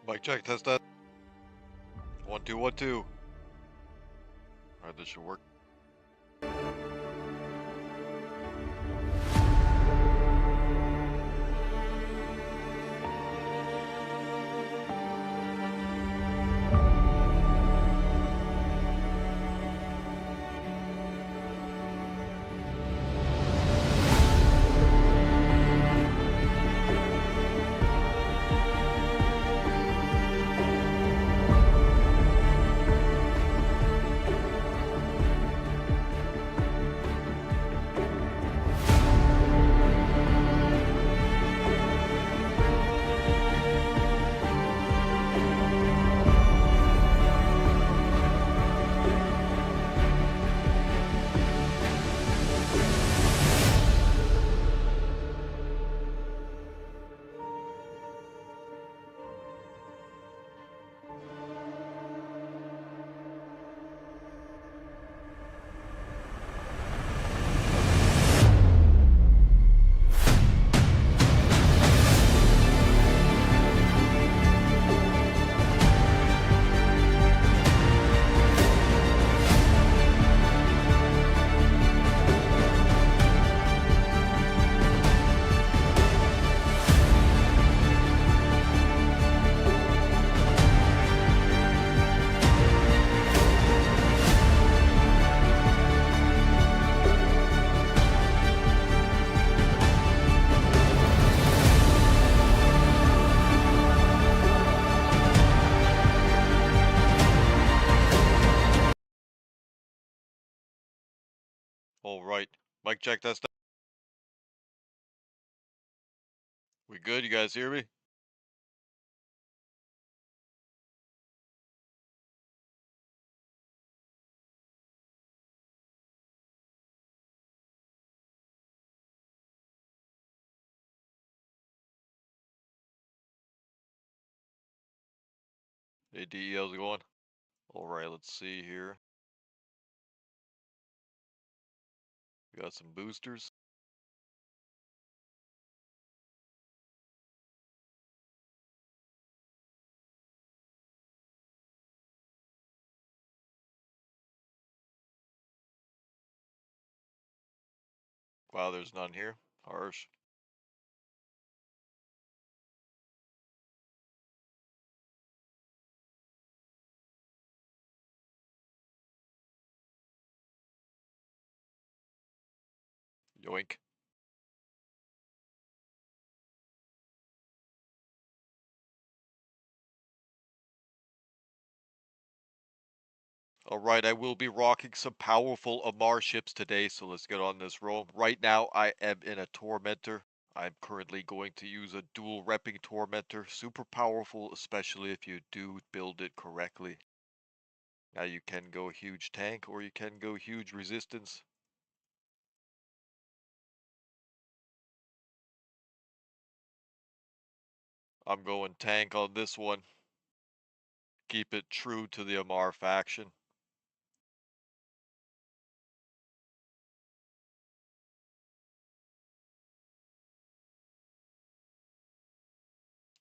Mic check, test that. 1 2 1 2. Alright, this should work. Alright. Mic check, test that. We good? You guys hear me? Hey DE, how's it going? Alright, let's see here. We got some boosters. Wow, there's none here. Harsh. Yoink. Alright, I will be rocking some powerful Amarr ships today, so let's get on this roll. Right now, I am in a Tormentor. I'm currently going to use a dual repping Tormentor. Super powerful, especially if you do build it correctly. Now you can go huge tank, or you can go huge resistance. I'm going tank on this one. Keep it true to the Amarr faction.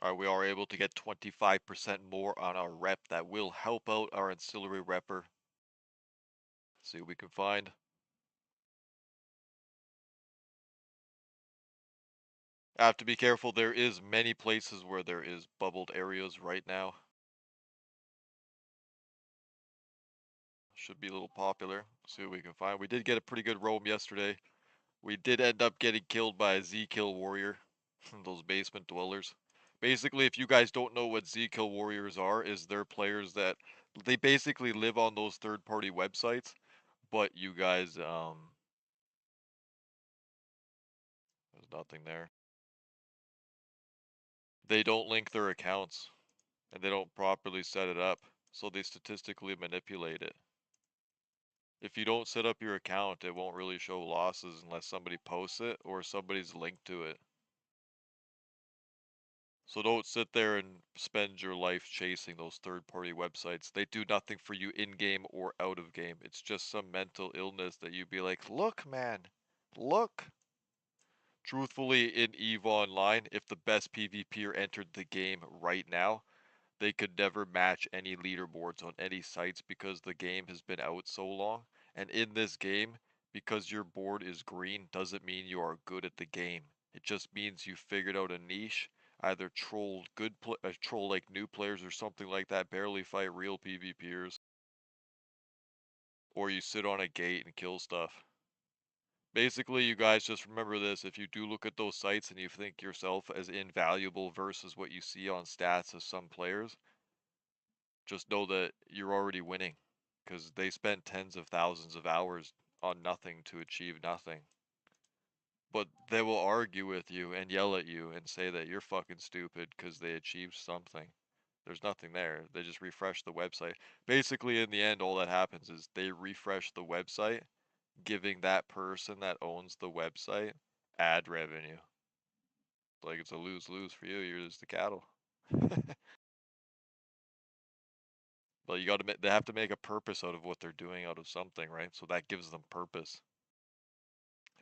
Alright, we are able to get 25% more on our rep. That will help out our ancillary repper. See what we can find. I have to be careful. There is many places where there is bubbled areas right now. Should be a little popular. See what we can find. We did get a pretty good roam yesterday. We did end up getting killed by a Z-kill warrior. Those basement dwellers. Basically, if you guys don't know what Z-kill warriors are, is they're players that they basically live on those third-party websites, but you guys there's nothing there. They don't link their accounts, and they don't properly set it up, so they statistically manipulate it. If you don't set up your account, it won't really show losses unless somebody posts it or somebody's linked to it. So don't sit there and spend your life chasing those third-party websites. They do nothing for you in-game or out of game. It's just some mental illness that you'd be like, look, man, look. Truthfully, in EVE Online, if the best PvPer entered the game right now, they could never match any leaderboards on any sites because the game has been out so long. And in this game, because your board is green doesn't mean you are good at the game. It just means you figured out a niche, either troll like new players or something like that, barely fight real PvPers, or you sit on a gate and kill stuff. Basically, you guys just remember this. If you do look at those sites and you think yourself as invaluable versus what you see on stats of some players, just know that you're already winning because they spent tens of thousands of hours on nothing to achieve nothing. But they will argue with you and yell at you and say that you're fucking stupid because they achieved something. There's nothing there. They just refresh the website. Basically, in the end, all that happens is they refresh the website, giving that person that owns the website ad revenue. Like it's a lose-lose for you. You're just the cattle. But you got to they have to make a purpose out of what they're doing out of something, right? So that gives them purpose.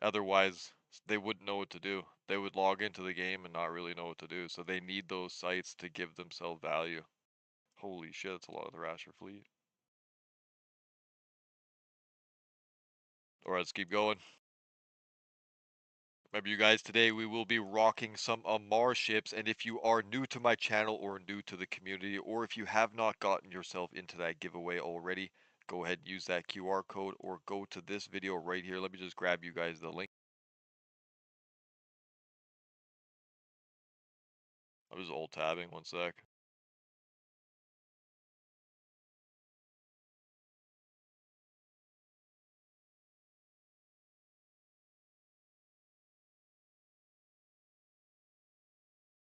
Otherwise, they wouldn't know what to do. They would log into the game and not really know what to do. So they need those sites to give themselves value. Holy shit, that's a lot of the Rasher fleet. Alright, let's keep going. Remember, you guys, today we will be rocking some Amarr ships, and if you are new to my channel or new to the community, or if you have not gotten yourself into that giveaway already, go ahead and use that QR code or go to this video right here. Let me just grab you guys the link. I'm just alt tabbing, one sec.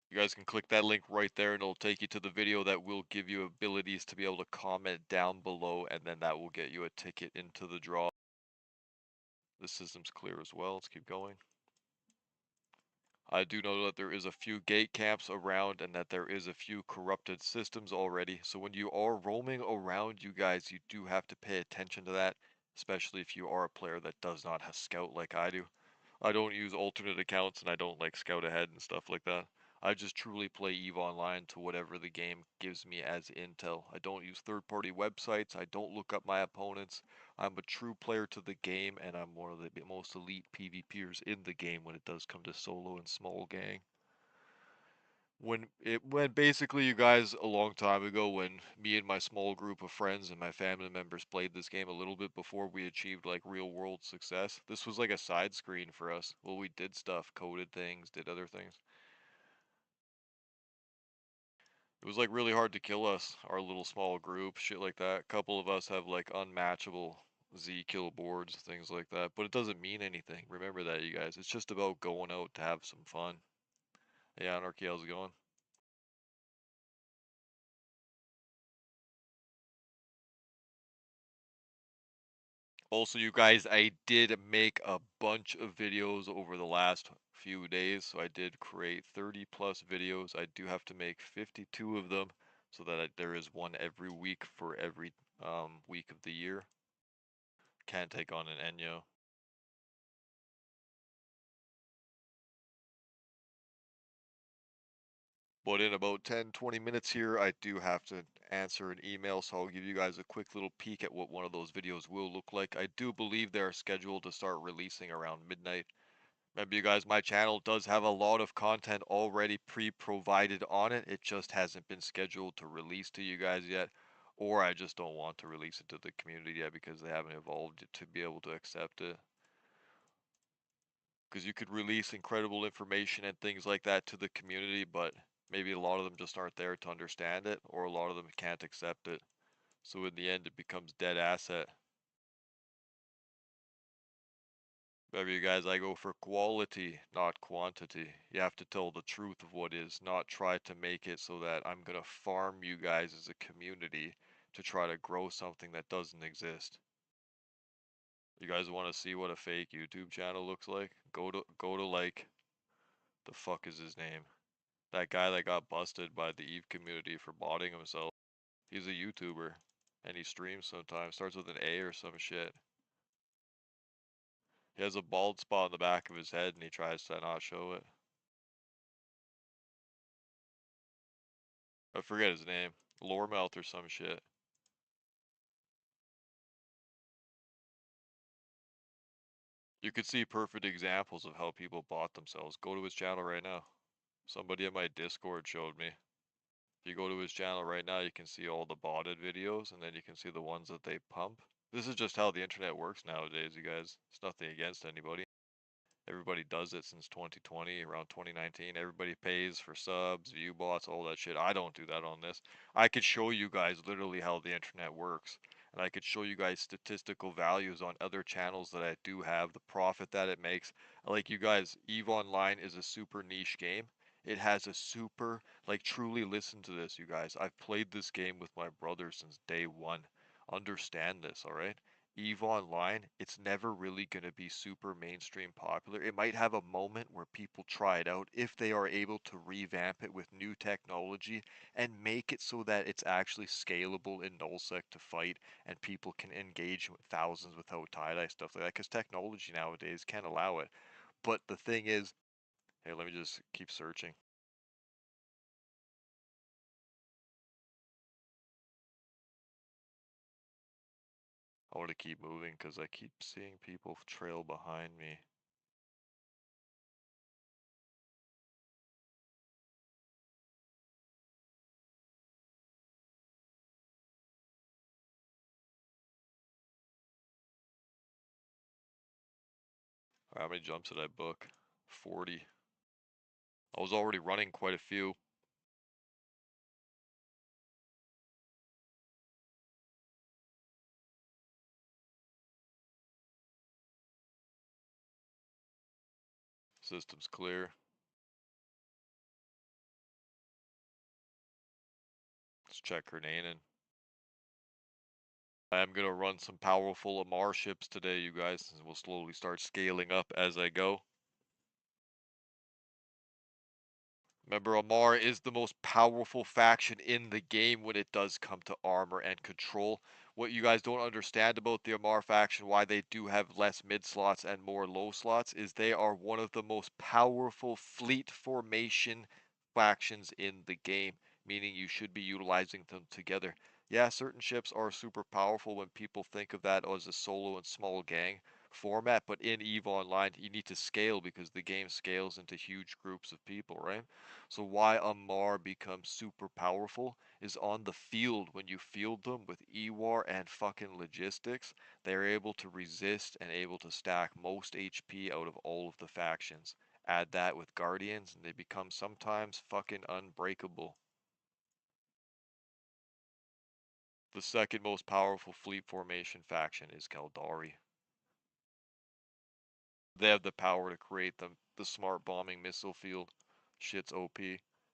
You guys can click that link right there and it'll take you to the video that will give you abilities to be able to comment down below, and then that will get you a ticket into the draw. The system's clear as well. Let's keep going. I do know that there is a few gate camps around and that there is a few corrupted systems already. So when you are roaming around, you guys, you do have to pay attention to that, especially if you are a player that does not have scout like I do. I don't use alternate accounts and I don't like scout ahead and stuff like that. I just truly play EVE Online to whatever the game gives me as intel. I don't use third-party websites. I don't look up my opponents. I'm a true player to the game, and I'm one of the most elite PvPers in the game when it does come to solo and small gang. When basically you guys a long time ago, when me and my small group of friends and my family members played this game a little bit before we achieved like real world success, this was like a side screen for us. Well, we did stuff, coded things, did other things. It was like really hard to kill us, our little small group, shit like that. A couple of us have like unmatchable Z kill boards, things like that. But it doesn't mean anything. Remember that, you guys. It's just about going out to have some fun. Hey, Anarchy, how's it going? Also, you guys, I did make a bunch of videos over the last few days. So I did create 30 plus videos. I do have to make 52 of them so that there is one every week for every week of the year. Can't take on an Enyo. But in about 10-20 minutes here, I do have to answer an email, so I'll give you guys a quick little peek at what one of those videos will look like. I do believe they're scheduled to start releasing around midnight. Remember, you guys, my channel does have a lot of content already pre-provided on it. It just hasn't been scheduled to release to you guys yet, or I just don't want to release it to the community yet because they haven't evolved to be able to accept it. Because you could release incredible information and things like that to the community, but maybe a lot of them just aren't there to understand it, or a lot of them can't accept it. So in the end, it becomes dead asset. Remember, you guys, I go for quality, not quantity. You have to tell the truth of what is, not try to make it so that I'm gonna farm you guys as a community to try to grow something that doesn't exist. You guys want to see what a fake YouTube channel looks like? Go to like, the fuck is his name? That guy that got busted by the EVE community for botting himself. He's a YouTuber, and he streams sometimes. Starts with an A or some shit. He has a bald spot on the back of his head, and he tries to not show it. I forget his name. Loremouth or some shit. You could see perfect examples of how people bought themselves. Go to his channel right now. Somebody in my Discord showed me. If you go to his channel right now, you can see all the botted videos, and then you can see the ones that they pump. This is just how the internet works nowadays, you guys. It's nothing against anybody. Everybody does it since 2020, around 2019. Everybody pays for subs, view bots, all that shit. I don't do that on this. I could show you guys literally how the internet works. And I could show you guys statistical values on other channels that I do have, the profit that it makes. Like you guys, EVE Online is a super niche game. It has a super, like truly listen to this, you guys. I've played this game with my brother since day one. Understand this, alright? EVE Online, it's never really going to be super mainstream popular. It might have a moment where people try it out if they are able to revamp it with new technology and make it so that it's actually scalable in nullsec to fight and people can engage with thousands without tie-dye, stuff like that, because technology nowadays can allow it. But the thing is, hey, let me just keep searching. I want to keep moving because I keep seeing people trail behind me. How many jumps did I book? 40. I was already running quite a few. System's clear. Let's check her name. I am going to run some powerful Amarr ships today, you guys, and we'll slowly start scaling up as I go. Remember, Amarr is the most powerful faction in the game when it does come to armor and control. What you guys don't understand about the Amarr faction, why they do have less mid slots and more low slots, is they are one of the most powerful fleet formation factions in the game, meaning you should be utilizing them together. Yeah, certain ships are super powerful when people think of that as a solo and small gang format, but in EVE Online, you need to scale because the game scales into huge groups of people, right? So why Amarr becomes super powerful is on the field when you field them with EWAR and fucking logistics, they're able to resist and able to stack most HP out of all of the factions. Add that with Guardians and they become sometimes fucking unbreakable. The second most powerful fleet formation faction is Kaldari. They have the power to create the smart bombing missile field. Shit's OP.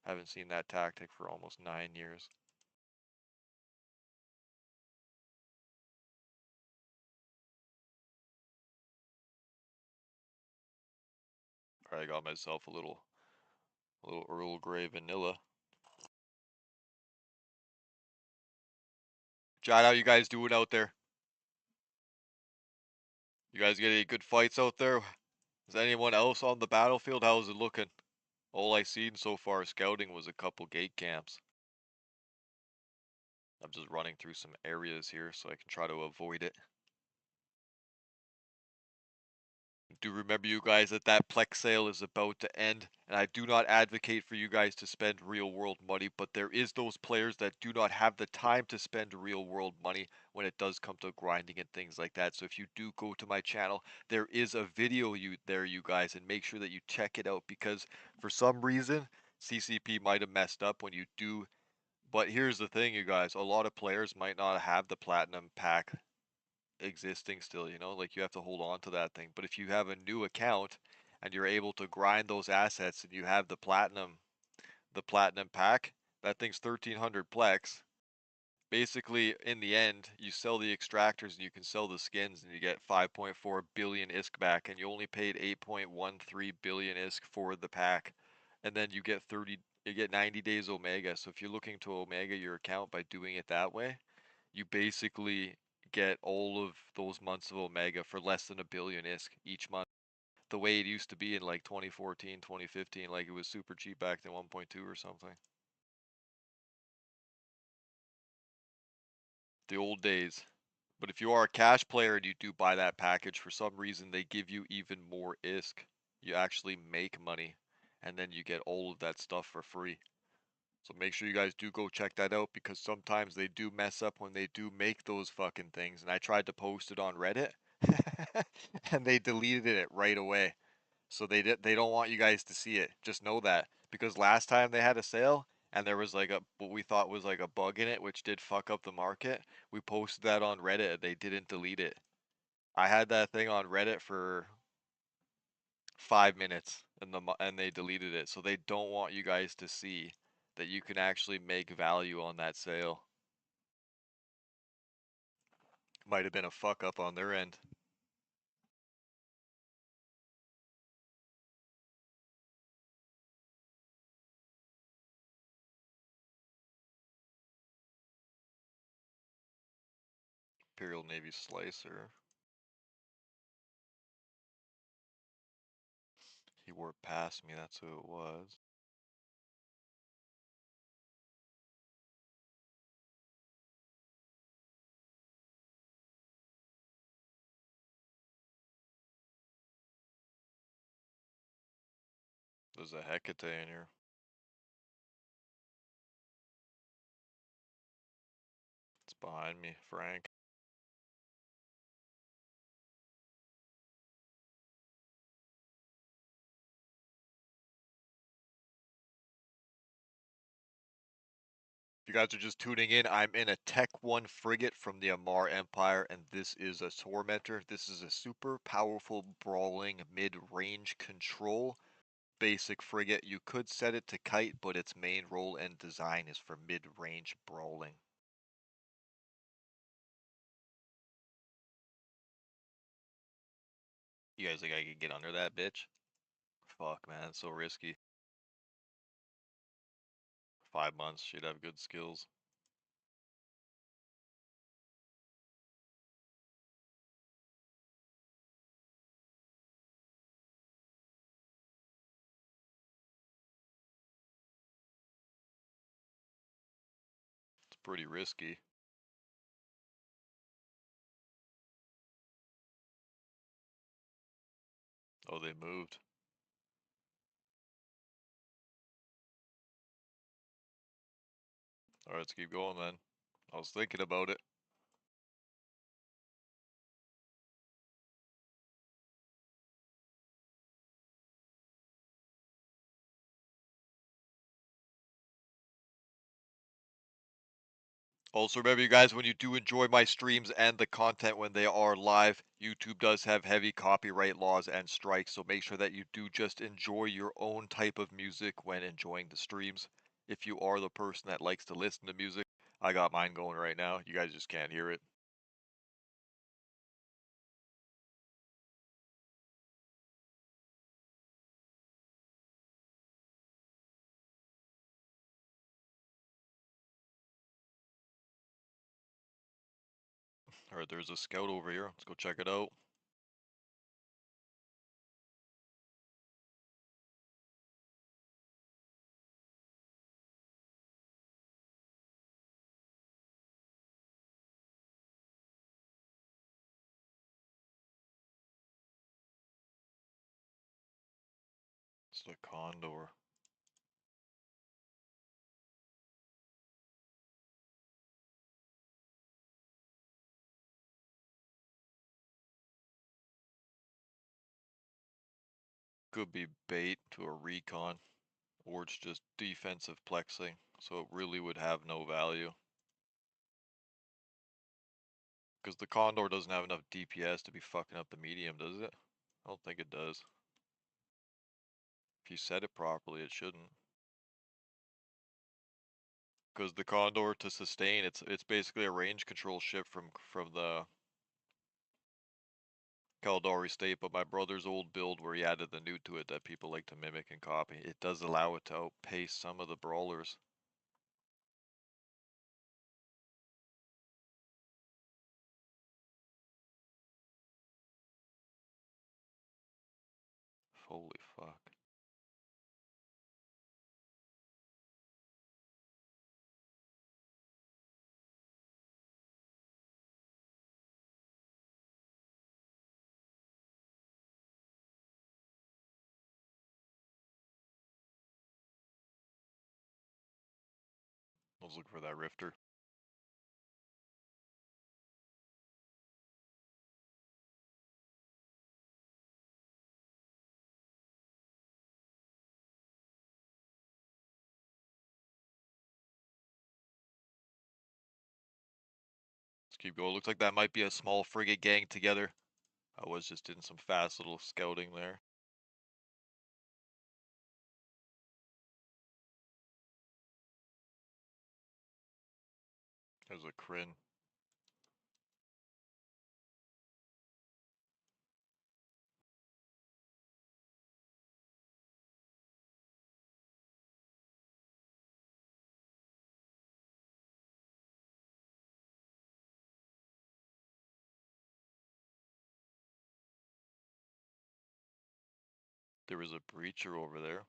Haven't seen that tactic for almost 9 years. I got myself a little Earl Grey vanilla. John, how you guys doing out there? You guys get any good fights out there? Is anyone else on the battlefield? How's it looking? All I seen so far scouting was a couple gate camps. I'm just running through some areas here so I can try to avoid it. Do remember, you guys, that Plex sale is about to end, and I do not advocate for you guys to spend real world money, but there is those players that do not have the time to spend real world money when it does come to grinding and things like that. So if you do go to my channel, there is a video there, you guys, and make sure that you check it out because for some reason CCP might have messed up when you do. But here's the thing, you guys, a lot of players might not have the platinum pack existing still, like you have to hold on to that thing. But if you have a new account and you're able to grind those assets and you have the platinum pack, that thing's 1300 plex. Basically, in the end, you sell the extractors and you can sell the skins and you get 5.4 billion ISK back, and you only paid 8.13 billion ISK for the pack. And then you get 90 days Omega. So if you're looking to Omega your account by doing it that way, you basically get all of those months of Omega for less than a billion ISK each month. The way it used to be in like 2014, 2015, like it was super cheap back then, 1.2 or something. The old days. But if you are a cash player and you do buy that package, for some reason they give you even more ISK. You actually make money, and then you get all of that stuff for free. So make sure you guys do go check that out, because sometimes they do mess up when they do make those fucking things. And I tried to post it on Reddit, and they deleted it right away. So they don't want you guys to see it. Just know that, because last time they had a sale and there was like a what we thought was like a bug in it, which did fuck up the market. We posted that on Reddit and they didn't delete it. I had that thing on Reddit for 5 minutes and they deleted it. So they don't want you guys to see that you can actually make value on that sale. Might have been a fuck up on their end. Imperial Navy Slicer. He warped past me, that's who it was. There's a Hecate in here. It's behind me, Frank. If you guys are just tuning in, I'm in a Tech 1 frigate from the Amarr Empire, and this is a Tormentor. This is a super powerful brawling mid-range control basic frigate. You could set it to kite, but its main role and design is for mid-range brawling. You guys think I could get under that bitch? Fuck, man, it's so risky. 5 months, she'd have good skills. It's pretty risky. Oh, they moved. Alright, let's keep going then. I was thinking about it. Also, remember, you guys, when you do enjoy my streams and the content when they are live, YouTube does have heavy copyright laws and strikes, so make sure that you do just enjoy your own type of music when enjoying the streams. If you are the person that likes to listen to music, I got mine going right now. You guys just can't hear it. Alright, there's a scout over here. Let's go check it out. It's the Condor. Could be bait to a recon, or it's just defensive plexing, so it really would have no value. Because the Condor doesn't have enough DPS to be fucking up the medium, does it? I don't think it does. If you set it properly, it shouldn't. Because the Condor, to sustain, it's basically a range control ship from the Caldari state, but my brother's old build where he added the new to it that people like to mimic and copy, it does allow it to outpace some of the brawlers. Holy fuck. was looking for that rifter. Let's keep going. Looks like that might be a small frigate gang together. I was just doing some fast little scouting there. There's a Kryn. There was a breacher over there.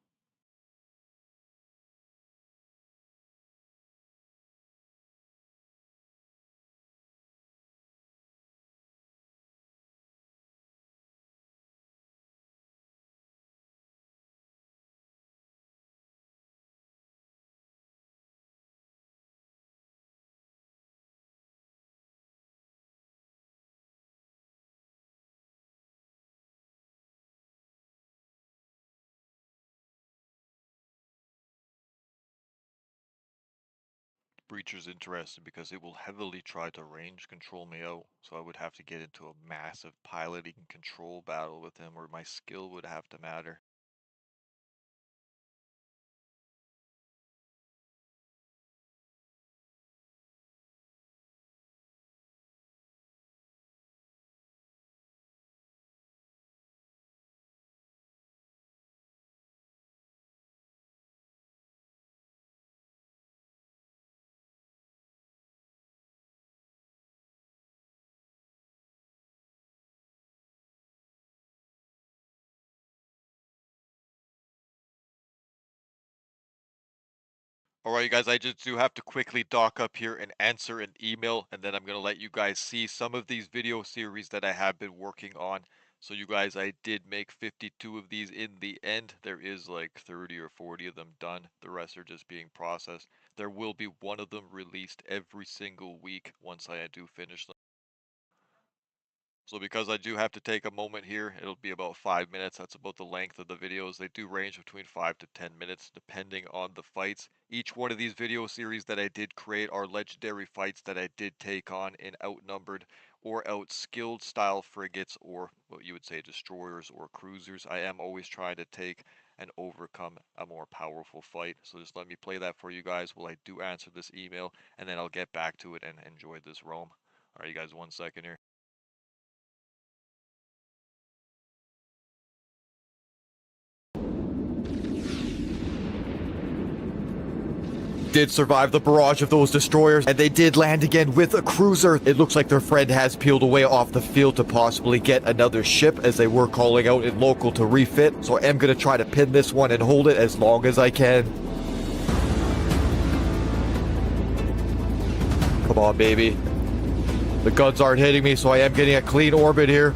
Breacher's interesting because it will heavily try to range control me out, so I would have to get into a massive piloting and control battle with him, or my skill would have to matter. Alright, you guys, I just do have to quickly dock up here and answer an email, and then I'm going to let you guys see some of these video series that I have been working on. So you guys, I did make 52 of these in the end. There is like 30 or 40 of them done. The rest are just being processed. There will be one of them released every single week once I do finish them. So because I do have to take a moment here, it'll be about 5 minutes. That's about the length of the videos. They do range between 5 to 10 minutes depending on the fights. Each one of these video series that I did create are legendary fights that I did take on in outnumbered or outskilled style frigates, or what you would say destroyers or cruisers. I am always trying to take and overcome a more powerful fight. So just let me play that for you guys while I do answer this email, and then I'll get back to it and enjoy this roam. Alright, you guys, 1 second here. Did survive the barrage of those destroyers, and they did land again with a cruiser. It looks like their friend has peeled away off the field to possibly get another ship, as they were calling out in local to refit. So I am going to try to pin this one and hold it as long as I can. Come on, baby. The guns aren't hitting me, so I am getting a clean orbit here.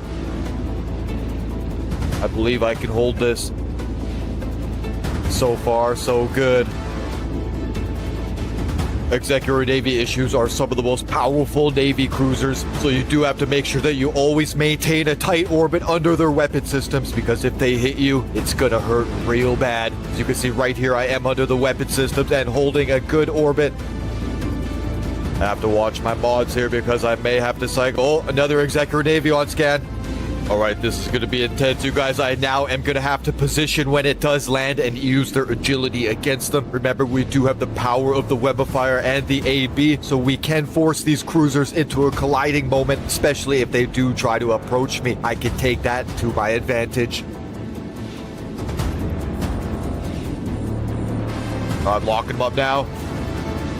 I believe I can hold this. So far, so good. Executor Navy issues are some of the most powerful Navy cruisers, so you do have to make sure that you always maintain a tight orbit under their weapon systems, because if they hit you, it's gonna hurt real bad. As you can see right here, I am under the weapon systems and holding a good orbit. I have to watch my mods here because I may have to cycle. Oh, another Executor Navy on scan. Alright, this is going to be intense, you guys. I now am going to have to position when it does land and use their agility against them. Remember, we do have the power of the web of fire and the AB, so we can force these cruisers into a colliding moment, especially if they do try to approach me. I can take that to my advantage. I'm locking them up now.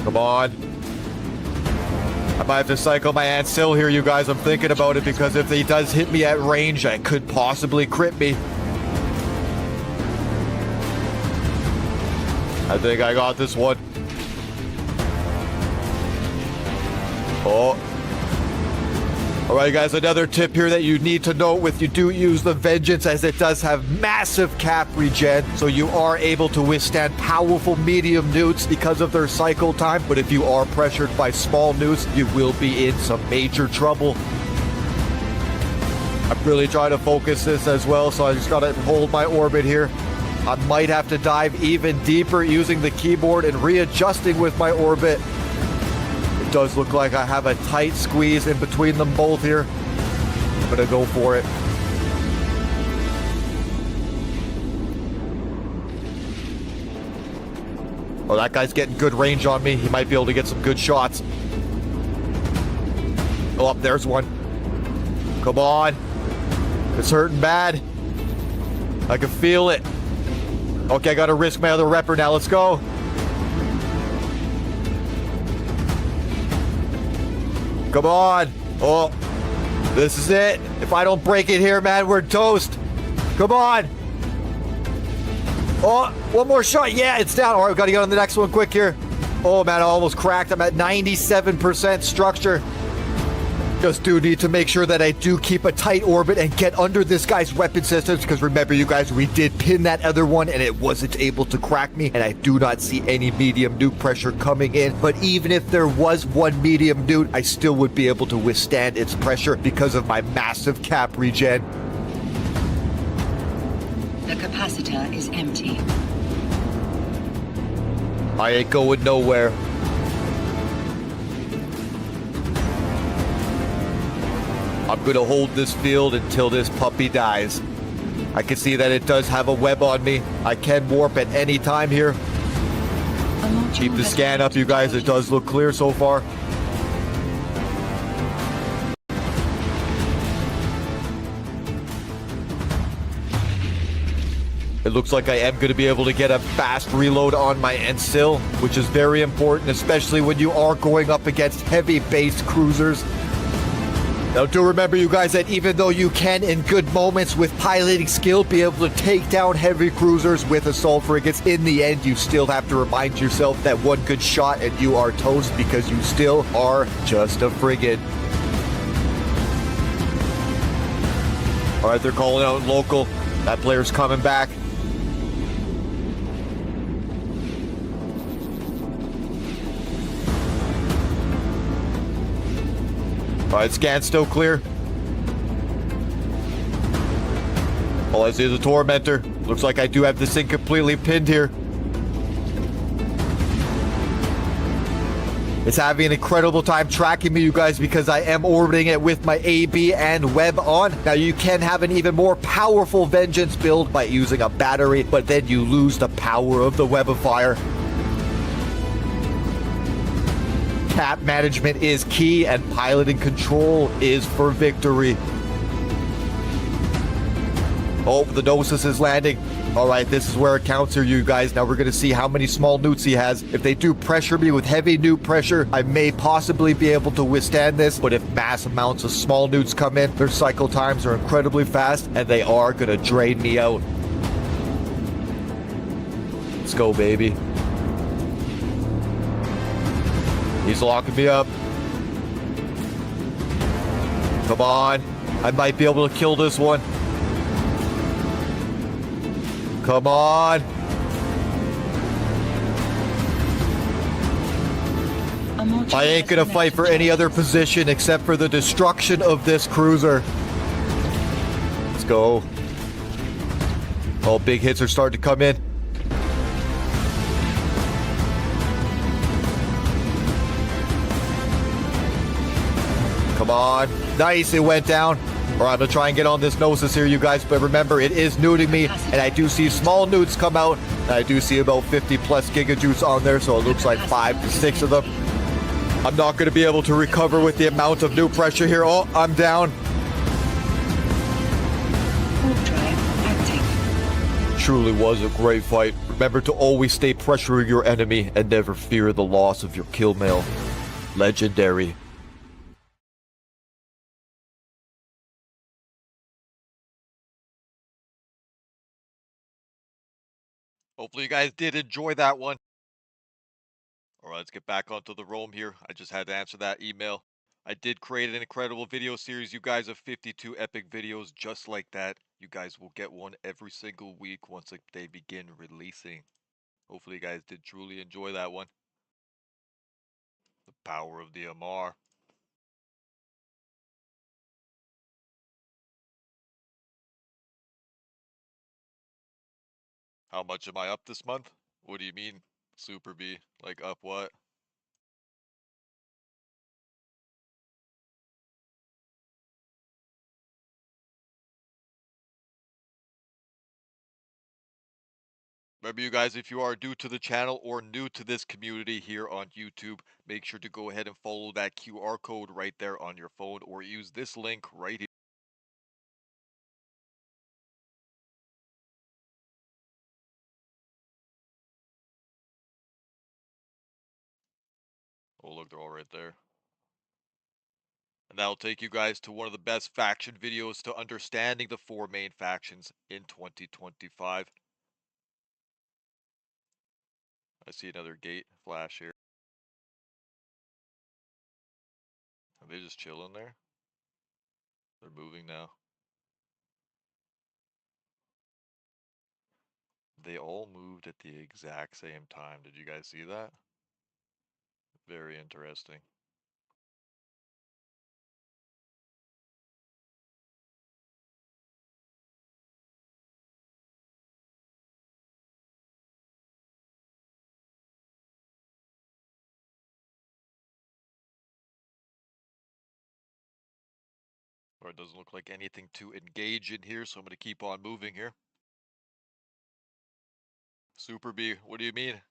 Come on. I might have to cycle my Ancil here, you guys. I'm thinking about it, because if he does hit me at range, I could possibly crit me. I think I got this one. Oh. All right, guys, another tip here that you need to note with you do use the Vengeance, as it does have massive cap regen, so you are able to withstand powerful medium newts because of their cycle time. But if you are pressured by small newts, you will be in some major trouble. I'm really trying to focus this as well, so I just gotta hold my orbit here. I might have to dive even deeper using the keyboard and readjusting with my orbit. It does look like I have a tight squeeze in between them both here. I'm gonna go for it. Oh, that guy's getting good range on me. He might be able to get some good shots. Oh, there's one. Come on. It's hurting bad. I can feel it. Okay, I gotta risk my other repper now. Let's go. Come on. Oh, this is it. If I don't break it here, man, we're toast. Come on. Oh, one more shot. Yeah, it's down. All right, we gotta get on the next one quick here. Oh, man, I almost cracked. I'm at 97% structure. Just do need to make sure that I do keep a tight orbit and get under this guy's weapon systems, because remember, you guys, we did pin that other one and it wasn't able to crack me, and I do not see any medium nuke pressure coming in. But even if there was one medium nuke, I still would be able to withstand its pressure because of my massive cap regen. The capacitor is empty. I ain't going nowhere. I'm gonna hold this field until this puppy dies. I can see that it does have a web on me. I can warp at any time here. Keep the scan up, you guys. It does look clear so far. It looks like I am going to be able to get a fast reload on my Ensil, which is very important, especially when you are going up against heavy-based cruisers. Now, do remember, you guys, that even though you can, in good moments with piloting skill, be able to take down heavy cruisers with assault frigates, in the end, you still have to remind yourself that one good shot and you are toast, because you still are just a frigate. All right, they're calling out local. That player's coming back. All right, scan still clear. All I see is a Tormentor. Looks like I do have this thing completely pinned here. It's having an incredible time tracking me, you guys, because I am orbiting it with my AB and web on. Now, you can have an even more powerful Vengeance build by using a battery, but then you lose the power of the webifier. Cap management is key, and piloting control is for victory. Oh, the Gnosis is landing. All right, this is where it counts here, you guys. Now we're going to see how many small newts he has. If they do pressure me with heavy newt pressure, I may possibly be able to withstand this. But if mass amounts of small newts come in, their cycle times are incredibly fast, and they are going to drain me out. Let's go, baby. He's locking me up. Come on. I might be able to kill this one. Come on. I ain't gonna fight for any other position except for the destruction of this cruiser. Let's go. Oh, big hits are starting to come in. Come on. Nice, it went down. All right, I'm going to try and get on this Gnosis here, you guys. But remember, it is newting me, and I do see small newts come out. And I do see about 50 plus gigajoules on there, so it looks like 5 to 6 of them. I'm not going to be able to recover with the amount of newt pressure here. Oh, I'm down. Truly was a great fight. Remember to always stay pressuring your enemy and never fear the loss of your kill mail. Legendary. Hopefully you guys did enjoy that one. All right, let's get back onto the roam here. I just had to answer that email. I did create an incredible video series, you guys, of 52 epic videos just like that. You guys will get one every single week once they begin releasing. Hopefully you guys did truly enjoy that one. The power of the Amarr. How much am I up this month? What do you mean, Super B? Like up what? Remember, you guys, if you are new to the channel or new to this community here on YouTube, make sure to go ahead and follow that QR code right there on your phone or use this link right here. Oh, look, they're all right there. And that'll take you guys to one of the best faction videos to understanding the 4 main factions in 2025. I see another gate flash here. Are they just chilling there? They're moving now. They all moved at the exact same time. Did you guys see that? Very interesting. Or it doesn't look like anything to engage in here, so I'm going to keep on moving here. Super B, what do you mean?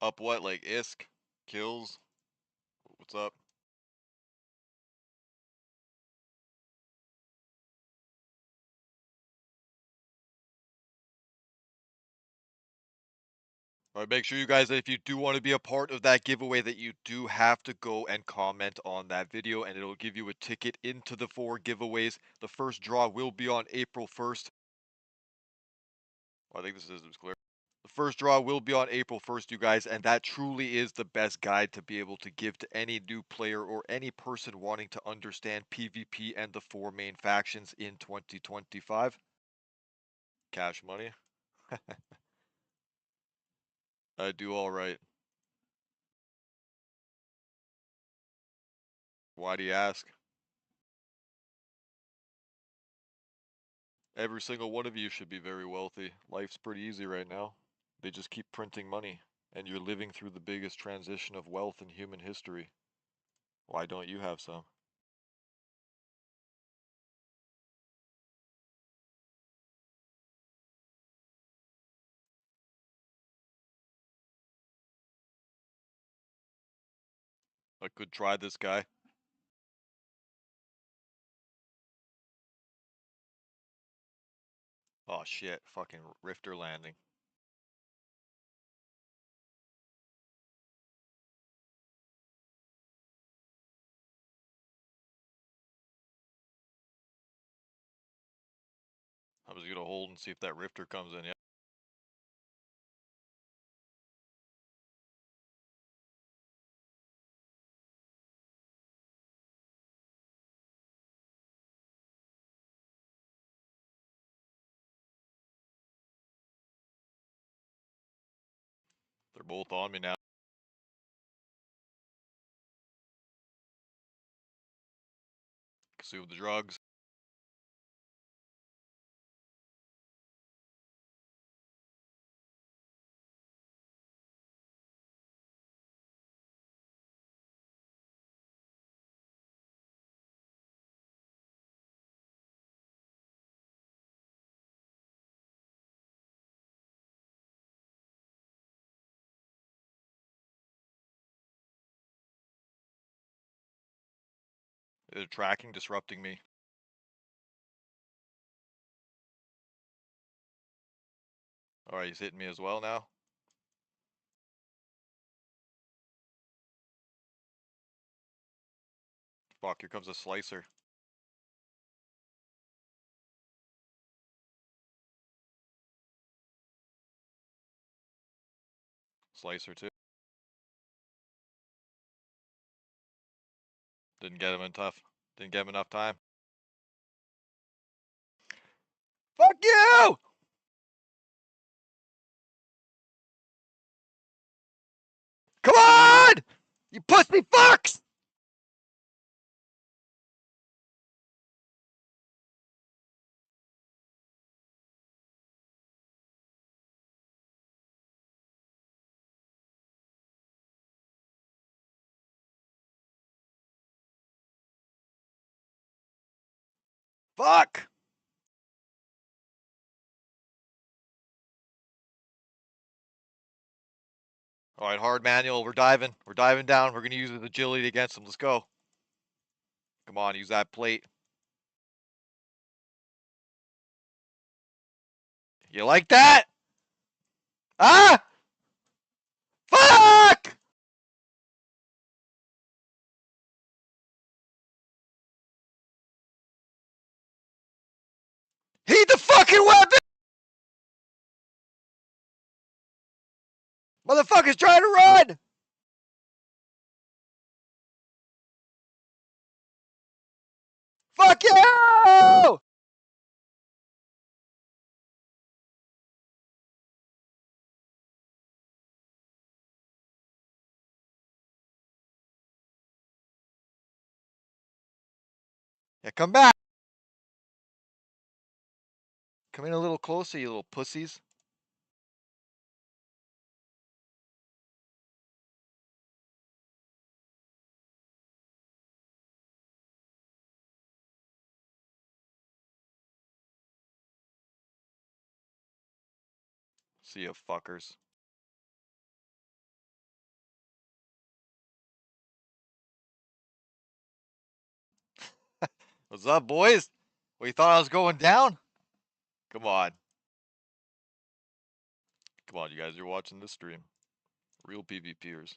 Up what, like ISK? Kills? What's up? Alright, make sure you guys, that if you do want to be a part of that giveaway, that you do have to go and comment on that video, and it'll give you a ticket into the 4 giveaways. The first draw will be on April 1st. I think this is clear. The first draw will be on April 1st, you guys, and that truly is the best guide to be able to give to any new player or any person wanting to understand PvP and the 4 main factions in 2025. Cash money. I do all right. Why do you ask? Every single one of you should be very wealthy. Life's pretty easy right now. They just keep printing money, and you're living through the biggest transition of wealth in human history. Why don't you have some? I could try this guy. Oh shit, fucking Rifter landing. I was gonna hold and see if that Rifter comes in. Yeah. They're both on me now. Consume the drugs. They're tracking, disrupting me. Alright, he's hitting me as well now. Fuck, here comes a slicer. Slicer too. Didn't get him enough. Didn't get him enough time. Fuck you! Come on! You pussy fucks! Fuck! All right, hard manual. We're diving. We're diving down. We're gonna use his agility against him. Let's go. Come on, use that plate. You like that? Ah! Fuck! Heat the fucking weapon! Motherfucker's trying to run! Fuck you! Yeah, come back. Come in a little closer, you little pussies. See ya, fuckers. What's up, boys? Well, you thought I was going down? Come on. Come on, you guys are watching this stream. Real PvPers.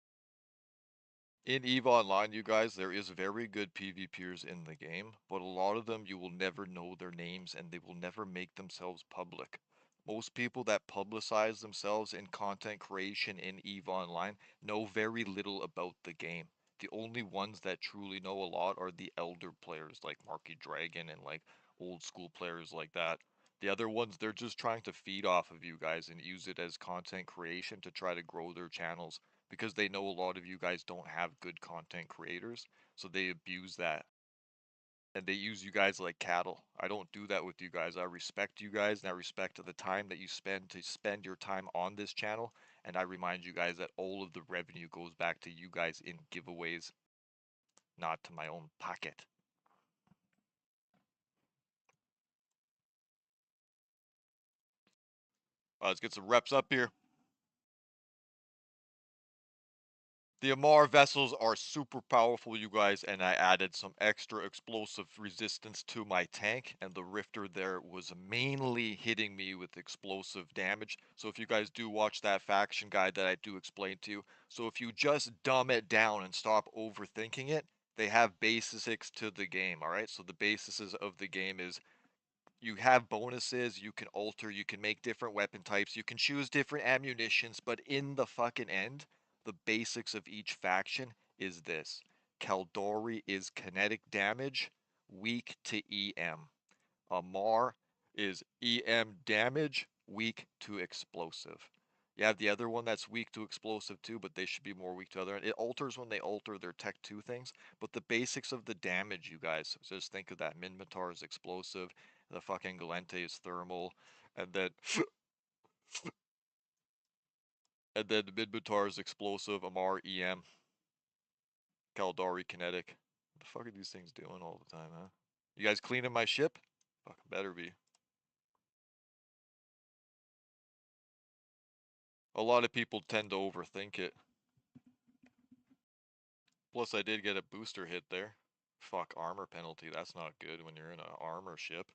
In EVE Online, you guys, there is very good PvPers in the game, but a lot of them you will never know their names and they will never make themselves public. Most people that publicize themselves in content creation in EVE Online know very little about the game. The only ones that truly know a lot are the elder players like Marky Dragon and like old school players like that. The other ones, they're just trying to feed off of you guys and use it as content creation to try to grow their channels because they know a lot of you guys don't have good content creators, so they abuse that. And they use you guys like cattle. I don't do that with you guys. I respect you guys and I respect the time that you spend to spend your time on this channel. And I remind you guys that all of the revenue goes back to you guys in giveaways, not to my own pocket. Let's get some reps up here. The Amarr vessels are super powerful, you guys, and I added some extra explosive resistance to my tank, and the Rifter there was mainly hitting me with explosive damage. So if you guys do watch that faction guide that I do explain to you, so if you just dumb it down and stop overthinking it, they have basics to the game, alright? So the basics of the game is you have bonuses, you can alter, you can make different weapon types, you can choose different ammunitions, but in the fucking end, the basics of each faction is this. Caldari is kinetic damage, weak to EM. Amarr is EM damage, weak to explosive. You have the other one that's weak to explosive too, but they should be more weak to other. It alters when they alter their Tech 2 things, but the basics of the damage, you guys, so just think of that. Minmatar is explosive, the fucking Galente is thermal, and then the Minmatar is explosive, Amarr EM, Caldari kinetic. What the fuck are these things doing all the time, huh? You guys cleaning my ship? Fucking better be. A lot of people tend to overthink it. Plus, I did get a booster hit there. Fuck, armor penalty. That's not good when you're in an armor ship.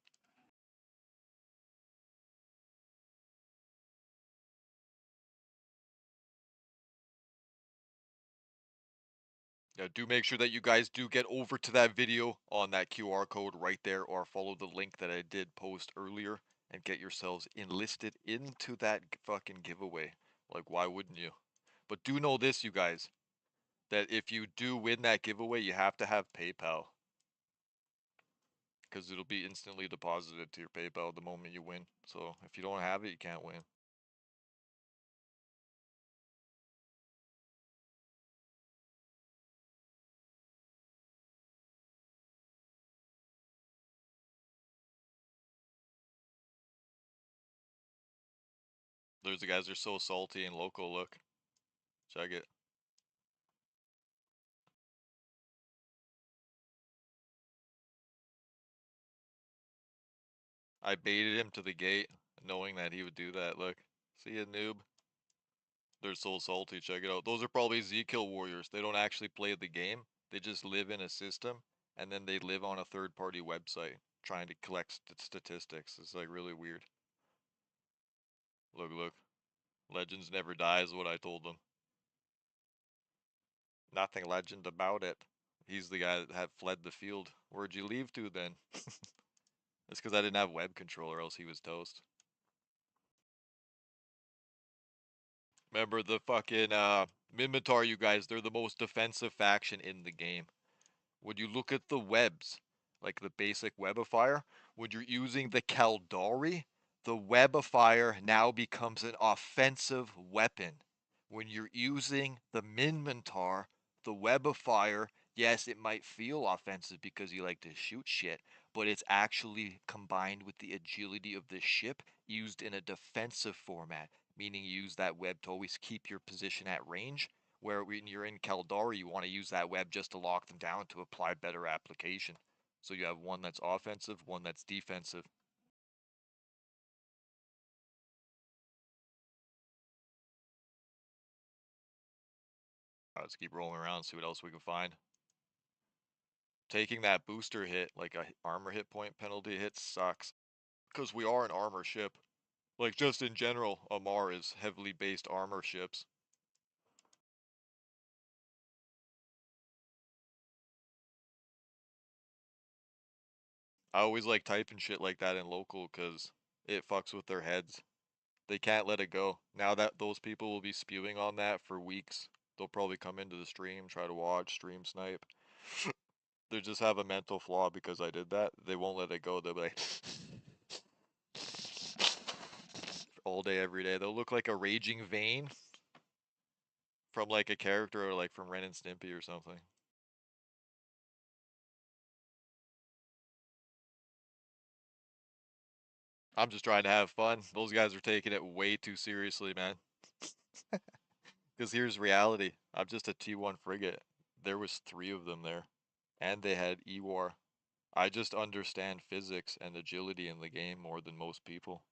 Yeah, do make sure that you guys do get over to that video on that QR code right there or follow the link that I did post earlier and get yourselves enlisted into that fucking giveaway. Like, why wouldn't you? But do know this, you guys. that if you do win that giveaway, you have to have PayPal. Because it'll be instantly deposited to your PayPal the moment you win. So if you don't have it, you can't win. There's the guys that are so salty and local. Look, check it. I baited him to the gate, knowing that he would do that. Look, see ya, noob. They're so salty. Check it out. Those are probably Z-Kill warriors. They don't actually play the game. They just live in a system, and then they live on a third-party website trying to collect statistics. It's like really weird. Look, look. Legends never die is what I told them. Nothing legend about it. He's the guy that had fled the field. Where'd you leave to then? It's because I didn't have web control or else he was toast. Remember the fucking Minmatar, you guys, they're the most defensive faction in the game. When you look at the webs, like the basic webifier, when you're using the Caldari, the webifier now becomes an offensive weapon. When you're using the Minmatar, the webifier, yes, it might feel offensive because you like to shoot shit, but it's actually combined with the agility of the ship used in a defensive format, meaning you use that web to always keep your position at range where when you're in Caldari, you want to use that web just to lock them down to apply better application. So you have one that's offensive, one that's defensive. Let's keep rolling around, see what else we can find. Taking that booster hit, like a armor hit point penalty hit, sucks. Because we are an armor ship. Like, just in general, Amarr is heavily based armor ships. I always like typing shit like that in local because it fucks with their heads. They can't let it go. Now that those people will be spewing on that for weeks, they'll probably come into the stream, try to watch, stream snipe. They just have a mental flaw because I did that. They won't let it go. They'll be like all day, every day. They'll look like a raging vein from like a character or like from Ren and Stimpy or something. I'm just trying to have fun. Those guys are taking it way too seriously, man. Because here's reality. I'm just a T1 frigate. There was 3 of them there. And they had EWAR. I just understand physics and agility in the game more than most people.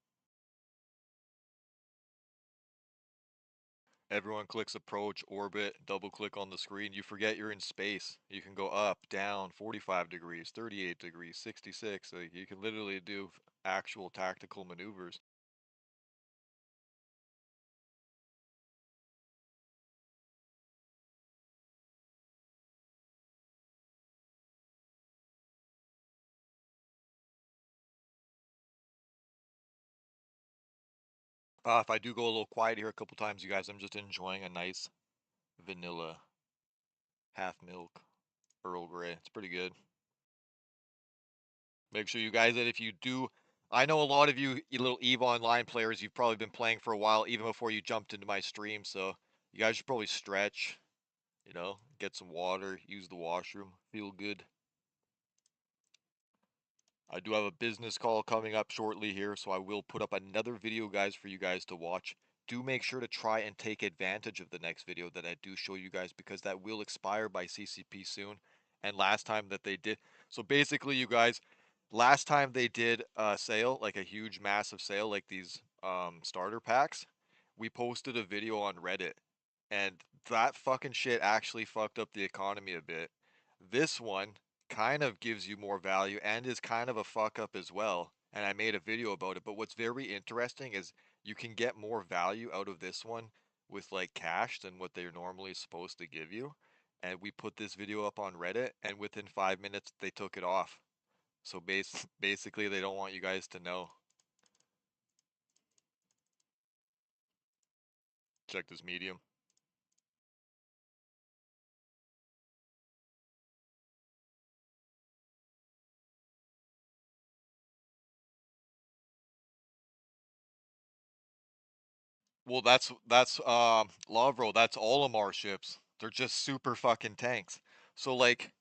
Everyone clicks approach, orbit, double click on the screen. You forget you're in space. You can go up, down, 45 degrees, 38 degrees, 66. Like, you can literally do actual tactical maneuvers. If I do go a little quiet here a couple times, you guys, I'm just enjoying a nice vanilla half milk Earl Grey. It's pretty good. Make sure you guys that if you do, I know a lot of you little EVE Online players, you've probably been playing for a while, even before you jumped into my stream. So you guys should probably stretch, get some water, use the washroom, feel good. I do have a business call coming up shortly here, so I will put up another video, guys, for you guys to watch. Do make sure to try and take advantage of the next video that I do show you guys because that will expire by CCP soon. And last time that they did, so basically, you guys, last time they did a sale, like a huge, massive sale, like these starter packs, we posted a video on Reddit, and that fucking shit actually fucked up the economy a bit. This one kind of gives you more value and is kind of a fuck up as well. And I made a video about it. But what's very interesting is you can get more value out of this one with like cash than what they're normally supposed to give you. And we put this video up on Reddit, and within 5 minutes they took it off. So basically, they don't want you guys to know. Check this medium. Well, that's Lavro. That's all Amarr ships. They're just super fucking tanks. So like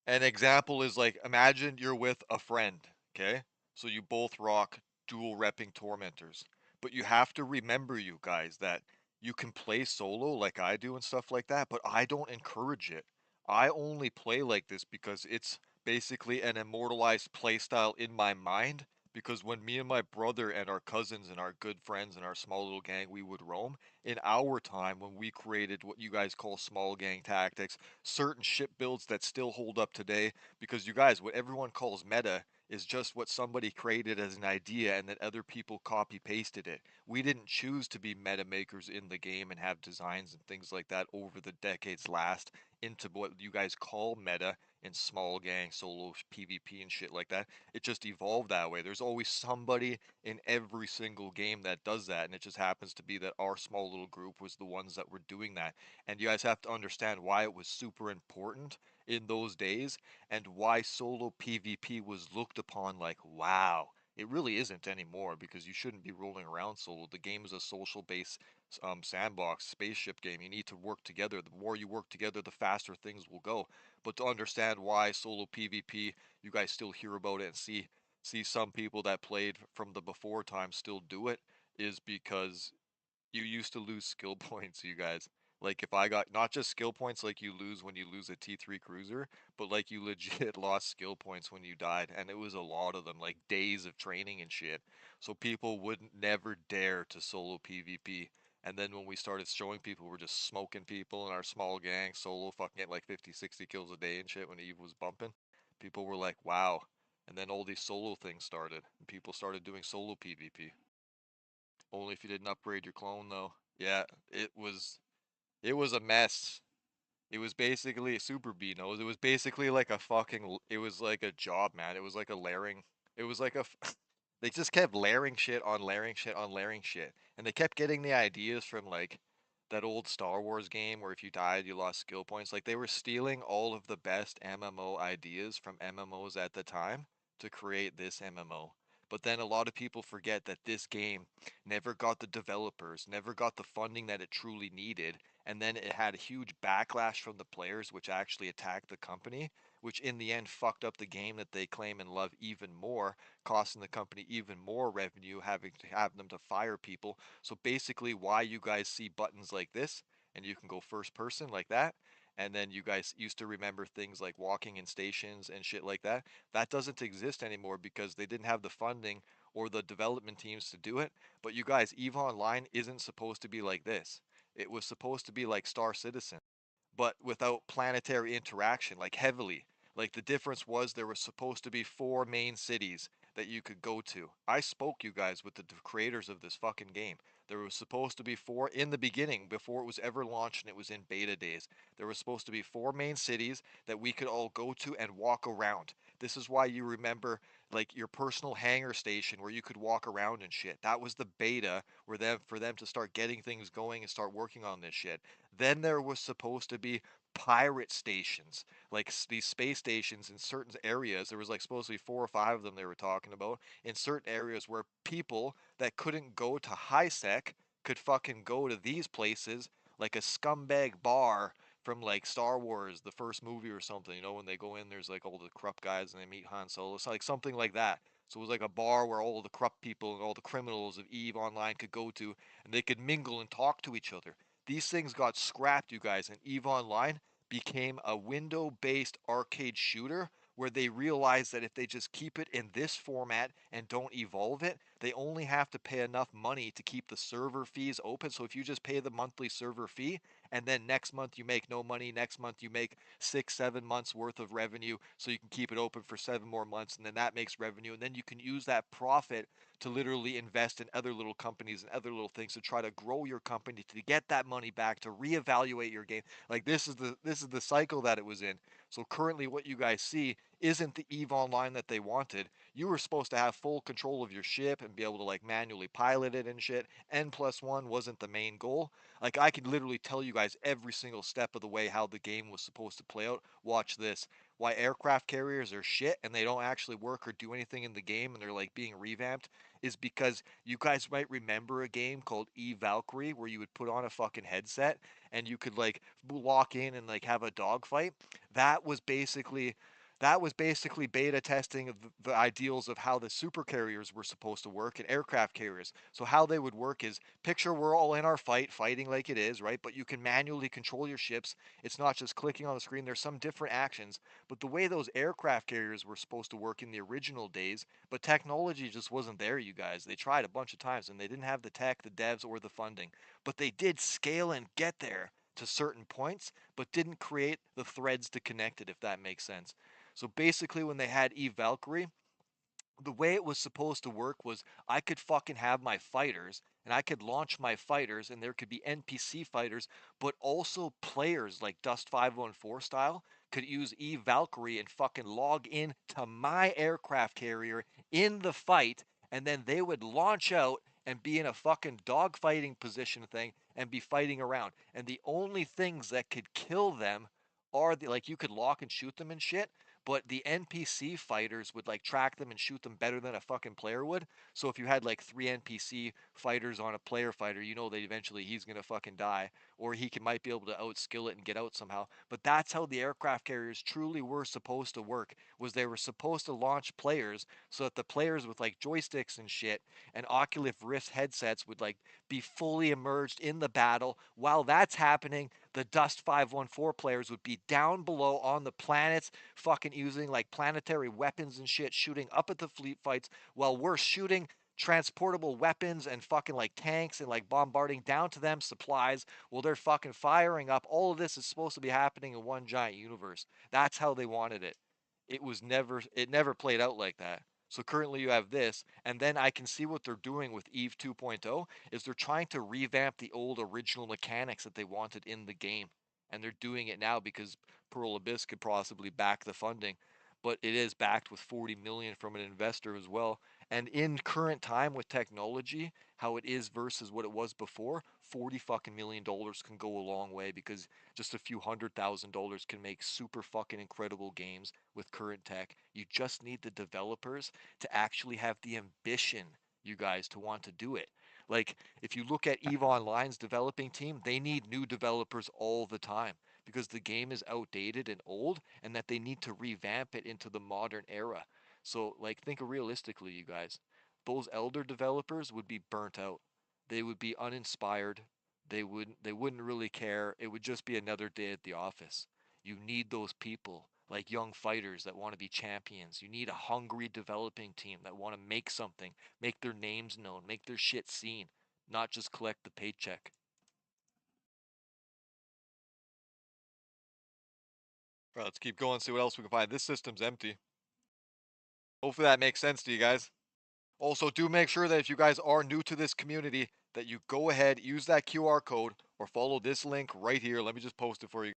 an example is like imagine you're with a friend, okay? So you both rock dual repping tormentors. But you have to remember, you guys, that you can play solo like I do and stuff like that, but I don't encourage it. I only play like this because it's basically an immortalized playstyle in my mind. Because when me and my brother and our cousins and our good friends and our small little gang, we would roam, in our time when we created what you guys call small gang tactics, certain ship builds that still hold up today, because you guys, what everyone calls meta is just what somebody created as an idea and that other people copy pasted it. We didn't choose to be meta makers in the game and have designs and things like that over the decades last into what you guys call meta in small gang solo PvP and shit like that. It just evolved that way. There's always somebody in every single game that does that, and it just happens to be that our small little group was the ones that were doing that. And you guys have to understand why it was super important in those days and why solo PvP was looked upon like, wow. It really isn't anymore because you shouldn't be rolling around solo. The game is a social based sandbox spaceship game. You need to work together. The more you work together, the faster things will go. But to understand why solo PvP, you guys still hear about it and see some people that played from the before times still do it, is because you used to lose skill points, you guys. Like if I got not just skill points like you lose when you lose a T3 cruiser, but like you legit lost skill points when you died, and it was a lot of them, like days of training and shit. So people wouldn't never dare to solo PvP. And then when we started showing people we're just smoking people in our small gang solo fucking get like 50, 60 kills a day and shit when Eve was bumping, people were like, wow. And then all these solo things started, and people started doing solo PvP. Only if you didn't upgrade your clone though. Yeah, it was a mess. It was basically a super Beano. It was basically like a it was like a job, man. It was like a layering. It was like they just kept layering shit on layering shit on layering shit. And they kept getting the ideas from like that old Star Wars game where if you died you lost skill points. Like they were stealing all of the best MMO ideas from MMOs at the time to create this MMO. But then a lot of people forget that this game never got the developers, never got the funding that it truly needed, and then it had a huge backlash from the players, which actually attacked the company, which in the end fucked up the game that they claim and love even more, costing the company even more revenue, having to have them to fire people. So basically, why you guys see buttons like this, and you can go first person like that, and then you guys used to remember things like walking in stations and shit like that. That doesn't exist anymore because they didn't have the funding or the development teams to do it. But you guys, EVE Online isn't supposed to be like this. It was supposed to be like Star Citizen, but without planetary interaction, like heavily. Like the difference was there was supposed to be four main cities that you could go to. I spoke, you guys, with the creators of this fucking game. There was supposed to be four in the beginning before it was ever launched and it was in beta days. There was supposed to be four main cities that we could all go to and walk around. This is why you remember like your personal hangar station where you could walk around and shit. That was the beta where them for them to start getting things going and start working on this shit. Then there was supposed to be pirate stations, like these space stations in certain areas. There was like supposed to be four or five of them they were talking about in certain areas where people that couldn't go to high sec could fucking go to these places, like a scumbag bar from like Star Wars, the first movie or something. You know, when they go in, there's like all the corrupt guys and they meet Han Solo. It's like something like that. So it was like a bar where all the corrupt people and all the criminals of EVE Online could go to, and they could mingle and talk to each other. These things got scrapped, you guys, and EVE Online became a window-based arcade shooter where they realized that if they just keep it in this format and don't evolve it, they only have to pay enough money to keep the server fees open. So if you just pay the monthly server fee and then next month you make no money, next month you make 6, 7 months worth of revenue, so you can keep it open for 7 more months, and then that makes revenue, and then you can use that profit to literally invest in other little companies and other little things to try to grow your company to get that money back to reevaluate your game. Like this is the cycle that it was in. So currently what you guys see isn't the EVE Online that they wanted. You were supposed to have full control of your ship and be able to like manually pilot it and shit. N+1 wasn't the main goal. Like I could literally tell you guys every single step of the way how the game was supposed to play out. Watch this. why aircraft carriers are shit and they don't actually work or do anything in the game and they're like being revamped is because you guys might remember a game called Valkyrie where you would put on a fucking headset and you could like walk in and like have a dogfight. That was basically that was basically beta testing of the ideals of how the super carriers were supposed to work and aircraft carriers. So how they would work is picture we're all in our fighting like it is, right? But you can manually control your ships. It's not just clicking on the screen. There's some different actions. But the way those aircraft carriers were supposed to work in the original days, but technology just wasn't there, you guys. They tried a bunch of times and they didn't have the tech, the devs, or the funding. But they did scale and get there to certain points, but didn't create the threads to connect it, if that makes sense. So basically, when they had Valkyrie, the way it was supposed to work was I could fucking have my fighters and I could launch my fighters and there could be NPC fighters, but also players like Dust 514 style could use Valkyrie and fucking log in to my aircraft carrier in the fight and then they would launch out and be in a fucking dogfighting position thing and be fighting around. And the only things that could kill them are like you could lock and shoot them and shit, but the NPC fighters would like track them and shoot them better than a fucking player would. So if you had like three NPC fighters on a player fighter, you know that eventually he's gonna fucking die, or might be able to outskill it and get out somehow. But that's how the aircraft carriers truly were supposed to work. Was they were supposed to launch players so that the players with like joysticks and shit and Oculus Rift headsets would like be fully immersed in the battle. While that's happening, the Dust 514 players would be down below on the planets, fucking using like planetary weapons and shit, shooting up at the fleet fights while we're shooting transportable weapons and fucking like tanks and like bombarding down to them supplies while they're fucking firing up. All of this is supposed to be happening in one giant universe. That's how they wanted it. It never played out like that. So currently you have this, and then I can see what they're doing with Eve 2.0 is they're trying to revamp the old original mechanics that they wanted in the game. And they're doing it now because Pearl Abyss could possibly back the funding, but it is backed with 40 million from an investor as well. And in current time with technology, how it is versus what it was before, 40 fucking $1 million can go a long way because just a few $100,000 can make super fucking incredible games with current tech. You just need the developers to actually have the ambition, you guys, to want to do it. Like, if you look at EVE Online's developing team, they need new developers all the time because the game is outdated and old and that they need to revamp it into the modern era. So, like, think realistically, you guys. Those elder developers would be burnt out. They would be uninspired. They wouldn't really care. It would just be another day at the office. You need those people, like young fighters that want to be champions. You need a hungry developing team that want to make something, make their names known, make their shit seen, not just collect the paycheck. All right, let's keep going, see what else we can find. This system's empty. Hopefully that makes sense to you guys. Also, do make sure that if you guys are new to this community, that you go ahead, use that QR code, or follow this link right here. Let me just post it for you.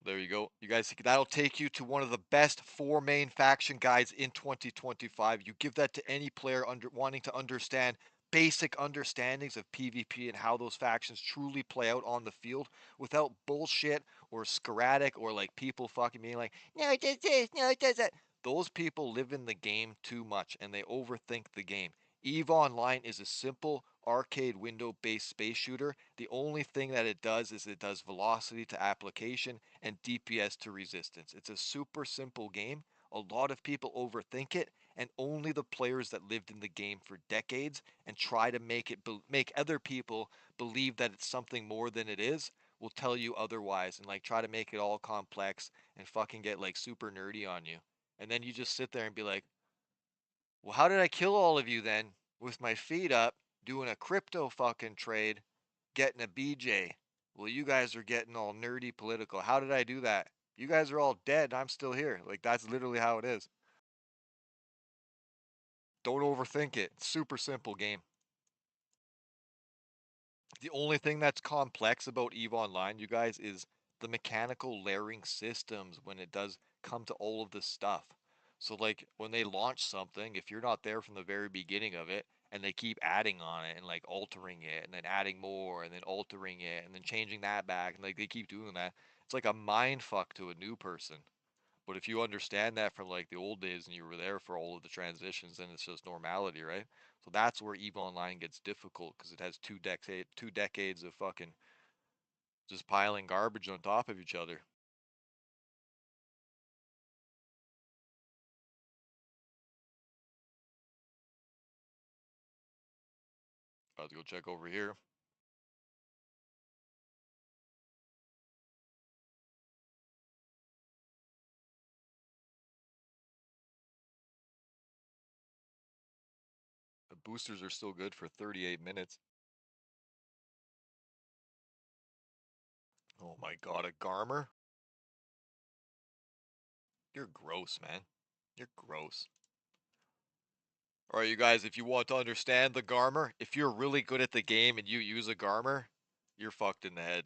There you go. You guys, that'll take you to one of the best 4 main faction guides in 2025. You give that to any player wanting to understand basic understandings of PvP and how those factions truly play out on the field without bullshit or sporadic or like people fucking being like, no, it does this, no, it does that. Those people live in the game too much and they overthink the game. EVE Online is a simple arcade window based space shooter. The only thing that it does is it does velocity to application and DPS to resistance. It's a super simple game. A lot of people overthink it, and only the players that lived in the game for decades and try to make other people believe that it's something more than it is will tell you otherwise and like try to make it all complex and fucking get like super nerdy on you. And then you just sit there and be like, well, how did I kill all of you then? With my feet up, doing a crypto fucking trade, getting a BJ. Well, you guys are getting all nerdy political. How did I do that? You guys are all dead. I'm still here. Like, that's literally how it is. Don't overthink it. Super simple game. The only thing that's complex about EVE Online, you guys, is the mechanical layering systems when it does come to all of this stuff. So, like, when they launch something, if you're not there from the very beginning of it, and they keep adding on it and like altering it, and then adding more, and then altering it, and then changing that back, and like they keep doing that, It's like a mind fuck to a new person. But if you understand that from like the old days and you were there for all of the transitions, then it's just normality, right? So that's where EVE Online gets difficult because it has two decades of fucking just piling garbage on top of each other. I have to go check over here. The boosters are still good for 38 minutes. Oh my god, a garmer? You're gross, man. You're gross. Alright, you guys, if you want to understand the garmer, if you're really good at the game and you use a garmer, you're fucked in the head.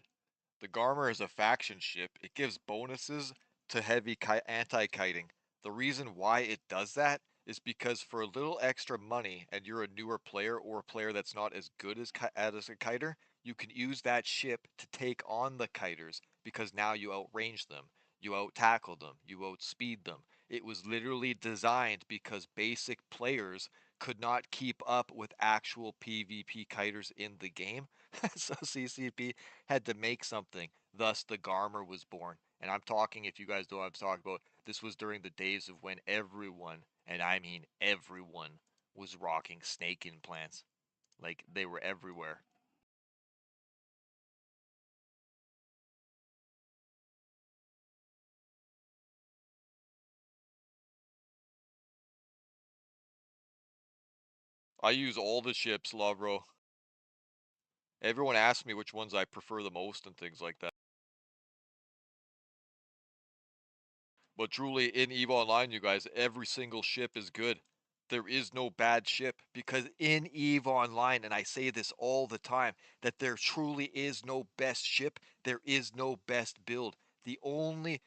The Garmer is a faction ship. It gives bonuses to heavy anti-kiting. The reason why it does that is because for a little extra money and you're a newer player or a player that's not as good as a kiter, you can use that ship to take on the kiters because now you outrange them, you out-tackle them, you outspeed them. It was literally designed because basic players could not keep up with actual PvP kiters in the game. So CCP had to make something. Thus, the Garmer was born. And I'm talking, if you guys know what I'm talking about, this was during the days of when everyone, and I mean everyone, was rocking snake implants. Like, they were everywhere. I use all the ships, Lovro. Everyone asks me which ones I prefer the most and things like that. But truly, in EVE Online, you guys, every single ship is good. There is no bad ship because in EVE Online, and I say this all the time, that there truly is no best ship. There is no best build. The only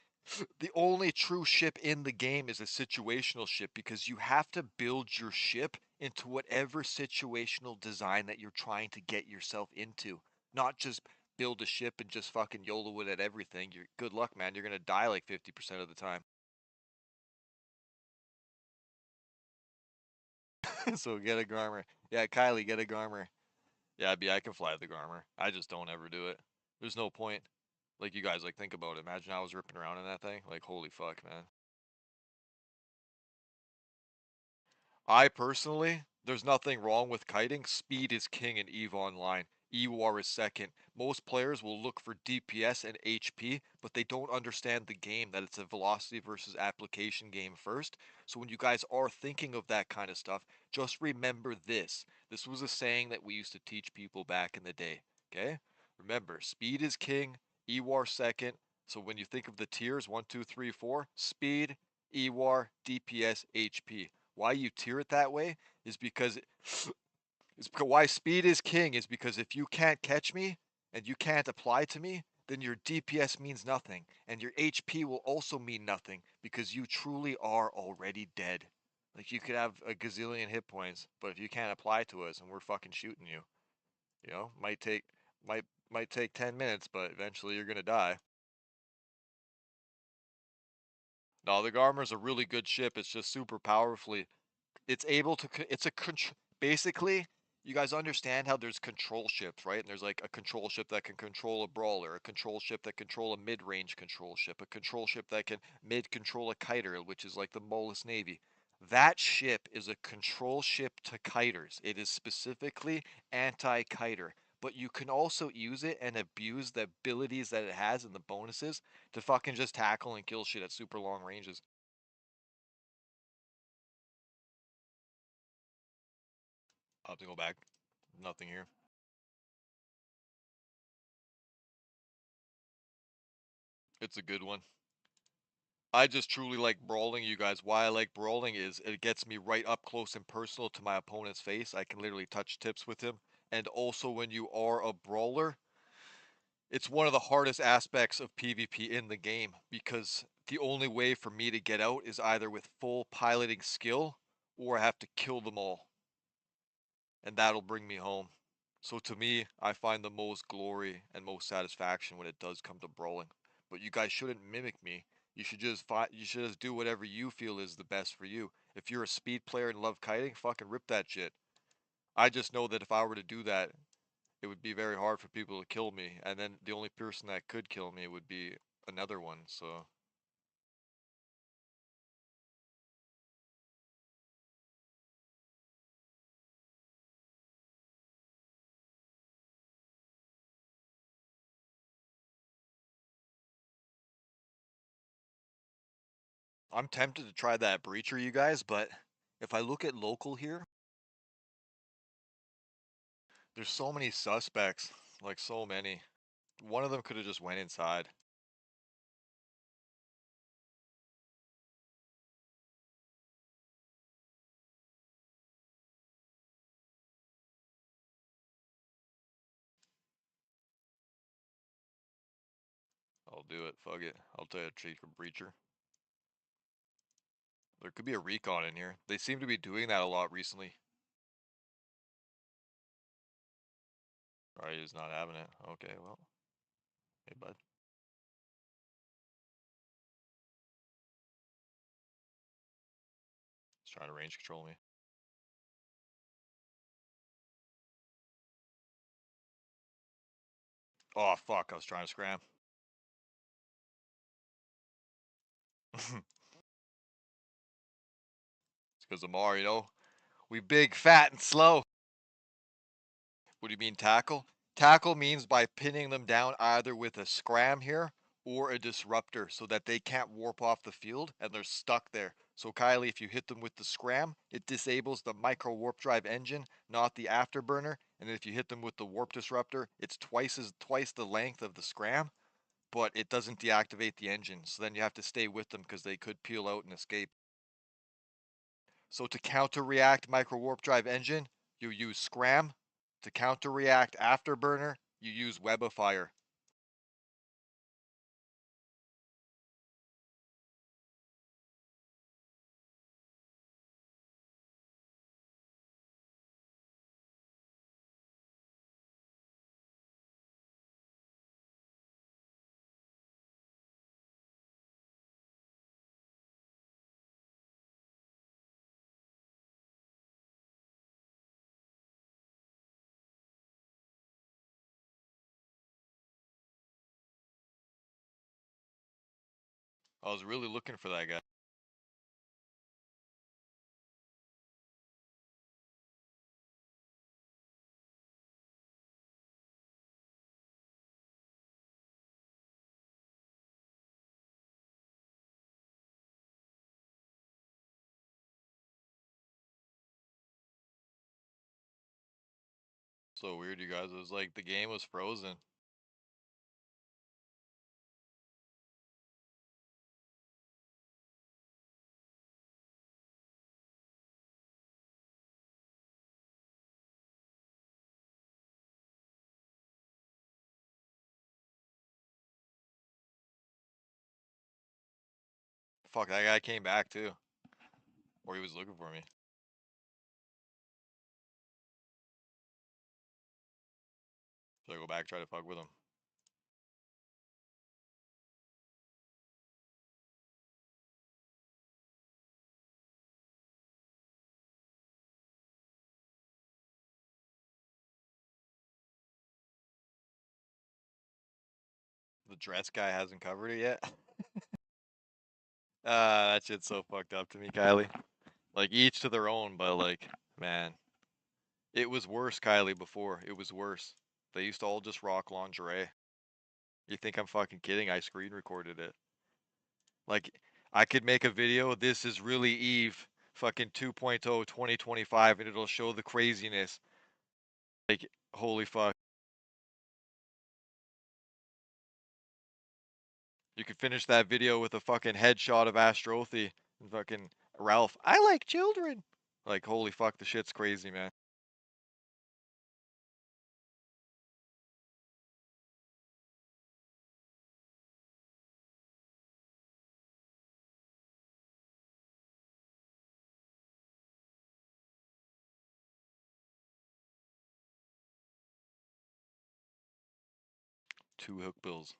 the only true ship in the game is a situational ship because you have to build your ship into whatever situational design that you're trying to get yourself into. Not just build a ship and just fucking YOLO it at everything. You're good luck, man. You're gonna die like 50% of the time. So get a garmer. Yeah, Kylie, get a garmer. Yeah, B, I can fly the garmer. I just don't ever do it. There's no point. Like you guys, like think about it. Imagine I was ripping around in that thing. Like holy fuck, man. I personally, there's nothing wrong with kiting. Speed is king in EVE Online. EWAR is second. Most players will look for DPS and HP, but they don't understand the game, that it's a velocity versus application game first. So when you guys are thinking of that kind of stuff, just remember this. This was a saying that we used to teach people back in the day. Okay? Remember, speed is king, EWAR second. So when you think of the tiers, 1, 2, 3, 4, speed, EWAR, DPS, HP. Why you tier it that way is because why speed is king is because if you can't catch me and you can't apply to me, then your DPS means nothing, and your HP will also mean nothing because you truly are already dead. Like you could have a gazillion hit points, but if you can't apply to us and we're fucking shooting you, might take 10 minutes, but eventually you're gonna die. No, the Garmer's a really good ship. It's just super powerfully it's able to it's a basically you guys understand how there's control ships, right? And there's like a control ship that can control a brawler, a control ship that control a mid-range control ship, a control ship that can mid control a kiter, which is like the Molus Navy. That ship is a control ship to kiters. It is specifically anti-kiter, but you can also use it and abuse the abilities that it has and the bonuses to fucking just tackle and kill shit at super long ranges. I'll have to go back. Nothing here. It's a good one. I just truly like brawling, you guys. Why I like brawling is it gets me right up close and personal to my opponent's face. I can literally touch tips with him. And also when you are a brawler, it's one of the hardest aspects of PvP in the game because the only way for me to get out is either with full piloting skill or I have to kill them all. And that'll bring me home. So to me, I find the most glory and most satisfaction when it does come to brawling. but you guys shouldn't mimic me. You should just do whatever you feel is the best for you. If you're a speed player and love kiting, fucking rip that shit. I just know that if I were to do that, it would be very hard for people to kill me, and then the only person that could kill me would be another one, so. I'm tempted to try that breacher, you guys, but if I look at local here, there's so many suspects, like so many. One of them could have just went inside. I'll do it, fuck it. I'll tell you to take a breacher. There could be a recon in here. They seem to be doing that a lot recently. Alright, he's not having it. Okay, well. Hey, bud. He's trying to range control me. Oh, fuck, I was trying to scram. It's because of Amarr, you know? We big, fat, and slow. What do you mean tackle? Tackle means by pinning them down either with a scram here or a disruptor so that they can't warp off the field and they're stuck there. So Kylie, if you hit them with the scram, it disables the micro warp drive engine, not the afterburner. And if you hit them with the warp disruptor, it's twice the length of the scram, but it doesn't deactivate the engine. So then you have to stay with them because they could peel out and escape. So to counter-react micro warp drive engine, you use scram. To counter-react afterburner, you use web of fire. I was really looking for that guy. So weird, you guys. It was like the game was frozen. Fuck, that guy came back too. Or he was looking for me. Should I go back, try to fuck with him? The dress guy hasn't covered it yet. That shit's so fucked up to me, Kylie. Like, each to their own, but like, man. It was worse, Kylie, before. It was worse. They used to all just rock lingerie. You think I'm fucking kidding? I screen recorded it. Like, I could make a video. This is really Eve fucking 2.0 2025, and it'll show the craziness. Like, holy fuck. You could finish that video with a fucking headshot of Astrothy and fucking Ralph. I like children. Like, holy fuck, the shit's crazy, man. Two hook bills.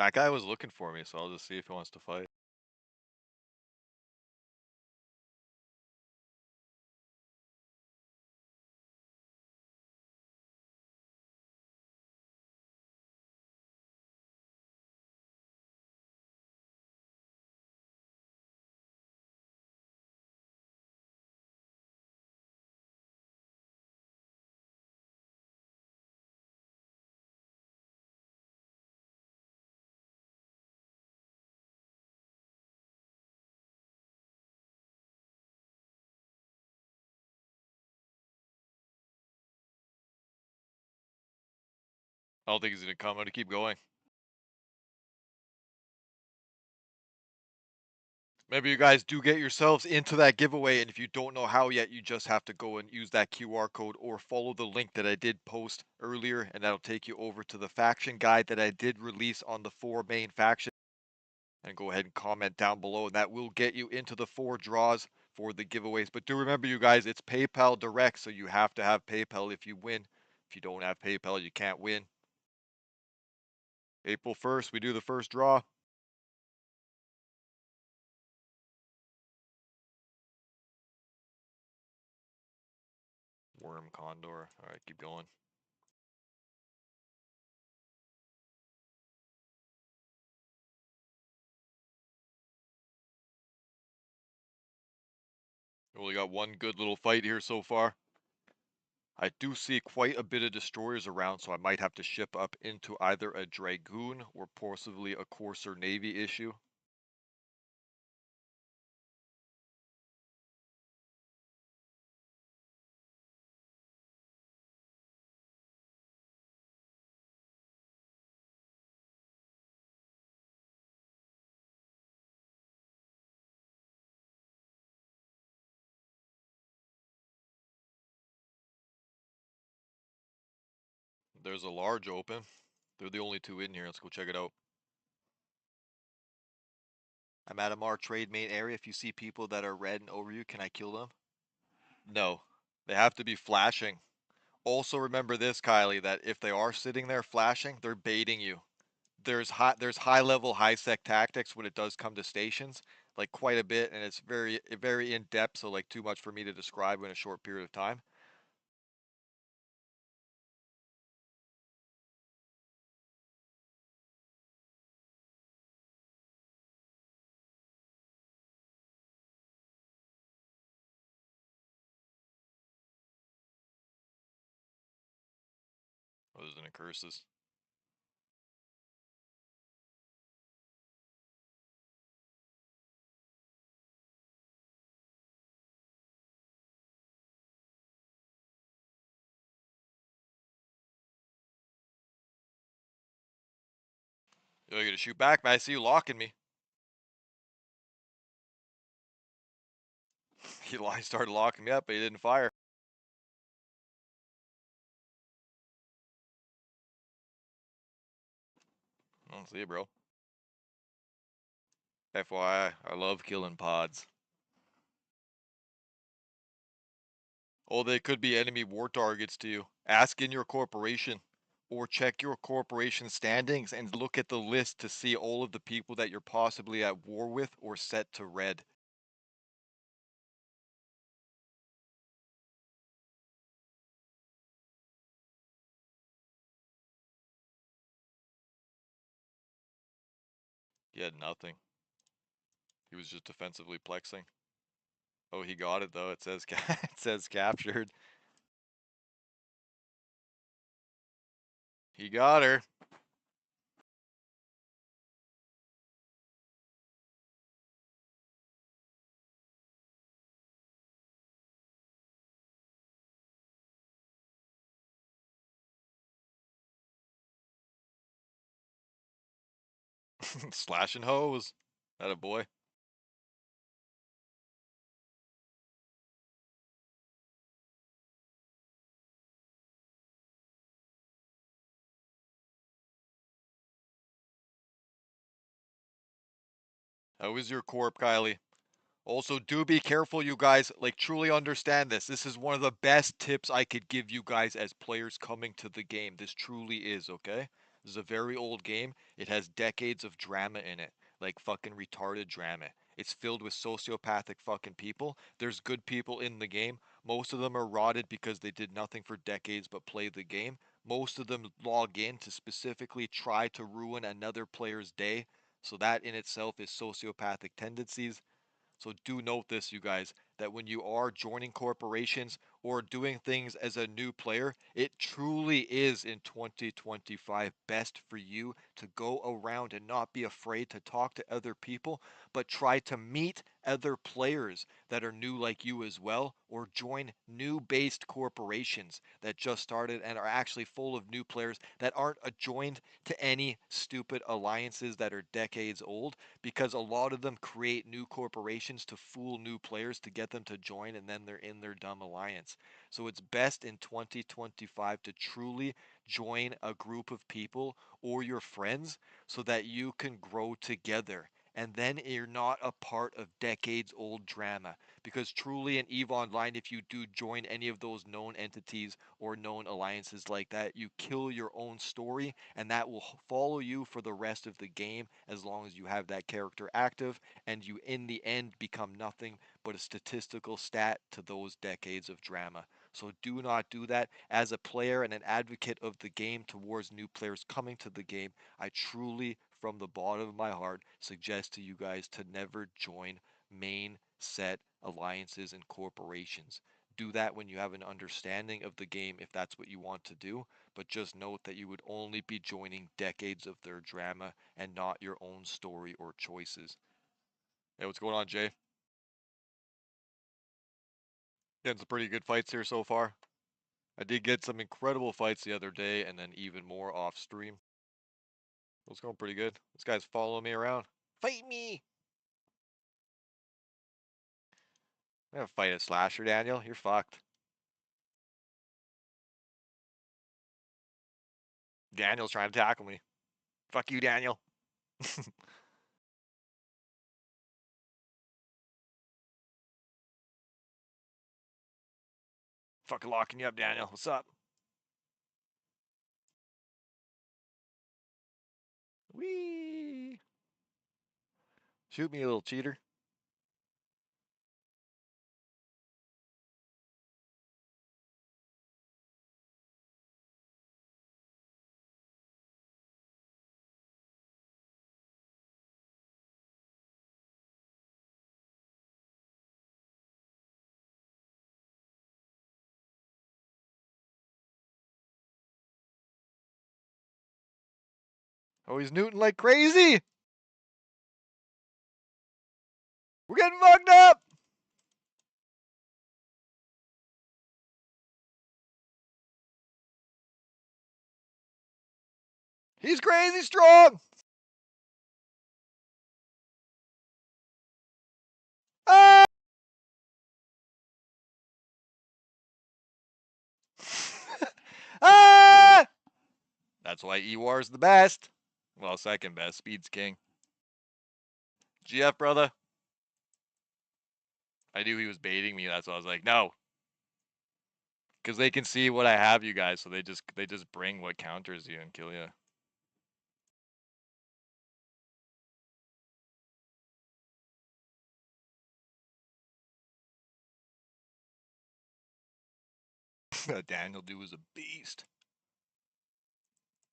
That guy was looking for me, so I'll just see if he wants to fight. I don't think he's gonna come. I'm gonna keep going. Maybe you guys do get yourselves into that giveaway, and if you don't know how yet, you just have to go and use that QR code or follow the link that I did post earlier, and that'll take you over to the faction guide that I did release on the 4 main factions. And go ahead and comment down below, and that will get you into the 4 draws for the giveaways. But do remember, you guys, it's PayPal direct, so you have to have PayPal if you win. If you don't have PayPal, you can't win. April 1st, we do the first draw. Worm Condor. All right, keep going. Only got one good little fight here so far. I do see quite a bit of destroyers around, so I might have to ship up into either a Dragoon or possibly a Courser Navy issue. There's a large open. They're the only 2 in here. Let's go check it out. I'm at Amarr trade main area. If you see people that are red and over you, can I kill them? No. They have to be flashing. Also remember this, Kylie, that if they are sitting there flashing, they're baiting you. There's high level high sec tactics when it does come to stations, like quite a bit, and it's very in depth, so like too much for me to describe in a short period of time. Oh, there's an curses. You're gonna shoot back, man. I see you locking me. He started locking me up, but he didn't fire. I don't see it, bro. FYI, I love killing pods. Oh, they could be enemy war targets to you. Ask in your corporation or check your corporation standings and look at the list to see all of the people that you're possibly at war with or set to red. He had nothing. He was just defensively plexing. Oh, he got it though. It says it says captured. He got her. Slash and hose. That a boy. How is your corp, Kylie? Also, do be careful, you guys. Like, truly understand this. This is one of the best tips I could give you guys as players coming to the game. This truly is, okay? This is a very old game. It has decades of drama in it, like fucking retarded drama. It's filled with sociopathic fucking people. There's good people in the game. Most of them are rotted because they did nothing for decades but play the game. Most of them log in to specifically try to ruin another player's day. So that in itself is sociopathic tendencies. So do note this, you guys, that when you are joining corporations or doing things as a new player, it truly is in 2025 best for you to go around and not be afraid to talk to other people, but try to meet other players that are new like you as well, or join new based corporations that just started and are actually full of new players that aren't joined to any stupid alliances that are decades old, because a lot of them create new corporations to fool new players to get them to join, and then they're in their dumb alliance. So it's best in 2025 to truly join a group of people or your friends so that you can grow together. And then you're not a part of decades old drama. Because truly in EVE Online, if you do join any of those known entities or known alliances like that, you kill your own story, and that will follow you for the rest of the game as long as you have that character active, and you in the end become nothing but a statistical stat to those decades of drama. So do not do that. As a player and an advocate of the game towards new players coming to the game, I truly, from the bottom of my heart, suggest to you guys to never join main set alliances and corporations. Do that when you have an understanding of the game if that's what you want to do, but just note that you would only be joining decades of their drama and not your own story or choices. Hey, what's going on, Jay? Getting some pretty good fights here so far. I did get some incredible fights the other day and then even more off stream. It's going pretty good. This guy's following me around. Fight me! I'm gonna fight a slasher, Daniel. You're fucked. Daniel's trying to tackle me. Fuck you, Daniel. Fucking locking you up, Daniel. What's up? Whee! Shoot me, you little cheater. Oh, he's newting like crazy! We're getting fucked up! He's crazy strong! Ah! Ah! That's why Ewar's the best. Well, second best. Speed's king. GF, brother. I knew he was baiting me. That's why I was like, no. Because they can see what I have, you guys, so they just bring what counters you and kill you. Daniel dude was a beast.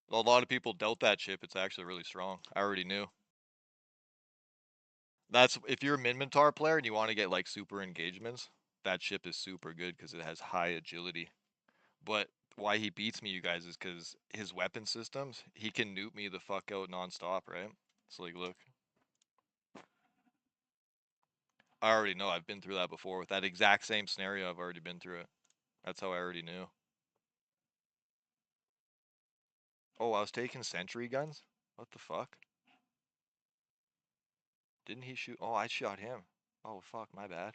Well, a lot of people doubt that chip. It's actually really strong. I already knew. That's if you're a Minmatar player and you want to get like super engagements, that ship is super good because it has high agility. But why he beats me, you guys, is because his weapon systems, he can nuke me the fuck out nonstop, right? So like, look, I already know. I've been through that before with that exact same scenario. I've already been through it. That's how I already knew. Oh, I was taking sentry guns? What the fuck? Didn't he shoot? Oh, I shot him. Oh, fuck, my bad.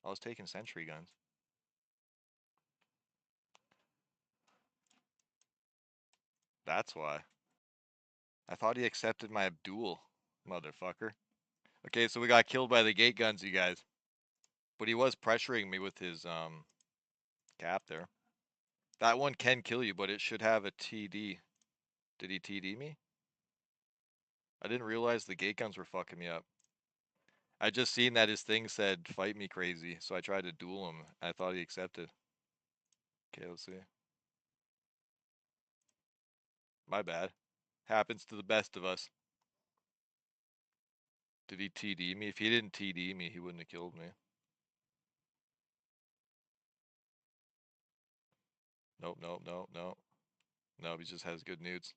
I was taking sentry guns. That's why. I thought he accepted my Abdul, motherfucker. Okay, so we got killed by the gate guns, you guys. But he was pressuring me with his cap there. That one can kill you, but it should have a TD. Did he TD me? I didn't realize the gate guns were fucking me up. I just seen that his thing said fight me crazy, so I tried to duel him. I thought he accepted. Okay, let's see. My bad. Happens to the best of us. Did he TD me? If he didn't TD me, he wouldn't have killed me. Nope, nope, nope, nope. No, he just has good nudes.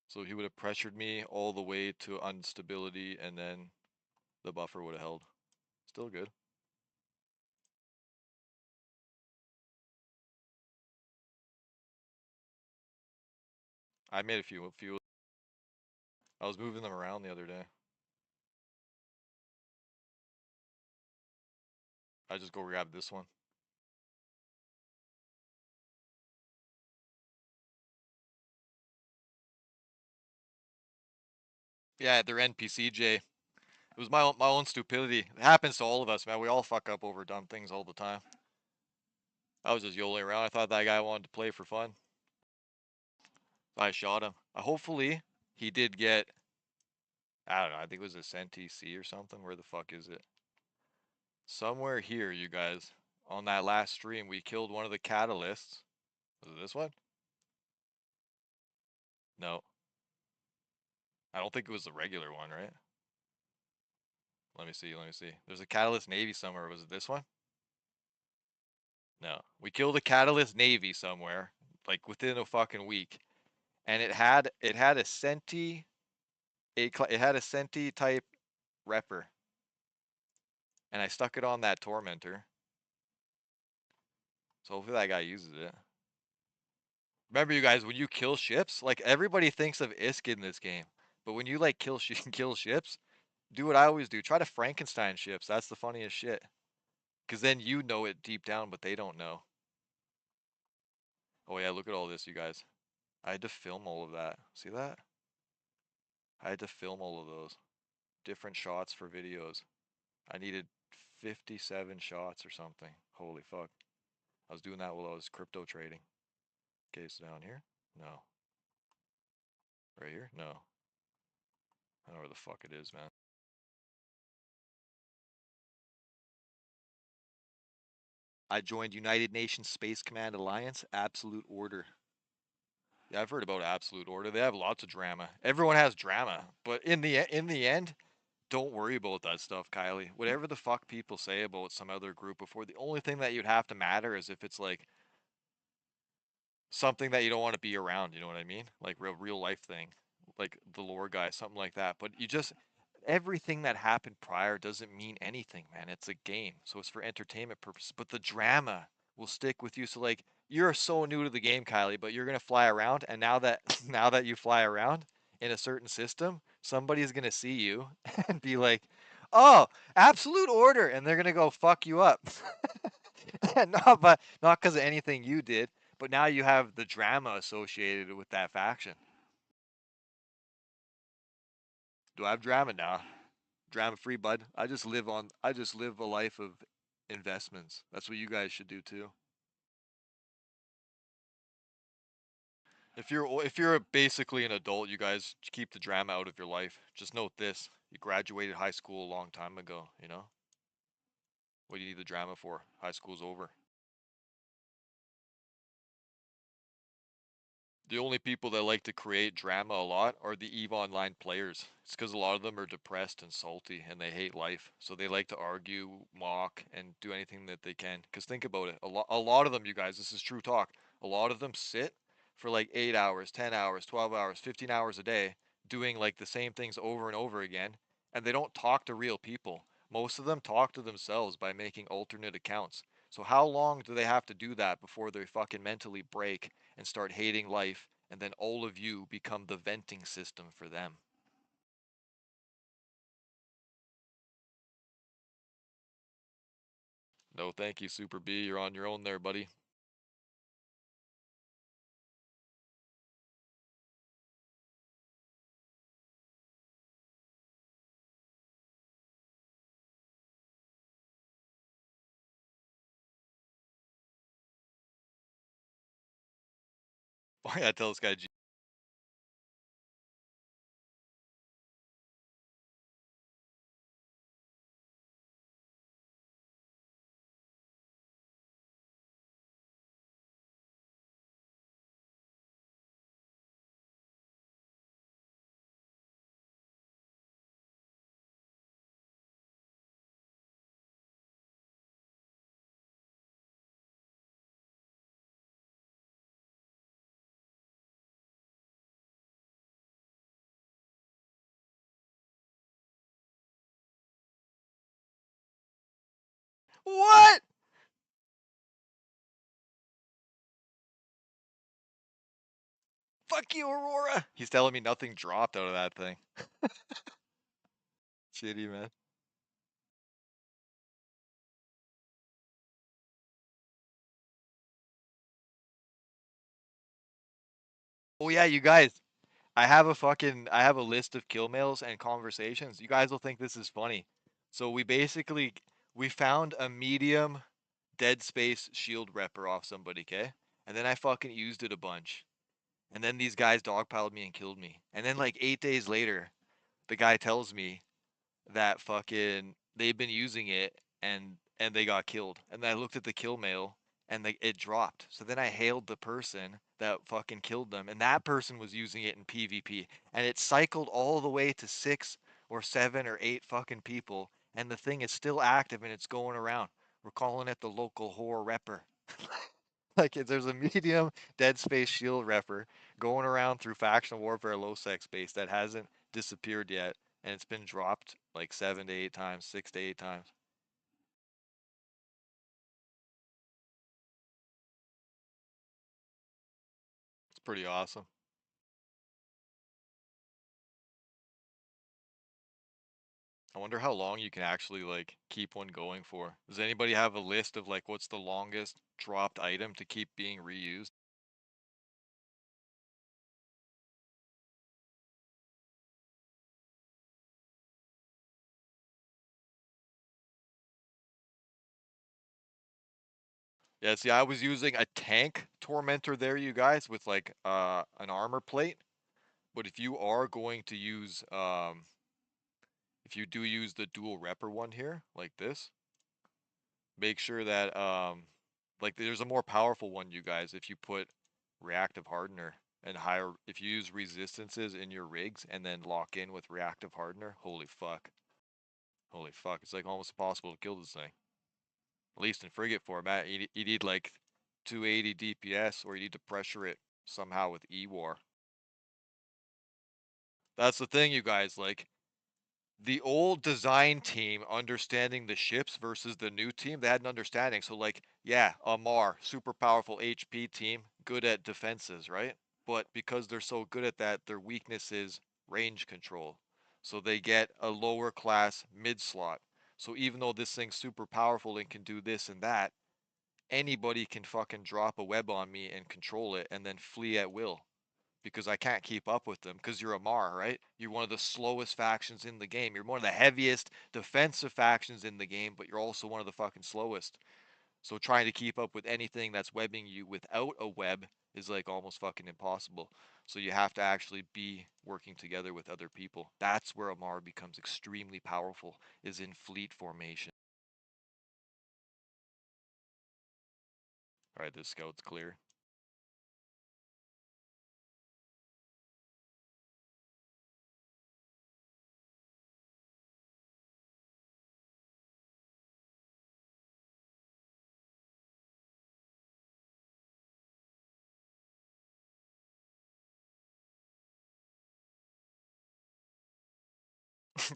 So he would have pressured me all the way to instability, and then the buffer would have held. Still good. I made a few. I was moving them around the other day. I just go grab this one. Yeah, they're NPCJ. It was my own stupidity. It happens to all of us, man. We all fuck up over dumb things all the time. I was just yodeling around. I thought that guy wanted to play for fun. I shot him. Hopefully, he did get. I don't know. I think it was a Senti C or something. Where the fuck is it? Somewhere here, you guys. On that last stream, we killed one of the catalysts. Was it this one? No. I don't think it was the regular one, right? Let me see. Let me see. There's a Catalyst Navy somewhere. Was it this one? No. We killed a Catalyst Navy somewhere, like within a fucking week, and it had a Senti it had a Senti type repper, and I stuck it on that Tormentor. So hopefully that guy uses it. Remember, you guys, when you kill ships, like everybody thinks of ISK in this game, but when you like kill ships, do what I always do. Try to Frankenstein ships. That's the funniest shit. Because then you know it deep down, but they don't know. Oh yeah, look at all this, you guys. I had to film all of that. See that? I had to film all of those. Different shots for videos. I needed 57 shots or something. Holy fuck. I was doing that while I was crypto trading. Okay, so down here? No. Right here? No. I don't know where the fuck it is, man. I joined United Nations Space Command Alliance, Absolute Order. Yeah, I've heard about Absolute Order. They have lots of drama. Everyone has drama, but in the end, don't worry about that stuff, Kylie. Whatever the fuck people say about some other group before, the only thing that you'd have to matter is if it's like something that you don't want to be around, you know what I mean? Like real life thing, like the lore guy, something like that. But you just everything that happened prior doesn't mean anything, man. It's a game, so it's for entertainment purposes. But the drama will stick with you. So like you're so new to the game, Kylie, but you're gonna fly around, and now that now that you fly around in a certain system, somebody's gonna see you and be like, "Oh, absolute order," and they're gonna go fuck you up. Not because of anything you did, but now you have the drama associated with that faction. Do I have drama now? Drama free, bud. I just live a life of investments. That's what you guys should do too. If you're basically an adult, you guys keep the drama out of your life. Just note this: you graduated high school a long time ago. You know what do you need the drama for? High school's over. The only people that like to create drama a lot are the EVE Online players. It's because a lot of them are depressed and salty and they hate life. So they like to argue, mock, and do anything that they can. Because think about it. A lot of them, you guys, this is true talk. A lot of them sit for like 8 hours, 10 hours, 12 hours, 15 hours a day doing like the same things over and over again. And they don't talk to real people. Most of them talk to themselves by making alternate accounts. So how long do they have to do that before they fucking mentally break and start hating life, and then all of you become the venting system for them? No, thank you, Super B. You're on your own there, buddy. Why I tell this guy What? Fuck you, Aurora. He's telling me nothing dropped out of that thing. Shitty, man. Oh yeah, you guys. I have a list of kill mails and conversations. You guys will think this is funny. So we found a medium Dead Space shield repper off somebody, okay? And then I fucking used it a bunch. And then these guys dogpiled me and killed me. And then like 8 days later, the guy tells me that fucking they've been using it and they got killed. And then I looked at the kill mail and it dropped. So then I hailed the person that fucking killed them, and that person was using it in PvP, and it cycled all the way to 6 or 7 or 8 fucking people, and the thing is still active and it's going around. We're calling it the local whore repper. Like there's a medium Dead Space shield repper going around through factional warfare low sec space that hasn't disappeared yet, and it's been dropped like 7 to 8 times, 6 to 8 times. It's pretty awesome. I wonder how long you can actually like keep one going for. Does anybody have a list of like what's the longest dropped item to keep being reused? Yeah, see, I was using a tank tormentor there, you guys, with like an armor plate. But if you are going to use if you do use the dual repper one here, like this, make sure that like there's a more powerful one, you guys, if you put reactive hardener and higher if you use resistances in your rigs and then lock in with reactive hardener, holy fuck. Holy fuck, it's like almost impossible to kill this thing. At least in frigate format, you need like 280 DPS or you need to pressure it somehow with E-War. That's the thing, you guys, like the old design team understanding the ships versus the new team, they had an understanding. So like, yeah, Amarr, super powerful HP team, good at defenses, right? But because they're so good at that, their weakness is range control. So they get a lower class mid slot. So even though this thing's super powerful and can do this and that, anybody can fucking drop a web on me and control it and then flee at will because I can't keep up with them because you're Amarr, right? You're one of the slowest factions in the game. You're one of the heaviest defensive factions in the game, but you're also one of the fucking slowest. So trying to keep up with anything that's webbing you without a web is like almost fucking impossible. So you have to actually be working together with other people. That's where Amarr becomes extremely powerful, is in fleet formation. All right, this scout's clear.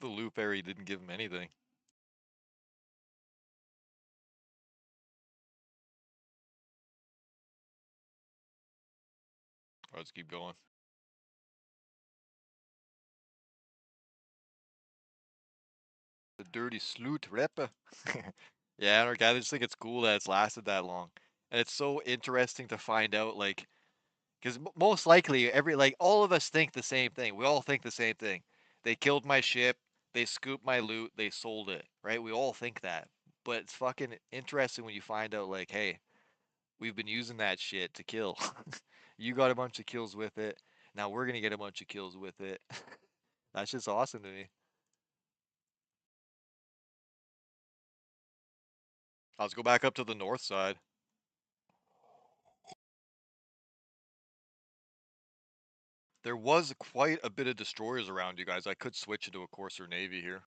The loop area didn't give him anything. All right, let's keep going. The dirty sloot rep. Yeah, Anarch, I just think it's cool that it's lasted that long. And it's so interesting to find out, like, because most likely, like, all of us think the same thing. We all think the same thing. They killed my ship, they scooped my loot, they sold it, right? We all think that. But it's fucking interesting when you find out, like, hey, we've been using that shit to kill. You got a bunch of kills with it. Now we're gonna get a bunch of kills with it. That's just awesome to me. Let's go back up to the north side. There was quite a bit of destroyers around you guys. I could switch into a Corsair Navy here.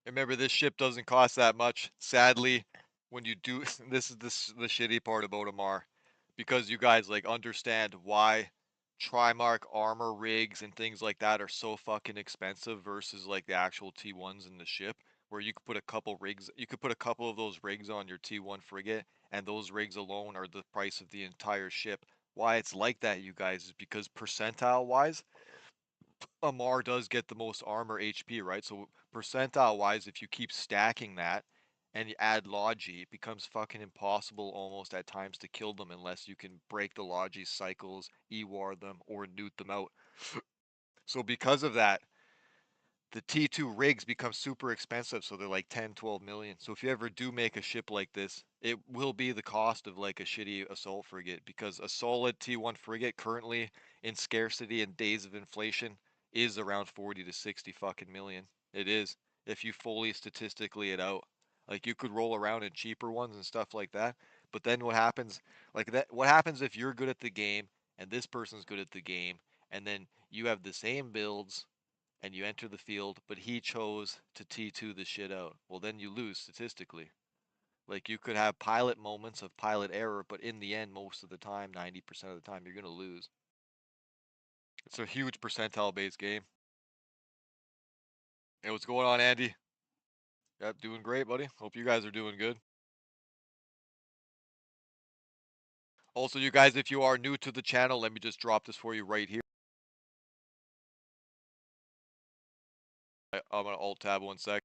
Remember, this ship doesn't cost that much. Sadly, when you do this the shitty part about Amarr, because you guys like understand why Trimark armor rigs and things like that are so fucking expensive versus like the actual T1s in the ship, where you could put a couple rigs, you could put a couple of those rigs on your T1 frigate, and those rigs alone are the price of the entire ship. Why it's like that, you guys, is because percentile wise, Amarr does get the most armor HP, right? So percentile wise, if you keep stacking that and you add Logi, it becomes fucking impossible almost at times to kill them unless you can break the Logi cycles, EWAR them, or newt them out. So because of that, the T2 rigs become super expensive, so they're like 10, 12 million. So if you ever do make a ship like this, it will be the cost of like a shitty assault frigate, because a solid T1 frigate currently in scarcity and days of inflation is around 40 to 60 fucking million. It is, if you fully statistically it out. Like you could roll around in cheaper ones and stuff like that, but then what happens, like that, what happens if you're good at the game and this person's good at the game, and then you have the same builds and you enter the field, but he chose to T2 the shit out. Well, then you lose statistically. Like you could have pilot moments of pilot error, but in the end, most of the time, 90% of the time, you're going to lose. It's a huge percentile based game. Hey, what's going on, Andy? Yep, doing great, buddy. Hope you guys are doing good. Also, you guys, if you are new to the channel, let me just drop this for you right here. I'm going to alt tab 1 sec.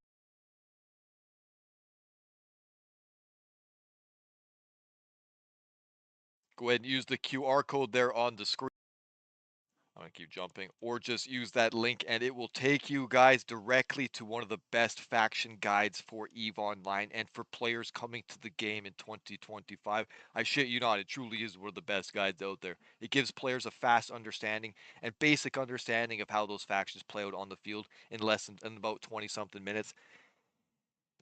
Go ahead and use the QR code there on the screen. I'm gonna keep jumping, or just use that link and it will take you guys directly to one of the best faction guides for EVE Online and for players coming to the game in 2025. I shit you not, it truly is one of the best guides out there. It gives players a fast understanding and basic understanding of how those factions play out on the field in less than in about 20 something minutes.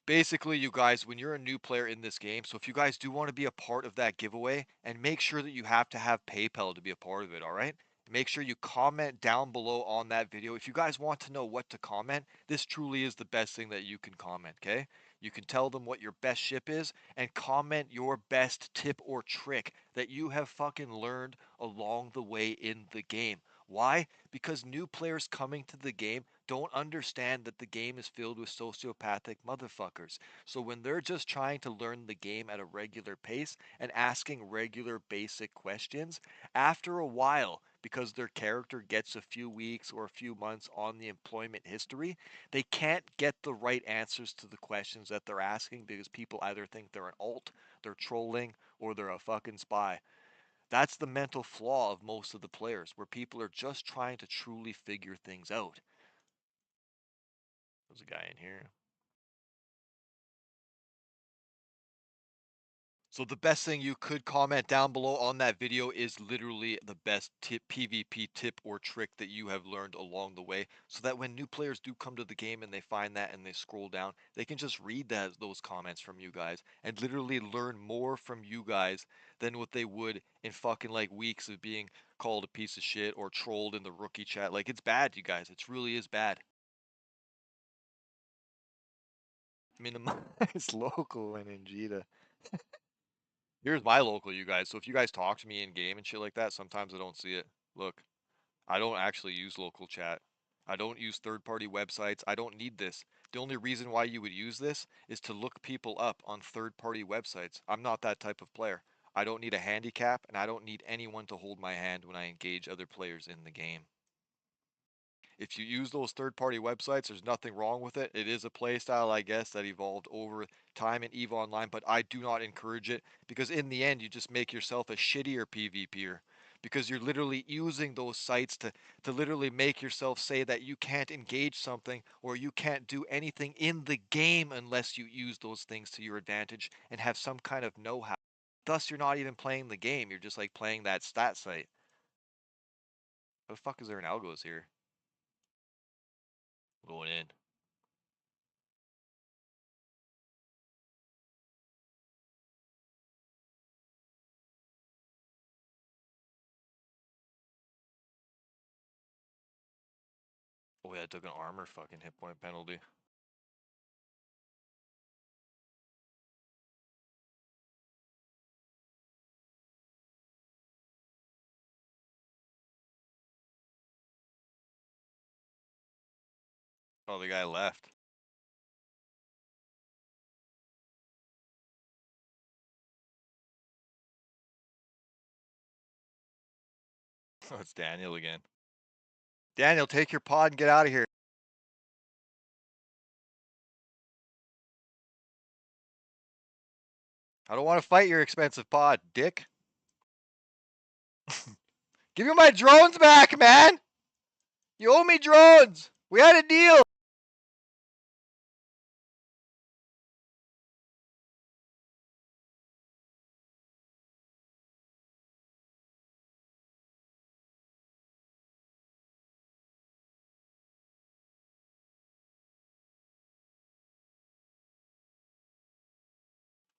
Basically, you guys, when you're a new player in this game, so if you guys do want to be a part of that giveaway, and make sure that you have to have PayPal to be a part of it, all right? Make sure you comment down below on that video. If you guys want to know what to comment, this truly is the best thing that you can comment, okay? You can tell them what your best ship is and comment your best tip or trick that you have fucking learned along the way in the game. Why? Because new players coming to the game don't understand that the game is filled with sociopathic motherfuckers. So when they're just trying to learn the game at a regular pace and asking regular basic questions, after a while, because their character gets a few weeks or a few months on the employment history, they can't get the right answers to the questions that they're asking because people either think they're an alt, they're trolling, or they're a fucking spy. That's the mental flaw of most of the players, where people are just trying to truly figure things out. There's a guy in here. So the best thing you could comment down below on that video is literally the best tip, PvP tip or trick that you have learned along the way, so that when new players do come to the game and they find that and they scroll down, they can just read those comments from you guys and literally learn more from you guys than what they would in fucking like weeks of being called a piece of shit or trolled in the rookie chat. Like, it's bad, you guys. It really is bad. Minimize local and Ingita. Here's my local, you guys. So if you guys talk to me in game and shit like that, sometimes I don't see it. Look, I don't actually use local chat. I don't use third-party websites. I don't need this. The only reason why you would use this is to look people up on third-party websites. I'm not that type of player. I don't need a handicap, and I don't need anyone to hold my hand when I engage other players in the game. If you use those third-party websites, there's nothing wrong with it. It is a playstyle, I guess, that evolved over time in EVE Online, but I do not encourage it, because in the end, you just make yourself a shittier PvPer, because you're literally using those sites to literally make yourself say that you can't engage something or you can't do anything in the game unless you use those things to your advantage and have some kind of know-how. Thus, you're not even playing the game. You're just like playing that stat site. How the fuck is there an algos here? Going in. Oh yeah, I took an armor fucking hit point penalty. Oh, the guy left. Oh, it's Daniel again. Daniel, take your pod and get out of here. I don't want to fight your expensive pod, dick. Give me my drones back, man! You owe me drones! We had a deal!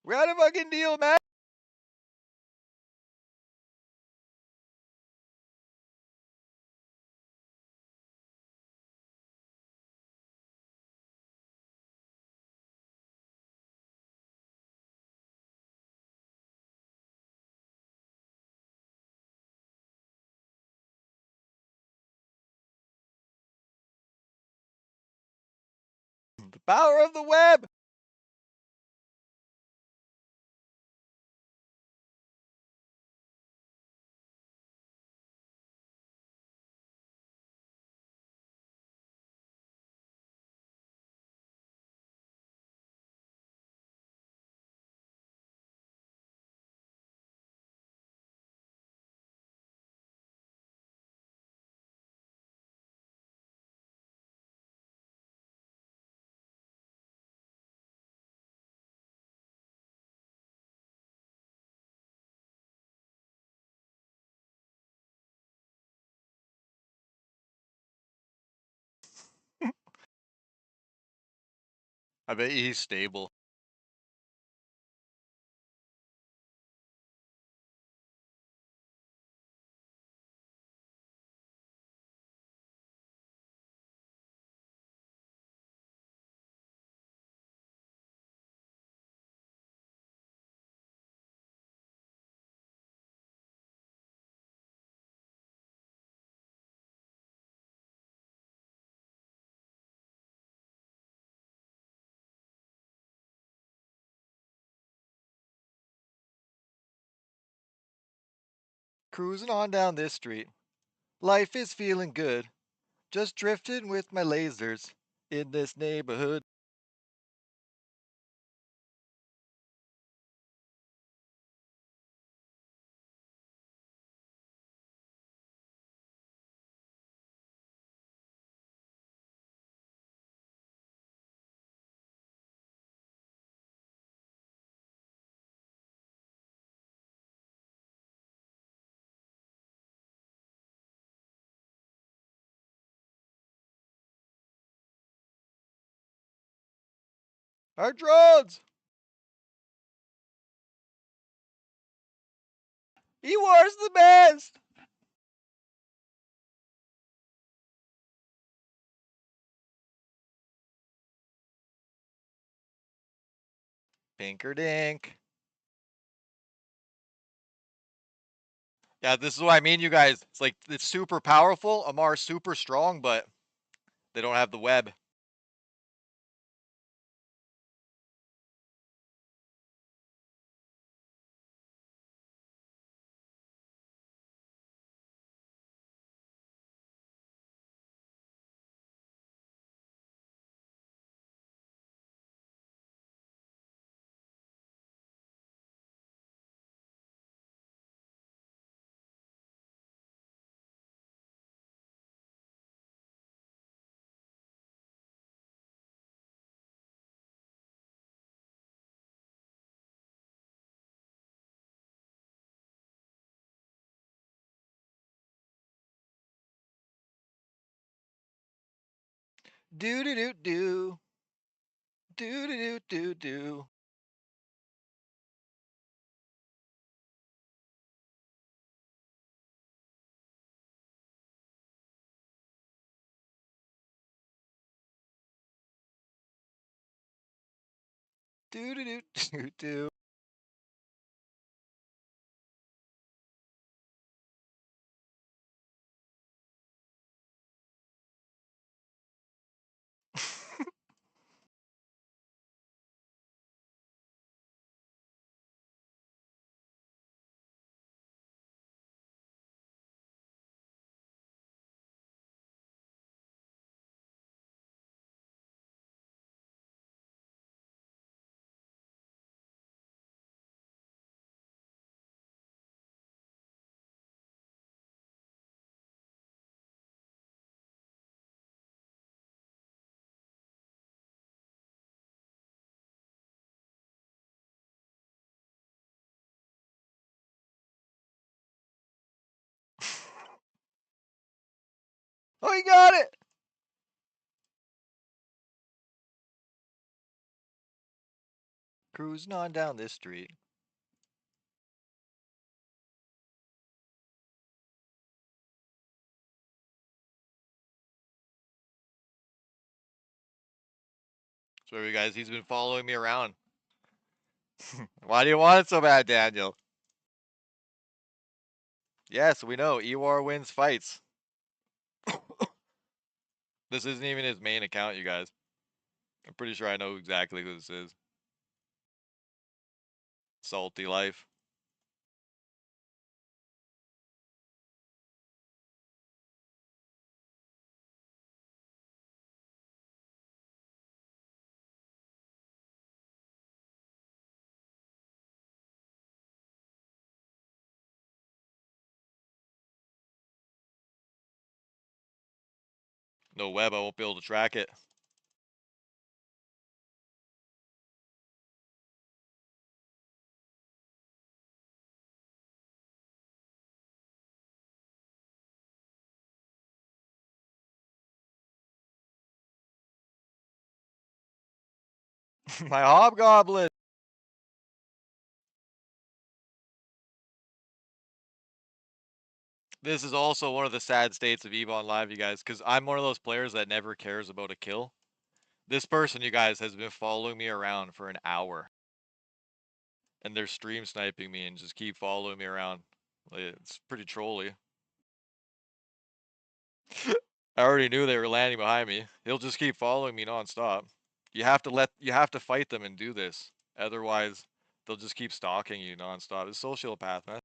We had a fucking deal, man! The power of the web! I bet he's stable. Cruising on down this street. Life is feeling good. Just drifting with my lasers in this neighborhood. Our drones! He was the best! Pinkerdink. Yeah, this is what I mean, you guys. It's like, it's super powerful. Amarr's super strong, but they don't have the web. Do do do do. Do do do do do. Do do do do do. Oh, he got it! Cruising on down this street. So, you guys, he's been following me around. Why do you want it so bad, Daniel? Yes, we know. Ewar wins fights. This isn't even his main account, you guys. I'm pretty sure I know exactly who this is. Salty life. No web, I won't be able to track it. My hobgoblin! This is also one of the sad states of EVE Online, you guys, because I'm one of those players that never cares about a kill. This person, you guys, has been following me around for an hour. And they're stream sniping me and just keep following me around. Like, it's pretty trolly. I already knew they were landing behind me. He'll just keep following me nonstop. You have to fight them and do this. Otherwise, they'll just keep stalking you nonstop. It's sociopath, man.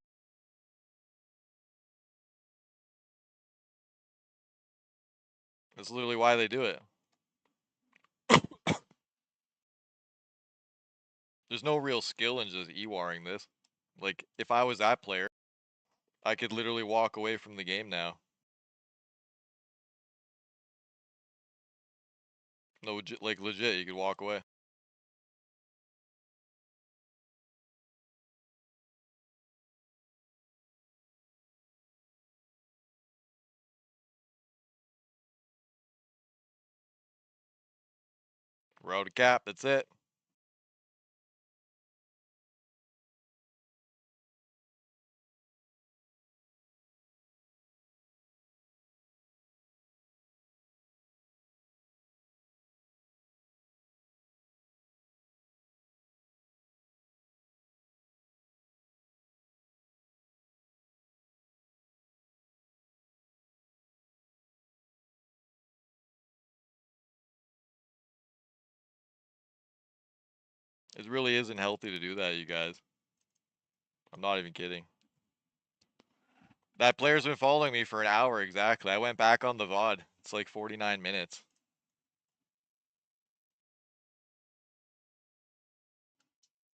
That's literally why they do it. There's no real skill in just E-warring this. Like, if I was that player, I could literally walk away from the game now. No, like legit, you could walk away. Route a cap, that's it. It really isn't healthy to do that, you guys. I'm not even kidding. That player's been following me for an hour exactly. I went back on the VOD. It's like 49 minutes.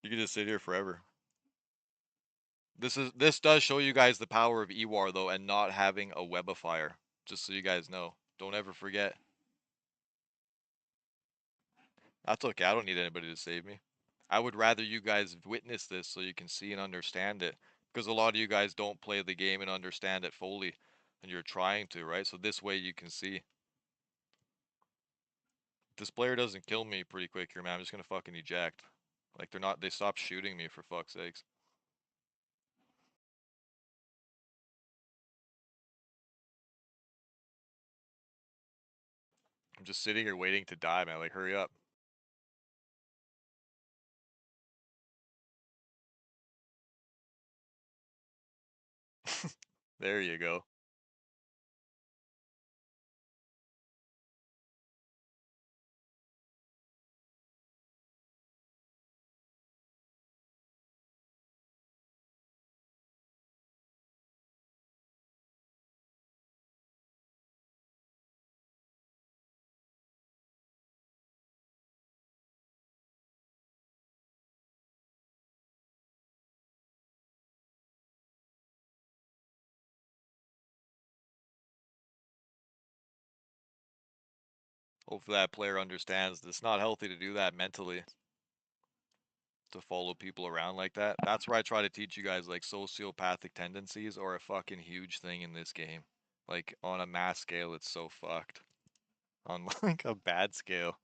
You could just sit here forever. This does show you guys the power of Ewar though, and not having a webifier. Just so you guys know. Don't ever forget. That's okay. I don't need anybody to save me. I would rather you guys witness this so you can see and understand it. Because a lot of you guys don't play the game and understand it fully. And you're trying to, right? So this way you can see. This player doesn't kill me pretty quick here, man. I'm just gonna fucking eject. Like they stopped shooting me for fuck's sakes. I'm just sitting here waiting to die, man. Like, hurry up. There you go. Hopefully that player understands that it's not healthy to do that mentally. To follow people around like that. That's where I try to teach you guys like sociopathic tendencies are a fucking huge thing in this game. Like on a mass scale, it's so fucked. On like a bad scale.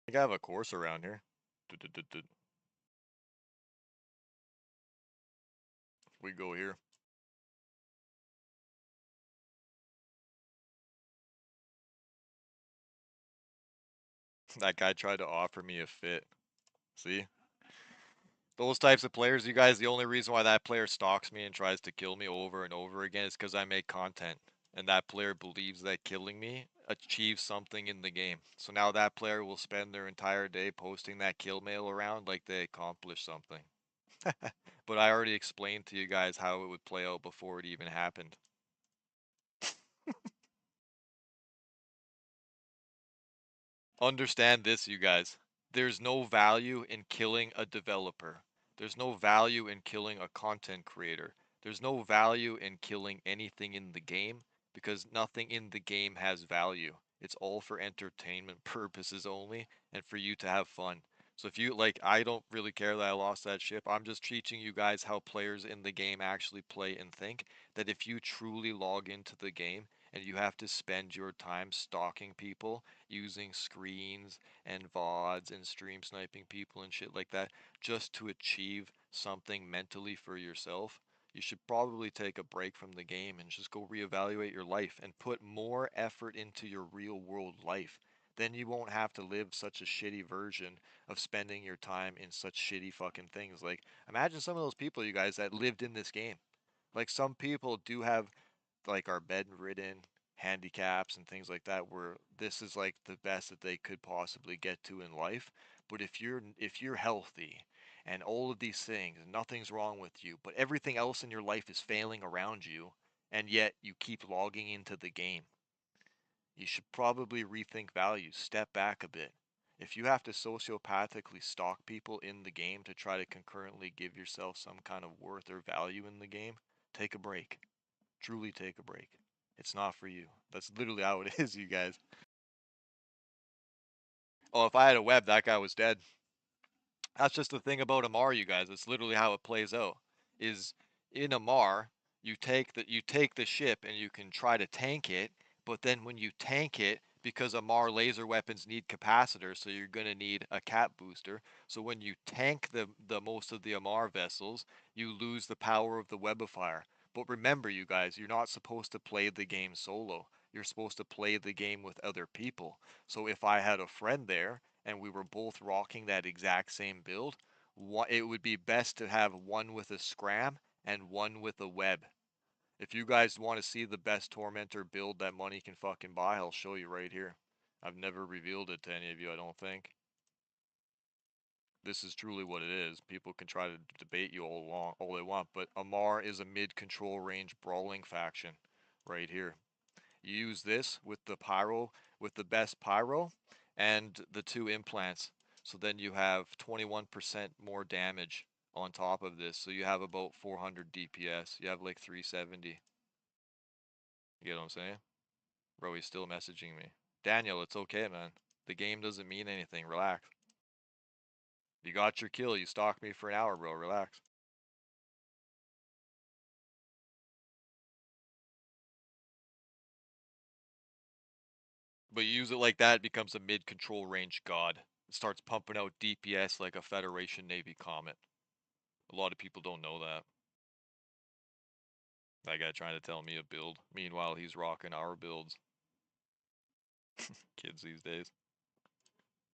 I think I have a course around here. We go here. That guy tried to offer me a fit. See? Those types of players, you guys, the only reason why that player stalks me and tries to kill me over and over again is because I make content. And that player believes that killing me achieves something in the game. So now that player will spend their entire day posting that kill mail around like they accomplished something. But I already explained to you guys how it would play out before it even happened. Understand this, you guys. There's no value in killing a developer. There's no value in killing a content creator. There's no value in killing anything in the game because nothing in the game has value. It's all for entertainment purposes only and for you to have fun. So if you like, I don't really care that I lost that ship. I'm just teaching you guys how players in the game actually play and think. That if you truly log into the game and you have to spend your time stalking people using screens and VODs and stream sniping people and shit like that just to achieve something mentally for yourself, you should probably take a break from the game and just go reevaluate your life and put more effort into your real world life. Then you won't have to live such a shitty version of spending your time in such shitty fucking things. Like, imagine some of those people, you guys, that lived in this game. Like, some people do have like are bedridden, handicaps and things like that where this is like the best that they could possibly get to in life. But if you're healthy and all of these things, nothing's wrong with you, but everything else in your life is failing around you, and yet you keep logging into the game, you should probably rethink values, step back a bit. If you have to sociopathically stalk people in the game to try to concurrently give yourself some kind of worth or value in the game, take a break. Truly take a break. It's not for you. That's literally how it is, you guys. Oh, if I had a web, that guy was dead. That's just the thing about Amarr, you guys. It's literally how it plays out. Is in Amarr, you take the ship and you can try to tank it, but then when you tank it, because Amarr laser weapons need capacitors, so you're gonna need a cap booster. So when you tank the most of the Amarr vessels, you lose the power of the webifier. But remember, you guys, you're not supposed to play the game solo. You're supposed to play the game with other people. So if I had a friend there and we were both rocking that exact same build, it would be best to have one with a scram and one with a web. If you guys want to see the best Tormentor build that money can fucking buy, I'll show you right here. I've never revealed it to any of you, I don't think. This is truly what it is. People can try to debate you all they want, but Amarr is a mid-control range brawling faction right here. You use this with the pyro, with the best pyro, and the two implants. So then you have 21% more damage on top of this. So you have about 400 DPS. You have like 370. You get what I'm saying? Bro, he's still messaging me. Daniel, it's okay, man. The game doesn't mean anything. Relax. You got your kill. You stalked me for an hour, bro. Relax. But you use it like that, it becomes a mid-control range god. It starts pumping out DPS like a Federation Navy Comet. A lot of people don't know that. That guy trying to tell me a build. Meanwhile, he's rocking our builds. Kids these days.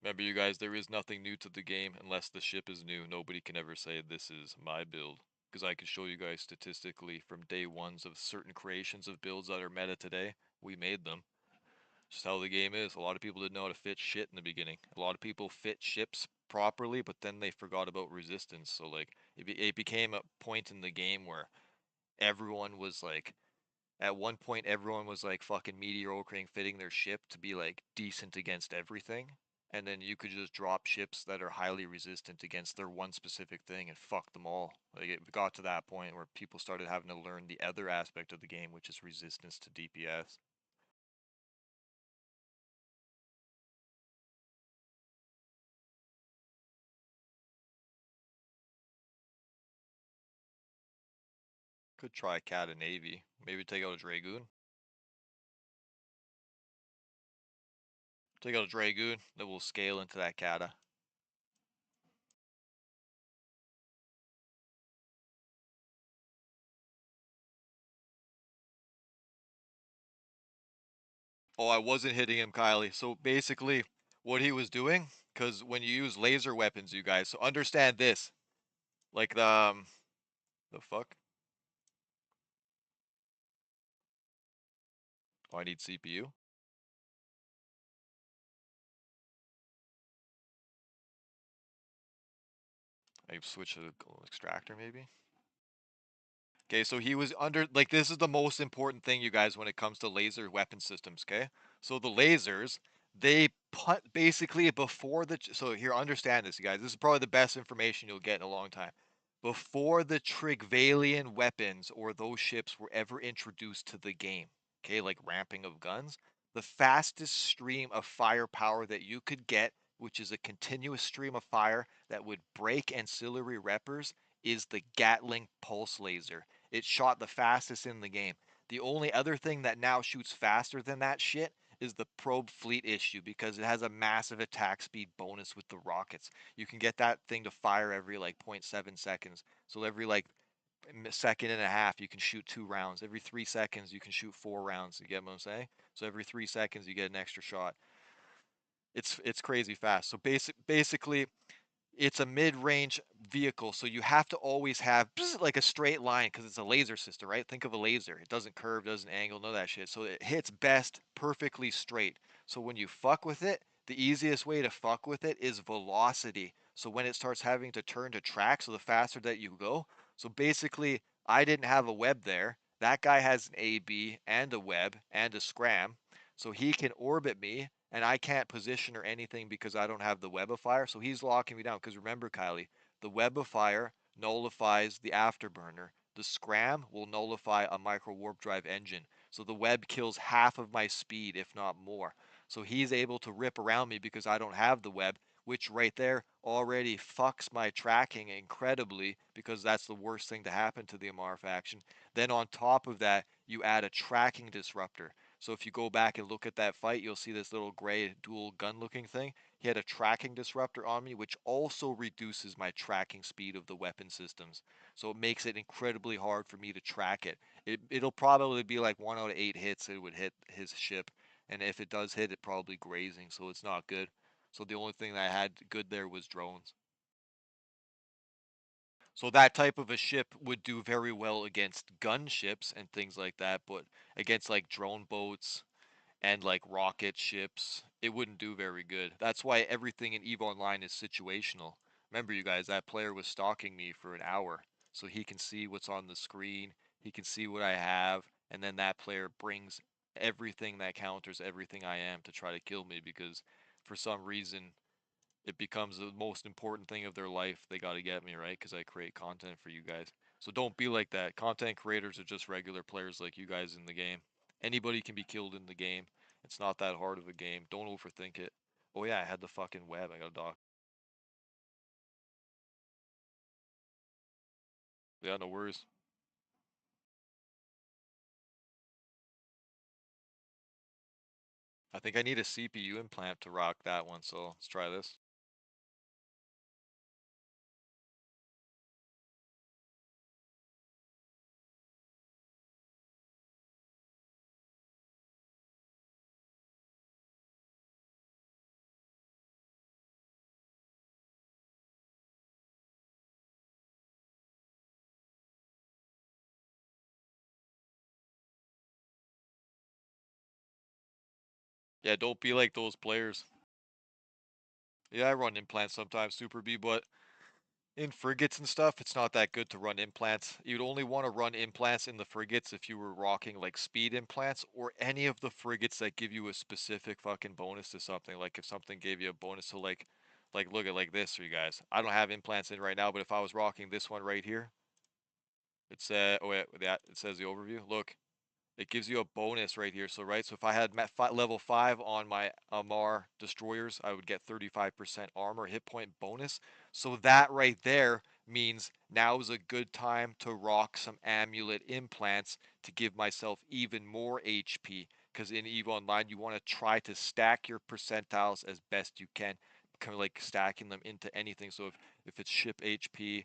Remember, you guys, there is nothing new to the game unless the ship is new. Nobody can ever say this is my build. Because I can show you guys statistically from day ones of certain creations of builds that are meta today. We made them. Just how the game is. A lot of people didn't know how to fit shit in the beginning. A lot of people fit ships properly, but then they forgot about resistance. So, like, it became a point in the game where everyone was like, at one point, everyone was like fucking mediocring fitting their ship to be like decent against everything. And then you could just drop ships that are highly resistant against their one specific thing and fuck them all. Like it got to that point where people started having to learn the other aspect of the game, which is resistance to DPS. Could try Cat and Navy. Maybe take out a Dragoon. Take out a Dragoon, then we'll scale into that Kata. Oh, I wasn't hitting him, Kylie. So basically, what he was doing, because when you use laser weapons, you guys, so understand this. Like the fuck? Oh, I need CPU. I switch to the extractor, maybe. Okay, so he was under, like, this is the most important thing, you guys, when it comes to laser weapon systems, okay? So the lasers, they put basically before the, so here, understand this, you guys. This is probably the best information you'll get in a long time. Before the Trigvalian weapons or those ships were ever introduced to the game, okay, like ramping of guns, the fastest stream of firepower that you could get, which is a continuous stream of fire that would break ancillary reppers, is the Gatling pulse laser. It shot the fastest in the game. The only other thing that now shoots faster than that shit is the probe fleet issue because it has a massive attack speed bonus with the rockets. You can get that thing to fire every like 0.7 seconds. So every like second and a half you can shoot 2 rounds. Every 3 seconds you can shoot 4 rounds. You get what I'm saying? So every 3 seconds you get an extra shot. It's crazy fast. So basically it's a mid-range vehicle, so you have to always have like a straight line because it's a laser system, right? Think of a laser. It doesn't curve, doesn't angle, none of that shit. So it hits best perfectly straight. So when you fuck with it, the easiest way to fuck with it is velocity. So when it starts having to turn to track, so the faster that you go. So basically, I didn't have a web there. That guy has an AB and a web and a scram. So he can orbit me and I can't position or anything because I don't have the webifier. So he's locking me down. Because remember, Kylie, the webifier nullifies the afterburner. The scram will nullify a micro warp drive engine. So the web kills half of my speed, if not more. So he's able to rip around me because I don't have the web, which right there already fucks my tracking incredibly because that's the worst thing to happen to the Amarr faction. Then on top of that, you add a tracking disruptor. So if you go back and look at that fight, you'll see this little gray dual gun looking thing. He had a tracking disruptor on me, which also reduces my tracking speed of the weapon systems. So it makes it incredibly hard for me to track it. It'll probably be like 1 out of 8 hits it would hit his ship. And if it does hit it, probably grazing, so it's not good. So the only thing that I had good there was drones. So that type of a ship would do very well against gunships and things like that, but against like drone boats and like rocket ships, it wouldn't do very good. That's why everything in EVE Online is situational. Remember, you guys, that player was stalking me for an hour, so he can see what's on the screen, he can see what I have, and then that player brings everything that counters everything I am to try to kill me because for some reason it becomes the most important thing of their life. They got to get me, right? Because I create content for you guys. So don't be like that. Content creators are just regular players like you guys in the game. Anybody can be killed in the game. It's not that hard of a game. Don't overthink it. Oh yeah, I had the fucking web. I got a dock. Yeah, no worries. I think I need a CPU implant to rock that one, so let's try this. Yeah, don't be like those players. Yeah, I run implants sometimes, Super B, but in frigates and stuff, it's not that good to run implants. You'd only want to run implants in the frigates if you were rocking like speed implants or any of the frigates that give you a specific fucking bonus to something. Like if something gave you a bonus to like look at like this for you guys. I don't have implants in right now, but if I was rocking this one right here, it said, oh wait, that it says the overview. Look, it gives you a bonus right here. So right, so if I had level 5 on my Amarr destroyers, I would get 35% armor hit point bonus. So that right there means now is a good time to rock some amulet implants to give myself even more HP. Because in EVE Online, you want to try to stack your percentiles as best you can, kind of like stacking them into anything. So if it's ship HP,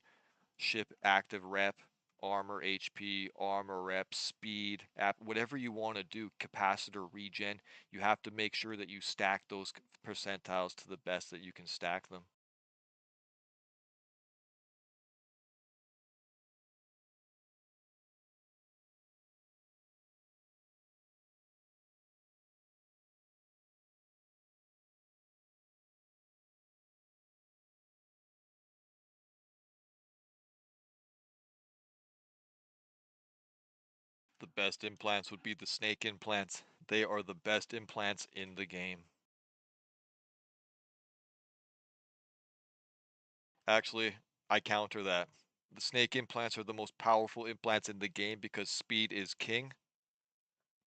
ship active rep, armor HP, armor rep, speed, whatever you want to do, capacitor regen, you have to make sure that you stack those percentiles to the best that you can stack them. The best implants would be the snake implants. They are the best implants in the game. Actually, I counter that. The snake implants are the most powerful implants in the game because speed is king.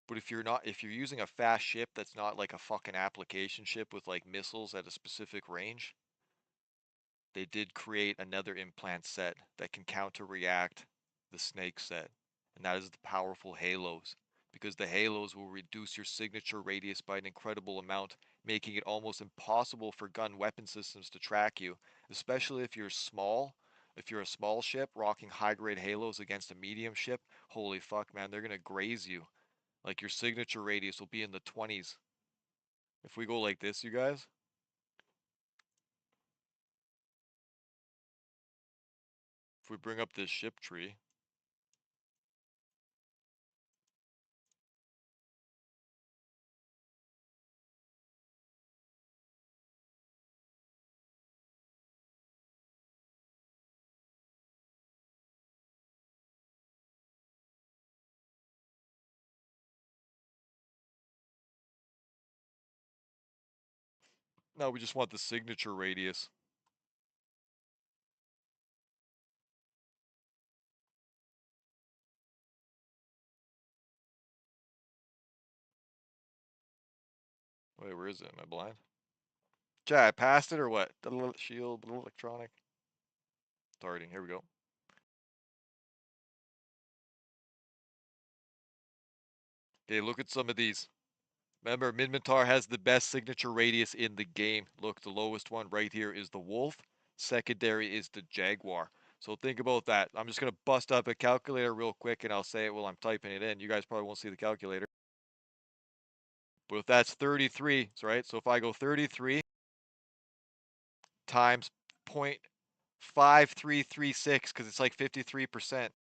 But if you're using a fast ship that's not like a fucking application ship with like missiles at a specific range, they did create another implant set that can counter-react the snake set, and that is the powerful halos. Because the halos will reduce your signature radius by an incredible amount, making it almost impossible for gun weapon systems to track you, especially if you're small. If you're a small ship rocking high-grade halos against a medium ship, holy fuck, man, they're gonna graze you. Like your signature radius will be in the 20s. If we go like this, you guys, if we bring up this ship tree, no, we just want the signature radius. Wait, where is it? Am I blind? Chat, I passed it or what? The little shield, the little electronic. Starting, here we go. Okay, look at some of these. Remember, Minmatar has the best signature radius in the game. Look, the lowest one right here is the Wolf. Secondary is the Jaguar. So think about that. I'm just going to bust up a calculator real quick and I'll say it while I'm typing it in. You guys probably won't see the calculator. But if that's 33, right? So if I go 33 times 0.5336, because it's like 53%.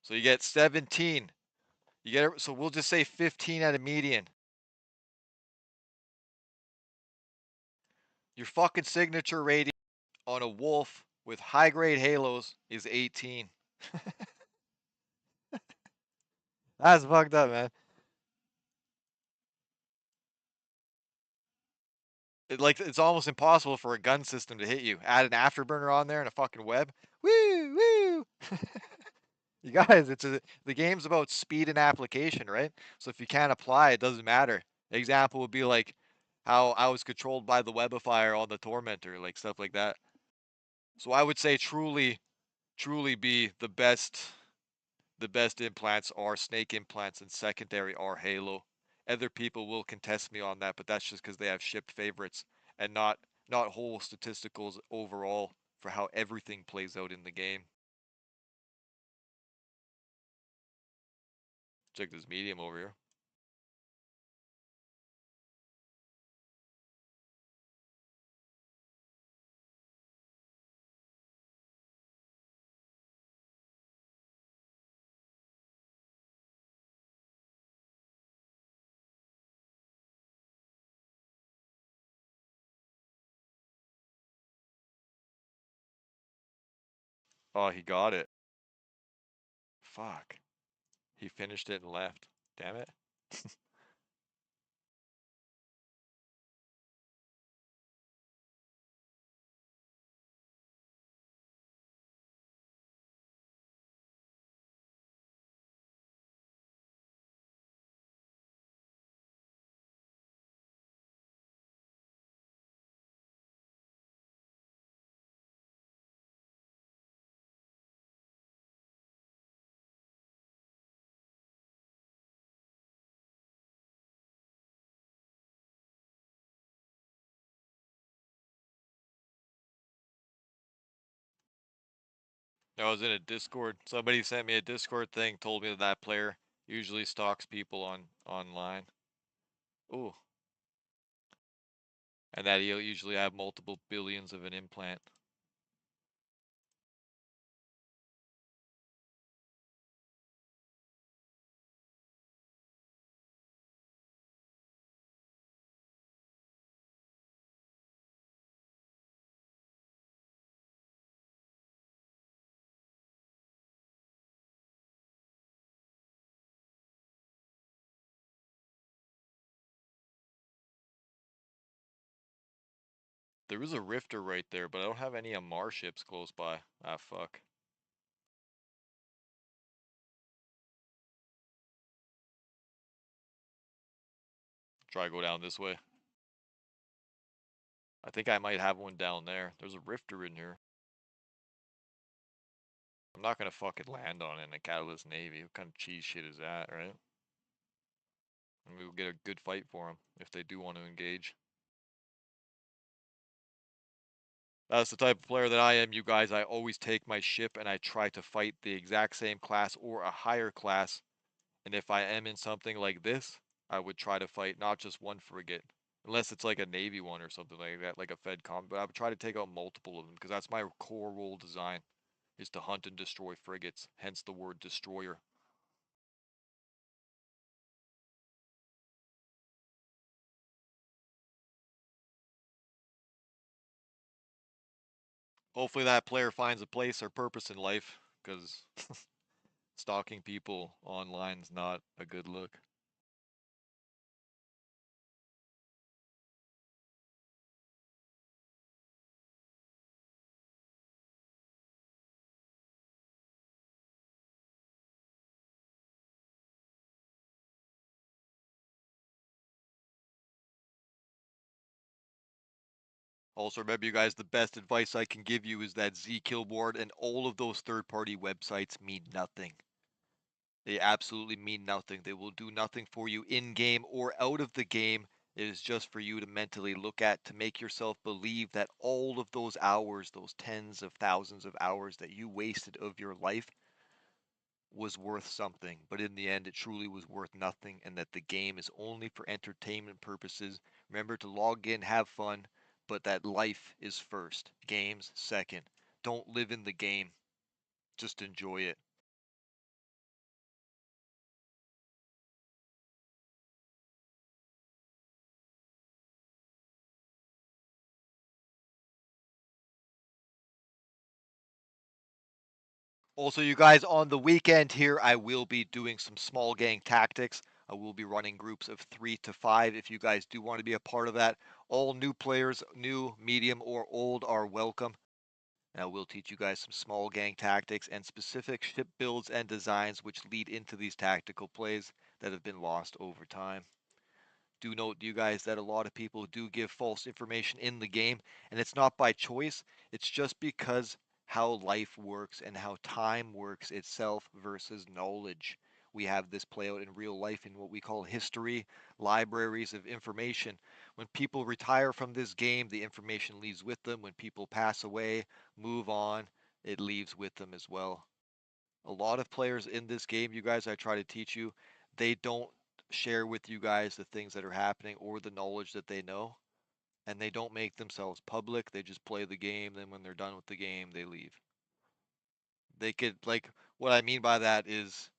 So you get 17. You get it, so we'll just say 15 at a median. Your fucking signature rating on a wolf with high grade halos is 18. That's fucked up, man. It's almost impossible for a gun system to hit you. Add an afterburner on there and a fucking web. Woo woo. You guys, the game's about speed and application, right? So if you can't apply, it doesn't matter. Example would be like how I was controlled by the webifier on the Tormentor, like stuff like that. So I would say truly be the best implants are snake implants and secondary are halo. Other people will contest me on that, but that's just because they have shipped favorites and not whole statisticals overall for how everything plays out in the game. Check this medium over here. Oh, he got it. Fuck. He finished it and left. Damn it. I was in a Discord. Somebody sent me a Discord thing, told me that that player usually stalks people online. Ooh, and that he'll usually have multiple billions of an implant. There was a rifter right there, but I don't have any Amarr ships close by. Ah, fuck. Try to go down this way. I think I might have one down there. There's a rifter in here. I'm not gonna fucking land on it in a Catalyst Navy. What kind of cheese shit is that, right? And we'll get a good fight for them if they do want to engage. That's the type of player that I am, you guys. I always take my ship and I try to fight the exact same class or a higher class. And if I am in something like this, I would try to fight not just one frigate, unless it's like a Navy one or something like that, like a Fed comp. But I would try to take out multiple of them because that's my core role design, is to hunt and destroy frigates. Hence the word destroyer. Hopefully that player finds a place or purpose in life, because stalking people online is not a good look. Also, remember, you guys, the best advice I can give you is that Z kill board and all of those third-party websites mean nothing. They absolutely mean nothing. They will do nothing for you in game or out of the game. It is just for you to mentally look at to make yourself believe that all of those hours, those tens of thousands of hours that you wasted of your life, was worth something, but in the end, it truly was worth nothing, and that the game is only for entertainment purposes. Remember to log in, have fun, but that life is first, games second. Don't live in the game, just enjoy it. Also, you guys, on the weekend here, I will be doing some small gang tactics. I will be running groups of 3 to 5 if you guys do want to be a part of that. All new players, new, medium, or old, are welcome. And I will teach you guys some small gang tactics and specific ship builds and designs which lead into these tactical plays that have been lost over time. Do note, you guys, that a lot of people do give false information in the game, and it's not by choice, it's just because how life works and how time works itself versus knowledge. We have this play out in real life in what we call history, libraries of information. When people retire from this game, the information leaves with them. When people pass away, move on, it leaves with them as well. A lot of players in this game, you guys, I try to teach you, they don't share with you guys the things that are happening or the knowledge that they know, and they don't make themselves public. They just play the game, then when they're done with the game, they leave. They could, like, what I mean by that is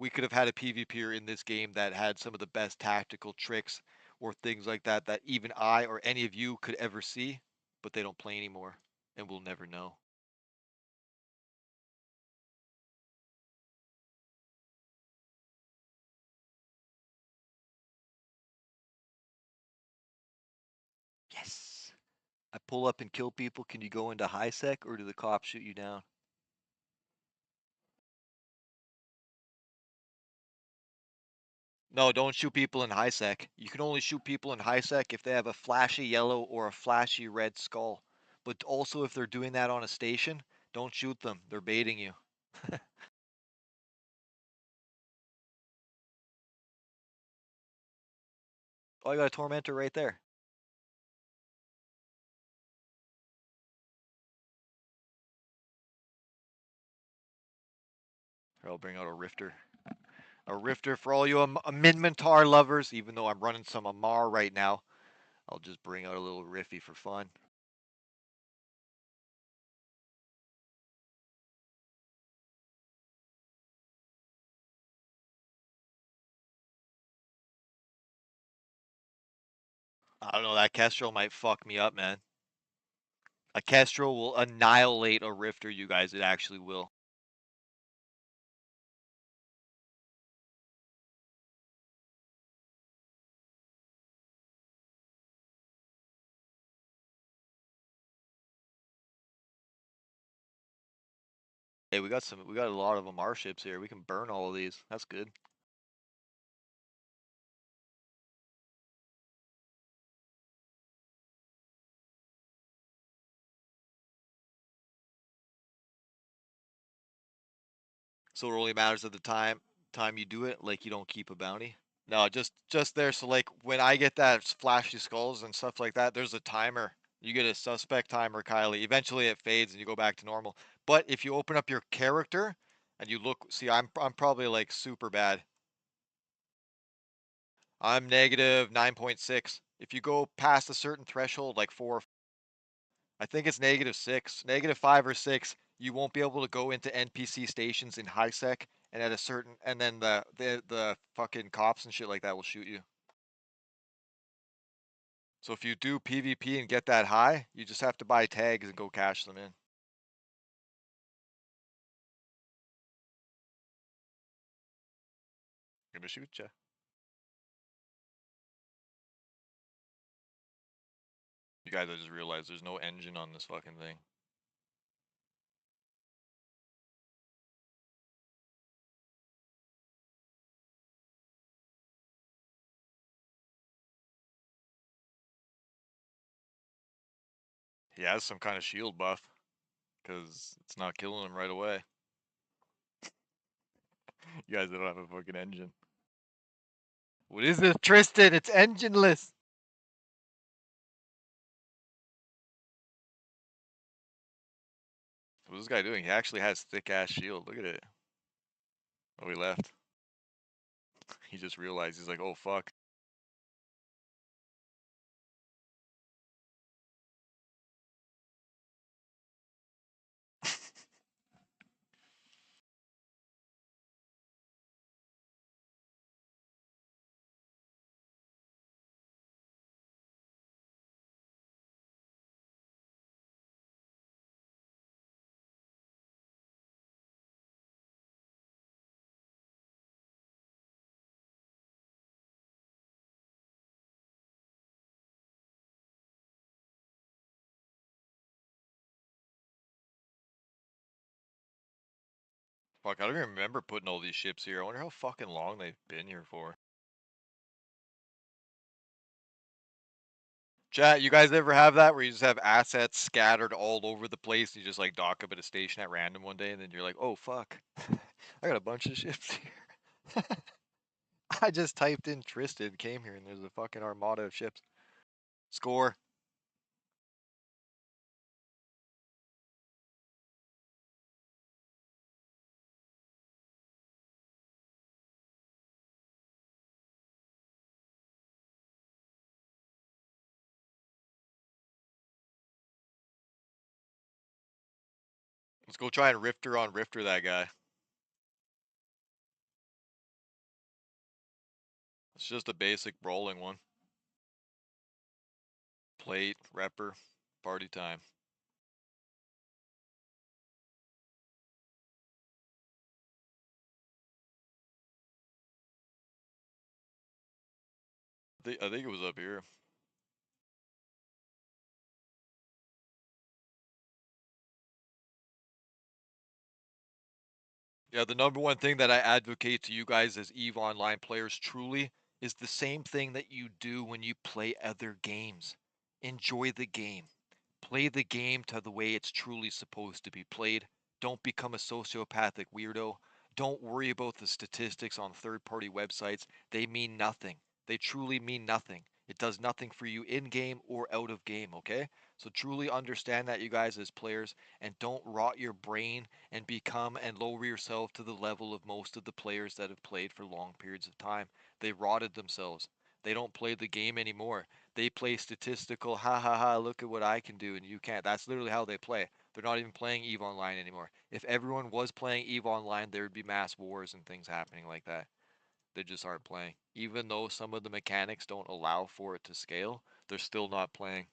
we could have had a PvPer in this game that had some of the best tactical tricks or things like that that even I or any of you could ever see, but they don't play anymore, and we'll never know. Yes. I pull up and kill people. Can you go into high sec or do the cops shoot you down? No, don't shoot people in high sec. You can only shoot people in high sec if they have a flashy yellow or a flashy red skull. But also, if they're doing that on a station, don't shoot them. They're baiting you. Oh, I got a Tormentor right there. I'll bring out a Rifter. A Rifter for all you Minmatar lovers, even though I'm running some Amarr right now. I'll just bring out a little Riffy for fun. I don't know, that Kestrel might fuck me up, man. A Kestrel will annihilate a Rifter, you guys. It actually will. Hey, we got a lot of Amarr ships here. We can burn all of these. That's good. So it only matters at the time you do it, like you don't keep a bounty. No, just there. So like when I get that flashy skulls and stuff like that, there's a timer. You get a suspect timer, Kylie. Eventually it fades and you go back to normal. But if you open up your character and you look, see, I'm probably like super bad. I'm negative 9.6. If you go past a certain threshold, like 4, I think it's -6, -5 or 6, you won't be able to go into NPC stations in high sec, and at a certain, and then the fucking cops and shit like that will shoot you. So if you do PvP and get that high, you just have to buy tags and go cash them in. Gonna shoot ya. You guys, I just realized there's no engine on this fucking thing. He has some kind of shield buff, because it's not killing him right away. You guys don't have a fucking engine. What is this, Tristan? It's engineless. What's this guy doing? He actually has thick ass shield. Look at it. Oh, he left. He just realized, he's like, oh fuck. Fuck, I don't even remember putting all these ships here. I wonder how fucking long they've been here for. Chat, you guys ever have that where you just have assets scattered all over the place and you just like dock up at a station at random one day and then you're like, oh fuck, I got a bunch of ships here. I just typed in Tristan, came here, and there's a fucking armada of ships. Score. Let's go try and Rifter on Rifter that guy. It's just a basic brawling one. Plate, repper, party time. I think it was up here. Yeah, the number one thing that I advocate to you guys as EVE Online players truly is the same thing that you do when you play other games. Enjoy the game. Play the game to the way it's truly supposed to be played. Don't become a sociopathic weirdo. Don't worry about the statistics on third-party websites. They mean nothing. They truly mean nothing. It does nothing for you in game or out of game, okay? So truly understand that, you guys, as players, and don't rot your brain and become and lower yourself to the level of most of the players that have played for long periods of time. They rotted themselves. They don't play the game anymore. They play statistical, ha ha ha, look at what I can do and you can't. That's literally how they play. They're not even playing EVE Online anymore. If everyone was playing EVE Online, there would be mass wars and things happening like that. They just aren't playing. Even though some of the mechanics don't allow for it to scale, they're still not playing.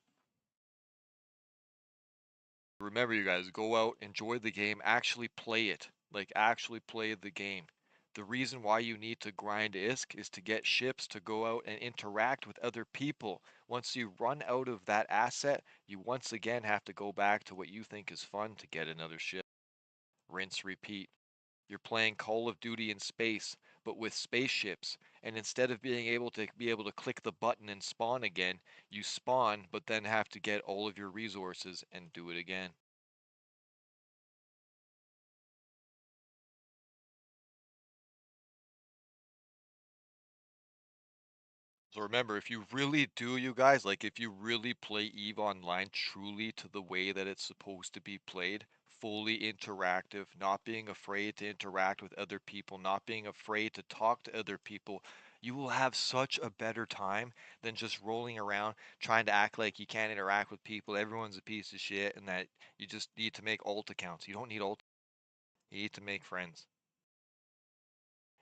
Remember, you guys, go out, enjoy the game, actually play it. Like, actually play the game. The reason why you need to grind ISK is to get ships to go out and interact with other people. Once you run out of that asset, you once again have to go back to what you think is fun to get another ship. Rinse, repeat. You're playing Call of Duty in space, but with spaceships. And instead of being able to click the button and spawn again, you spawn, but then have to get all of your resources and do it again. So remember, if you really do, you guys, like if you really play EVE Online truly to the way that it's supposed to be played, fully interactive, not being afraid to interact with other people, not being afraid to talk to other people, you will have such a better time than just rolling around trying to act like you can't interact with people, everyone's a piece of shit, and that you just need to make alt accounts. You don't need alt, you need to make friends.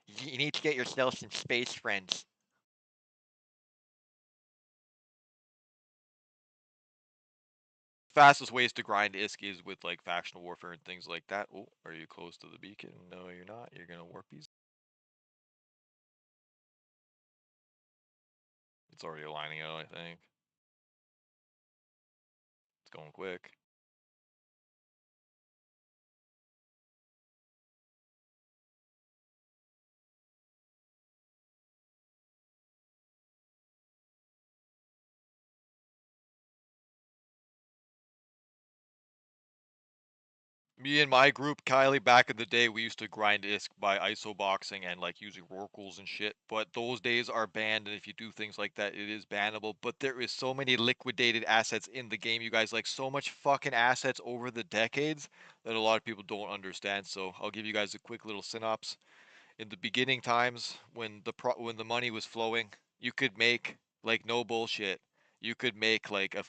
You need to get yourself some space friends. Fastest ways to grind ISK is with like factional warfare and things like that. Oh, are you close to the beacon? No, you're not. You're gonna warpies. It's already aligning out, I think. It's going quick. Me and my group, Kylie, back in the day, we used to grind ISK by ISO boxing and like using rorquals and shit. But those days are banned, and if you do things like that, it is bannable. But there is so many liquidated assets in the game, you guys, like so much fucking assets over the decades that a lot of people don't understand. So I'll give you guys a quick little synopsis. In the beginning times when the money was flowing, you could make like no bullshit. You could make like a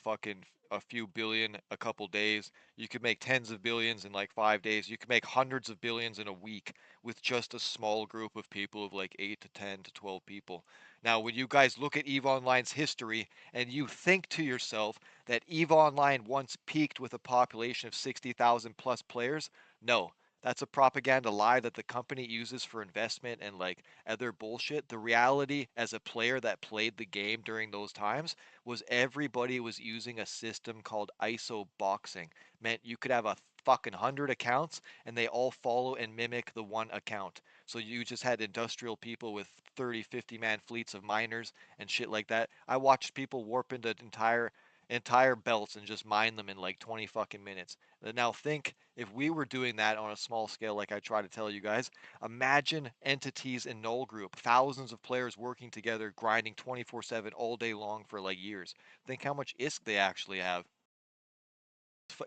few billion a couple days. You could make tens of billions in like 5 days. You could make hundreds of billions in a week with just a small group of people of like 8 to 10 to 12 people. Now, when you guys look at EVE Online's history and you think to yourself that EVE Online once peaked with a population of 60,000 plus players, no, that's a propaganda lie that the company uses for investment and like other bullshit. The reality as a player that played the game during those times was everybody was using a system called ISO boxing. Meant you could have a fucking 100 accounts and they all follow and mimic the one account. So you just had industrial people with 30, 50 man fleets of miners and shit like that. I watched people warp into entire belts and just mine them in like 20 fucking minutes. Now think if we were doing that on a small scale, like I try to tell you guys, imagine entities in Null Group, thousands of players working together, grinding 24/7 all day long for like years. Think how much ISK they actually have.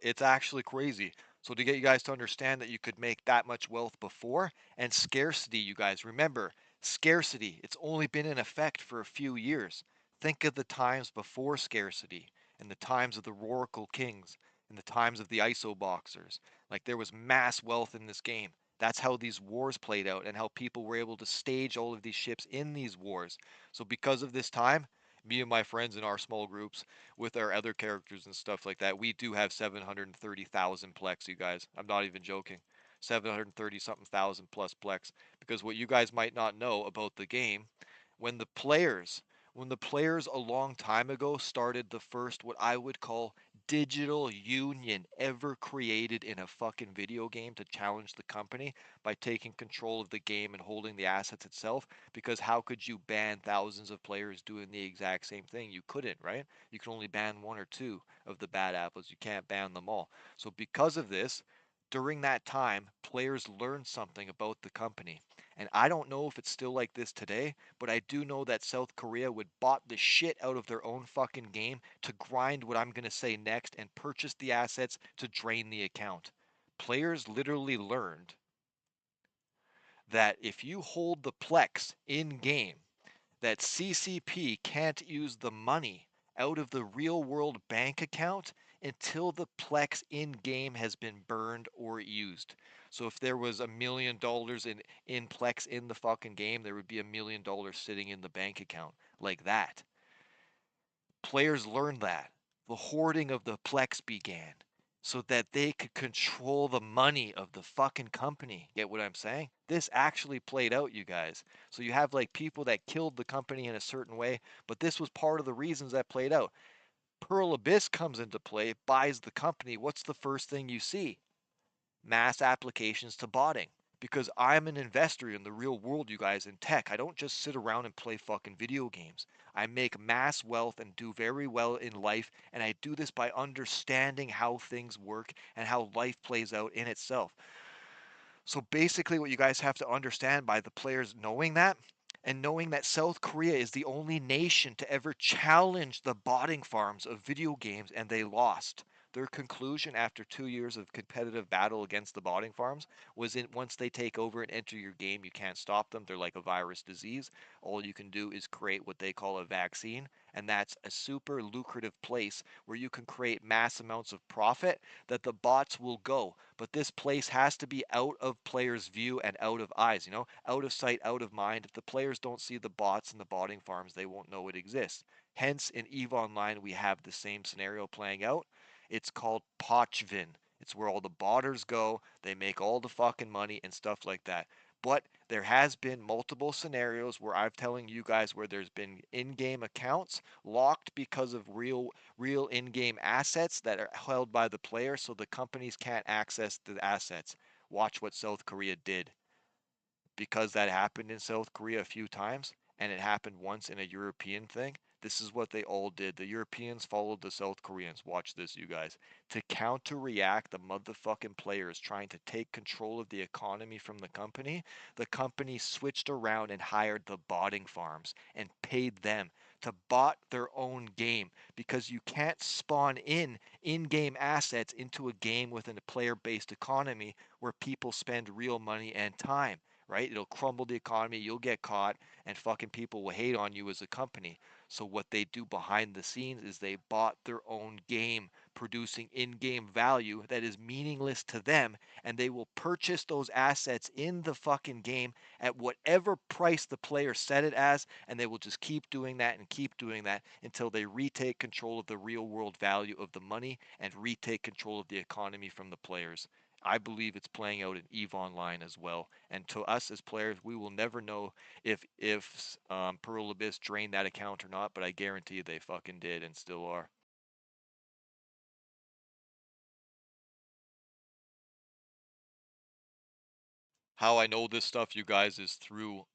It's actually crazy. So to get you guys to understand that you could make that much wealth before, and scarcity, you guys remember, scarcity, it's only been in effect for a few years. Think of the times before scarcity, and the times of the Roracle Kings, and the times of the ISO Boxers. Like there was mass wealth in this game. That's how these wars played out and how people were able to stage all of these ships in these wars. So because of this time, me and my friends in our small groups with our other characters and stuff like that, we do have 730,000 plex, you guys. I'm not even joking. 730 something thousand plus plex. Because what you guys might not know about the game, when the players, when the players a long time ago started the first what I would call digital union ever created in a fucking video game to challenge the company by taking control of the game and holding the assets itself, because how could you ban thousands of players doing the exact same thing? You couldn't, right? You can only ban one or two of the bad apples. You can't ban them all. So because of this, during that time, players learned something about the company. And I don't know if it's still like this today, but I do know that South Korea would bought the shit out of their own fucking game to grind what I'm going to say next and purchase the assets to drain the account. Players literally learned that if you hold the Plex in game, that CCP can't use the money out of the real world bank account until the Plex in game has been burned or used. So if there was $1 million in Plex in the fucking game, there would be $1 million sitting in the bank account like that. Players learned that. The hoarding of the Plex began so that they could control the money of the fucking company. Get what I'm saying? This actually played out, you guys. So you have like people that killed the company in a certain way, but this was part of the reasons that played out. Pearl Abyss comes into play, buys the company. What's the first thing you see? Mass applications to botting. Because I'm an investor in the real world, you guys, in tech. I don't just sit around and play fucking video games. I make mass wealth and do very well in life, and I do this by understanding how things work and how life plays out in itself. So basically, what you guys have to understand by the players knowing that, and knowing that South Korea is the only nation to ever challenge the botting farms of video games, and they lost. Their conclusion after 2 years of competitive battle against the botting farms was in once they take over and enter your game, you can't stop them. They're like a virus disease. All you can do is create what they call a vaccine, and that's a super lucrative place where you can create mass amounts of profit that the bots will go. But this place has to be out of players' view and out of eyes, out of sight, out of mind. If the players don't see the bots and the botting farms, they won't know it exists. Hence, in EVE Online, we have the same scenario playing out. It's called Pochvin. It's where all the botters go. They make all the fucking money and stuff like that. But there has been multiple scenarios where I'm telling you guys where there's been in-game accounts locked because of real in-game assets that are held by the player, so the companies can't access the assets. Watch what South Korea did. Because that happened in South Korea a few times, and it happened once in a European thing. This is what they all did. The Europeans followed the South Koreans. Watch this, you guys. To counter-react the motherfucking players trying to take control of the economy from the company switched around and hired the botting farms and paid them to bot their own game, because you can't spawn in-game assets into a game within a player-based economy where people spend real money and time, right? It'll crumble the economy, you'll get caught, and fucking people will hate on you as a company. So what they do behind the scenes is they bought their own game, producing in-game value that is meaningless to them, and they will purchase those assets in the fucking game at whatever price the player set it as, and they will just keep doing that and keep doing that until they retake control of the real world value of the money and retake control of the economy from the players. I believe it's playing out in EVE Online as well. And to us as players, we will never know if Pearl Abyss drained that account or not, but I guarantee they fucking did and still are. How I know this stuff, you guys, is through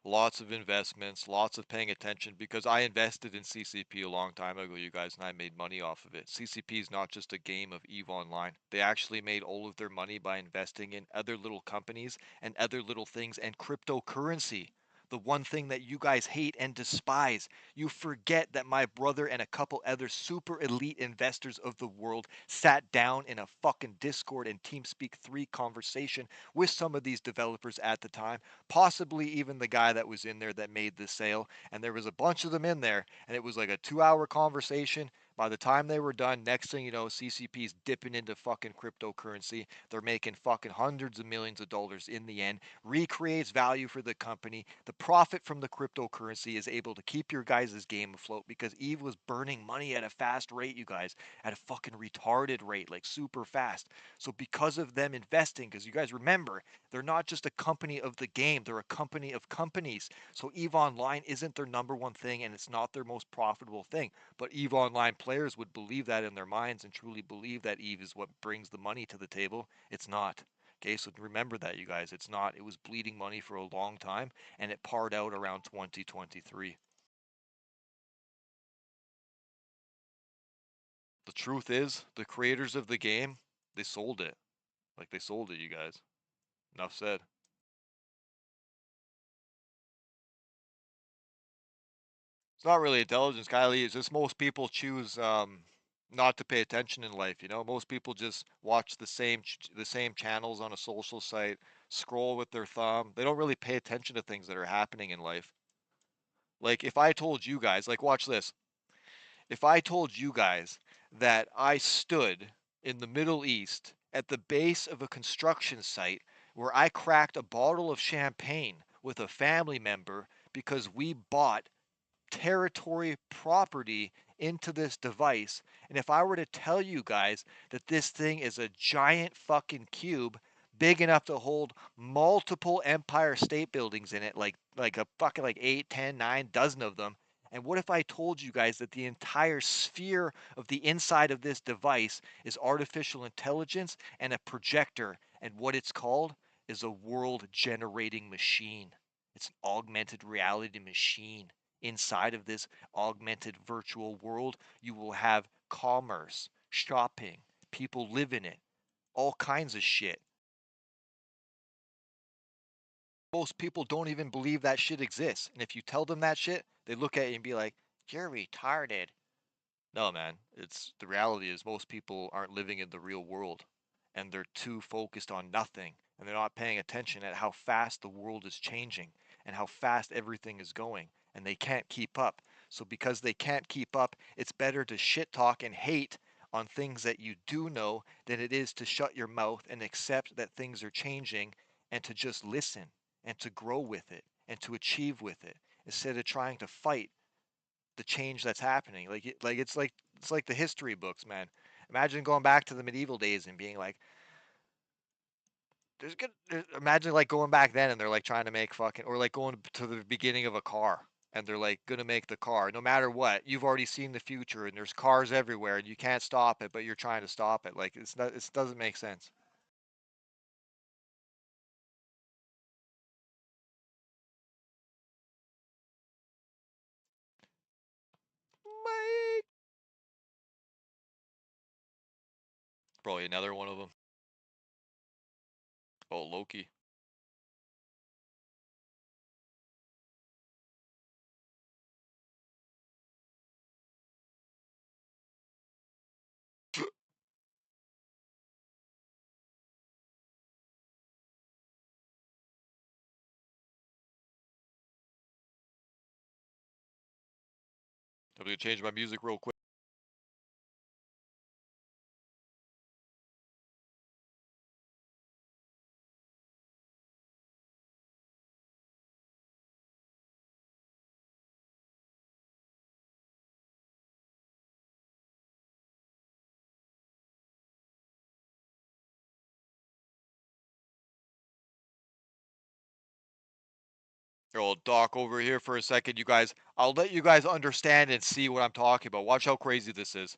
lots of investments, lots of paying attention, because I invested in CCP a long time ago, you guys, and I made money off of it. CCP is not just a game of EVE Online. They actually made all of their money by investing in other little companies and other little things and cryptocurrency. The one thing that you guys hate and despise. You forget that my brother and a couple other super elite investors of the world sat down in a fucking Discord and TeamSpeak 3 conversation with some of these developers at the time, possibly even the guy that was in there that made the sale. And there was a bunch of them in there, and it was like a 2 hour conversation. By the time they were done, next thing you know, CCP's dipping into fucking cryptocurrency. They're making fucking hundreds of millions of dollars in the end, recreates value for the company. The profit from the cryptocurrency is able to keep your guys' game afloat because Eve was burning money at a fast rate, you guys, at a fucking retarded rate, like super fast. So because of them investing, because you guys remember, they're not just a company of the game, they're a company of companies. So EVE Online isn't their number one thing, and it's not their most profitable thing. But EVE Online players would believe that in their minds and truly believe that EVE is what brings the money to the table. It's not. Okay, so remember that, you guys. It's not. It was bleeding money for a long time, and it parred out around 2023. The truth is, the creators of the game, they sold it. Like, they sold it, you guys. Enough said. It's not really intelligence, Kylie. It's just most people choose not to pay attention in life. You know, most people just watch the same channels on a social site, scroll with their thumb. They don't really pay attention to things that are happening in life. Like if I told you guys, like watch this. If I told you guys that I stood in the Middle East at the base of a construction site where I cracked a bottle of champagne with a family member because we bought territory property into this device. And if I were to tell you guys that this thing is a giant fucking cube big enough to hold multiple Empire State Buildings in it, like a fucking like 8, 10, 9 dozen of them. And what if I told you guys that the entire sphere of the inside of this device is artificial intelligence and a projector, and what it's called is a world generating machine. It's an augmented reality machine. Inside of this augmented virtual world, you will have commerce, shopping, people live in it, all kinds of shit. Most people don't even believe that shit exists. And if you tell them that shit, they look at you and be like, "You're retarded." No, man. It's the reality is most people aren't living in the real world and they're too focused on nothing and they're not paying attention at how fast the world is changing and how fast everything is going and they can't keep up. So because they can't keep up, it's better to shit talk and hate on things that you do know than it is to shut your mouth and accept that things are changing and to just listen and to grow with it and to achieve with it instead of trying to fight the change that's happening. It's like the history books, man. Imagine going back to the medieval days and being like, imagine like going back then and they're like trying to make fucking or like going to the beginning of a car and they're like gonna make the car. No matter what, you've already seen the future and there's cars everywhere and you can't stop it, but you're trying to stop it. Like it's not. It doesn't make sense. Mike. Probably another one of them. Oh, Loki. I'm gonna change my music real quick. Here, I'll dock over here for a second, you guys. I'll let you guys understand and see what I'm talking about. Watch how crazy this is.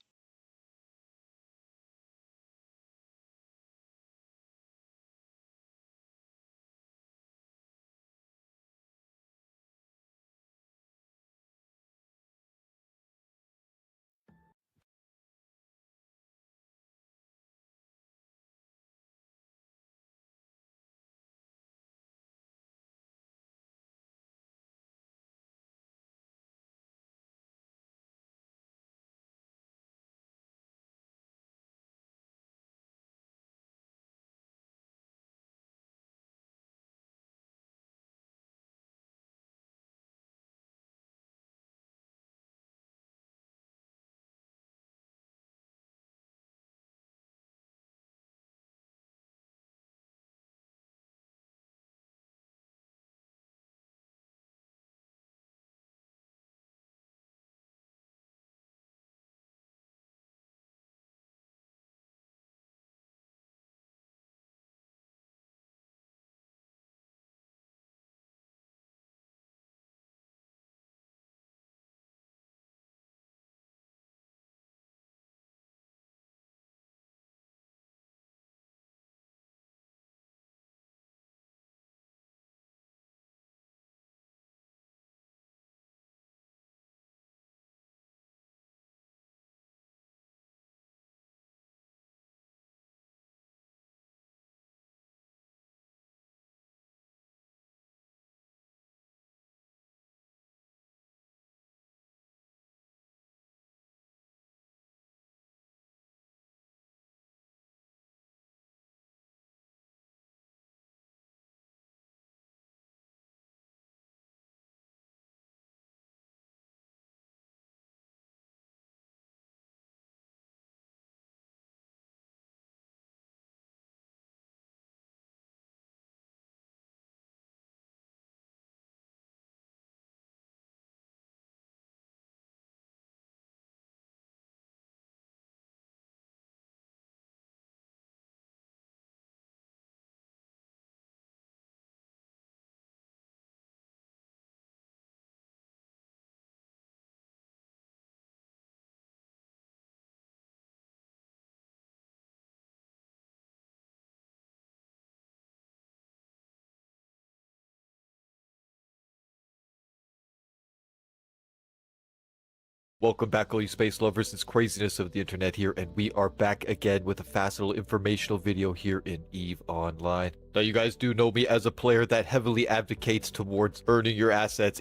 Welcome back, all you space lovers. It's craziness of the internet here, and we are back again with a fast little informational video here in EVE Online. Now, you guys do know me as a player that heavily advocates towards earning your assets.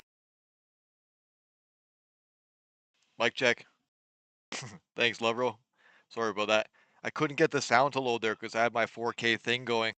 Mic check. Thanks, Lovro. Sorry about that. I couldn't get the sound to load there because I had my 4K thing going.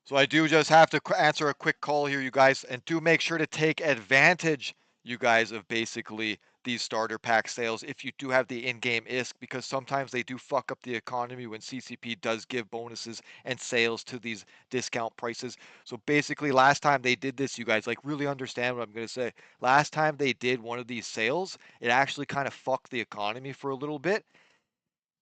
So I do just have to answer a quick call here, you guys, and do make sure to take advantage, you guys, of basically these starter pack sales if you do have the in-game ISK, because sometimes they do fuck up the economy when CCP does give bonuses and sales to these discount prices. So basically, last time they did this, you guys, like, really understand what I'm going to say. Last time they did one of these sales, it actually kind of fucked the economy for a little bit.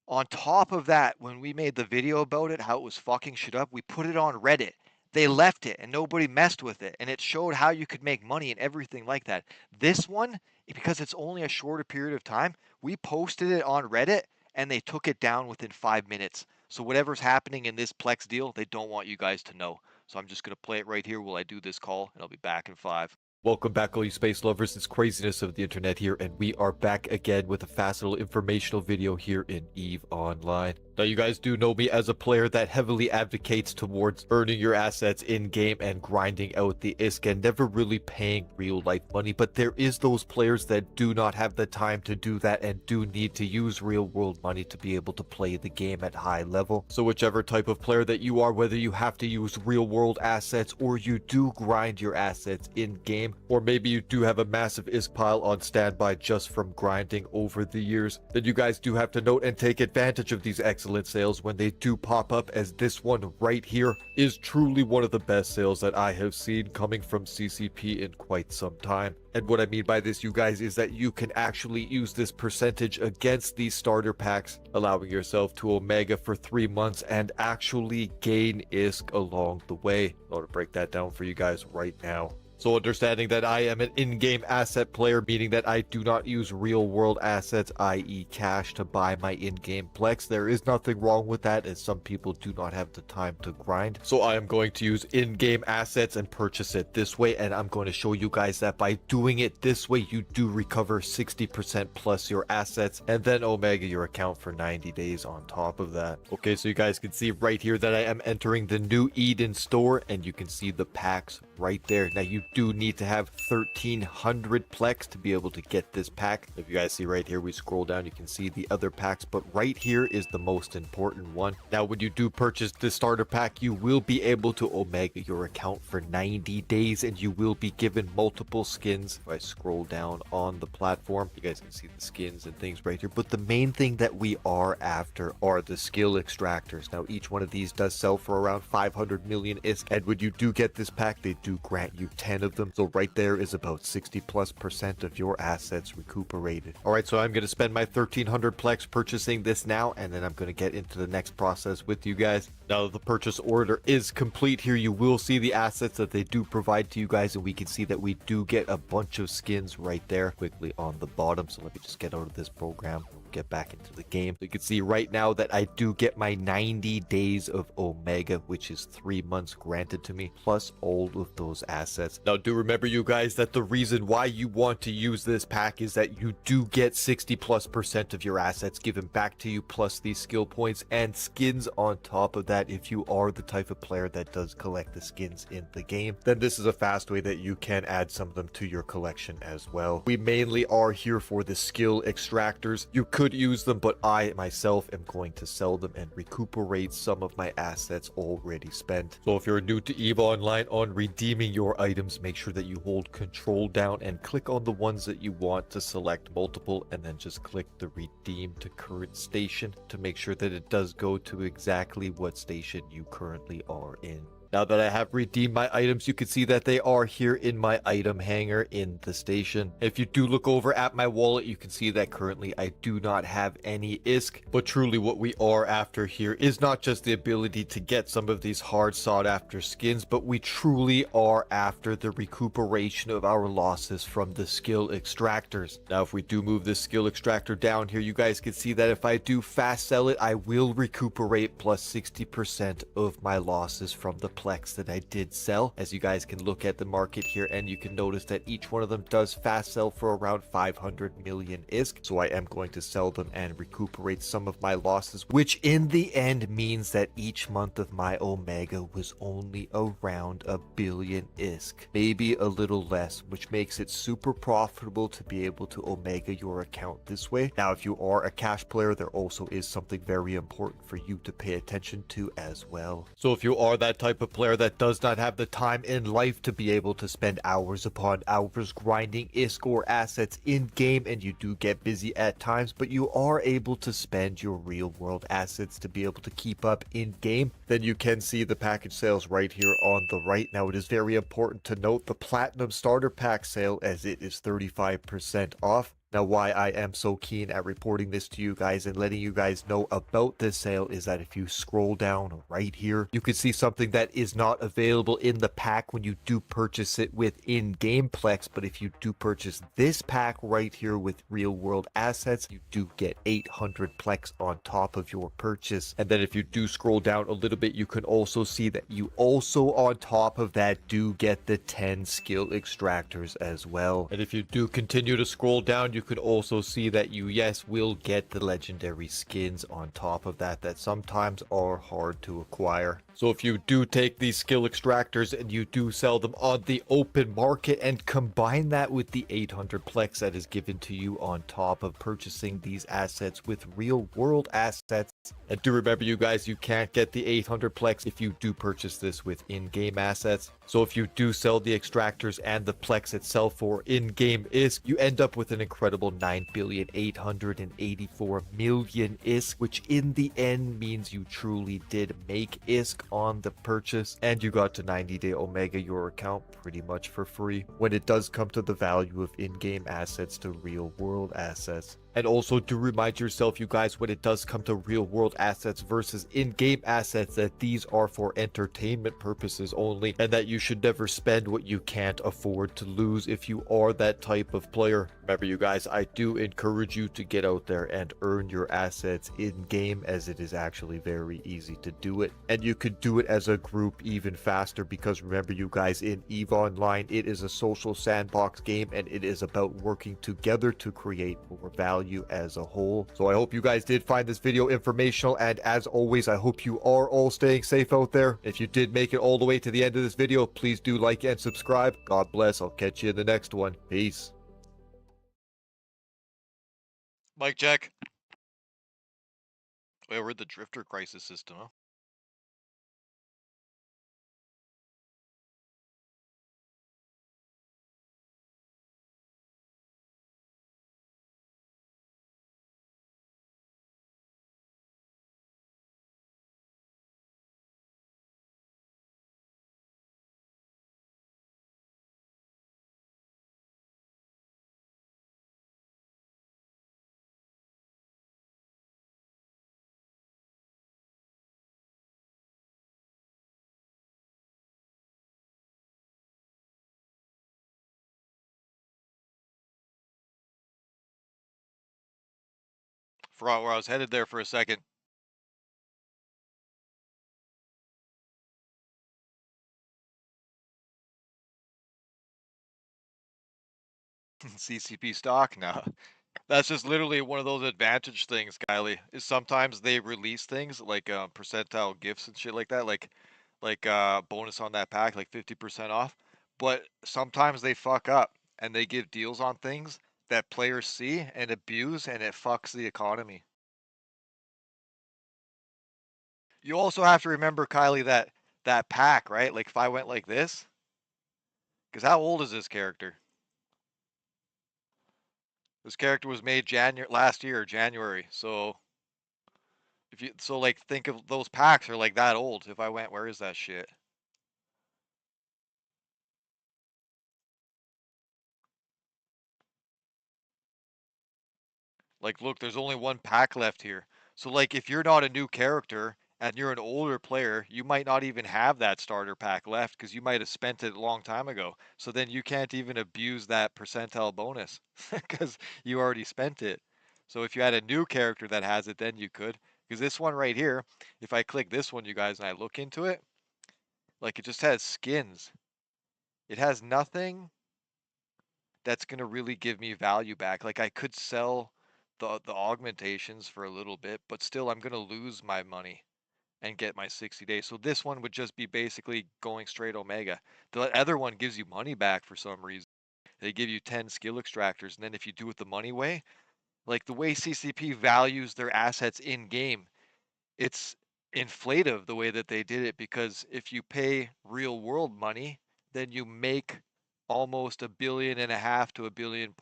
On top of that, when we made the video about it, how it was fucking shit up, we put it on Reddit. They left it and nobody messed with it. And it showed how you could make money and everything like that. This one, because it's only a shorter period of time, we posted it on Reddit and they took it down within 5 minutes. So whatever's happening in this Plex deal, they don't want you guys to know. So I'm just going to play it right here while I do this call, and I'll be back in 5. Welcome back, all you space lovers. It's craziness of the internet here, and we are back again with a fast little informational video here in EVE Online. Now, you guys do know me as a player that heavily advocates towards earning your assets in-game and grinding out the ISK and never really paying real-life money, but there is those players that do not have the time to do that and do need to use real-world money to be able to play the game at high level. So whichever type of player that you are, whether you have to use real-world assets or you do grind your assets in-game, or maybe you do have a massive ISK pile on standby just from grinding over the years, then you guys do have to note and take advantage of these excellent sales when they do pop up, as this one right here is truly one of the best sales that I have seen coming from CCP in quite some time. And what I mean by this, you guys, is that you can actually use this percentage against these starter packs, allowing yourself to Omega for 3 months and actually gain ISK along the way. I'll break that down for you guys right now. So understanding that I am an in-game asset player, meaning that I do not use real-world assets, i.e. cash, to buy my in-game Plex. There is nothing wrong with that, as some people do not have the time to grind. So I am going to use in-game assets and purchase it this way, and I'm going to show you guys that by doing it this way, you do recover 60% plus your assets, and then Omega your account for 90 days on top of that. Okay, so you guys can see right here that I am entering the new Eden store, and you can see the packs right there. Now, you do need to have 1300 Plex to be able to get this pack. If you guys see right here, we scroll down, you can see the other packs, but right here is the most important one. Now, when you do purchase this starter pack, you will be able to Omega your account for 90 days, and you will be given multiple skins. If I scroll down on the platform, you guys can see the skins and things right here, but the main thing that we are after are the skill extractors. Now, each one of these does sell for around 500 million ISK, and when you do get this pack, they do grant you 10 of them. So right there is about 60+% of your assets recuperated. All right, so I'm going to spend my 1300 Plex purchasing this now, and then I'm going to get into the next process with you guys. Now that the purchase order is complete here, you will see the assets that they do provide to you guys, and we can see that we do get a bunch of skins right there quickly on the bottom. So let me just get out of this program, get back into the game. You can see right now that I do get my 90 days of Omega, which is 3 months granted to me, plus all of those assets. Now, do remember, you guys, that the reason why you want to use this pack is that you do get 60+% of your assets given back to you, plus these skill points and skins on top of that. If you are the type of player that does collect the skins in the game, then this is a fast way that you can add some of them to your collection as well. We mainly are here for the skill extractors. You could use them, but I myself am going to sell them and recuperate some of my assets already spent. So if you're new to EVE Online, on redeeming your items, make sure that you hold control down and click on the ones that you want to select multiple, and then just click the redeem to current station to make sure that it does go to exactly what station you currently are in. Now that I have redeemed my items, you can see that they are here in my item hanger in the station. If you do look over at my wallet, you can see that currently I do not have any ISK, but truly what we are after here is not just the ability to get some of these hard sought after skins, but we truly are after the recuperation of our losses from the skill extractors. Now, if we do move this skill extractor down here, you guys can see that if I do fast sell it, I will recuperate plus 60% of my losses from the plex that I did sell. As you guys can look at the market here, and you can notice that each one of them does fast sell for around 500 million ISK. So I am going to sell them and recuperate some of my losses, which in the end means that each month of my Omega was only around a billion ISK, maybe a little less, which makes it super profitable to be able to Omega your account this way. Now, if you are a cash player, there also is something very important for you to pay attention to as well. So if you are that type of player that does not have the time in life to be able to spend hours upon hours grinding ISK or assets in game, and you do get busy at times, but you are able to spend your real world assets to be able to keep up in game, then you can see the package sales right here on the right. Now, it is very important to note the Platinum Starter Pack sale, as it is 35% off. Now, why I am so keen at reporting this to you guys and letting you guys know about this sale is that if you scroll down right here, you can see something that is not available in the pack when you do purchase it with in-game Plex. But if you do purchase this pack right here with real-world assets, you do get 800 Plex on top of your purchase. And then if you do scroll down a little bit, you can also see that you also on top of that do get the 10 skill extractors as well. And if you do continue to scroll down, you could also see that you, yes, will get the legendary skins on top of that sometimes are hard to acquire. So if you do take these skill extractors and you do sell them on the open market and combine that with the 800 Plex that is given to you on top of purchasing these assets with real world assets, and do remember, you guys, you can't get the 800 Plex if you do purchase this with in-game assets. So if you do sell the extractors and the Plex itself for in-game ISK, you end up with an incredible 9,884,000,000 ISK, which in the end means you truly did make ISK on the purchase, and you got to 90-day Omega your account pretty much for free when it does come to the value of in-game assets to real-world assets. And also do remind yourself, you guys, when it does come to real world assets versus in-game assets, that these are for entertainment purposes only, and that you should never spend what you can't afford to lose if you are that type of player. Remember, you guys, I do encourage you to get out there and earn your assets in-game, as it is actually very easy to do it. And you could do it as a group even faster, because remember, you guys, in EVE Online, it is a social sandbox game, and it is about working together to create more value as a whole. So I hope you guys did find this video informational, and as always, I hope you are all staying safe out there. If you did make it all the way to the end of this video, please do like and subscribe. God bless. I'll catch you in the next one. Peace. Mic check. Wait, we're in the Drifter Crisis system, huh? Forgot where I was headed there for a second. CCP stock? No. That's just literally one of those advantage things, Kylie. Is sometimes they release things like percentile gifts and shit like that, like bonus on that pack, like 50% off. But sometimes they fuck up and they give deals on things that players see and abuse, and it fucks the economy. You also have to remember, Kylie, that that pack, right? Like if I went like this, because how old is this character? This character was made last year, January. So if you like think of those packs are like that old. If I went, where is that shit? Like, look, there's only one pack left here. So, like, if you're not a new character and you're an older player, you might not even have that starter pack left because you might have spent it a long time ago. So then you can't even abuse that percentile bonus because you already spent it. So if you had a new character that has it, then you could. Because this one right here, if I click this one, you guys, and I look into it, Like it just has skins. It has nothing that's gonna really give me value back. Like I could sell the augmentations for a little bit, but still I'm gonna lose my money and get my 60 days. So this one would just be basically going straight Omega. The other one gives you money back for some reason. They give you 10 skill extractors, and then if you do it the money way, like the way CCP values their assets in game, it's inflative the way that they did it because if you pay real world money, then you make almost 1.5 billion to 1.8 billion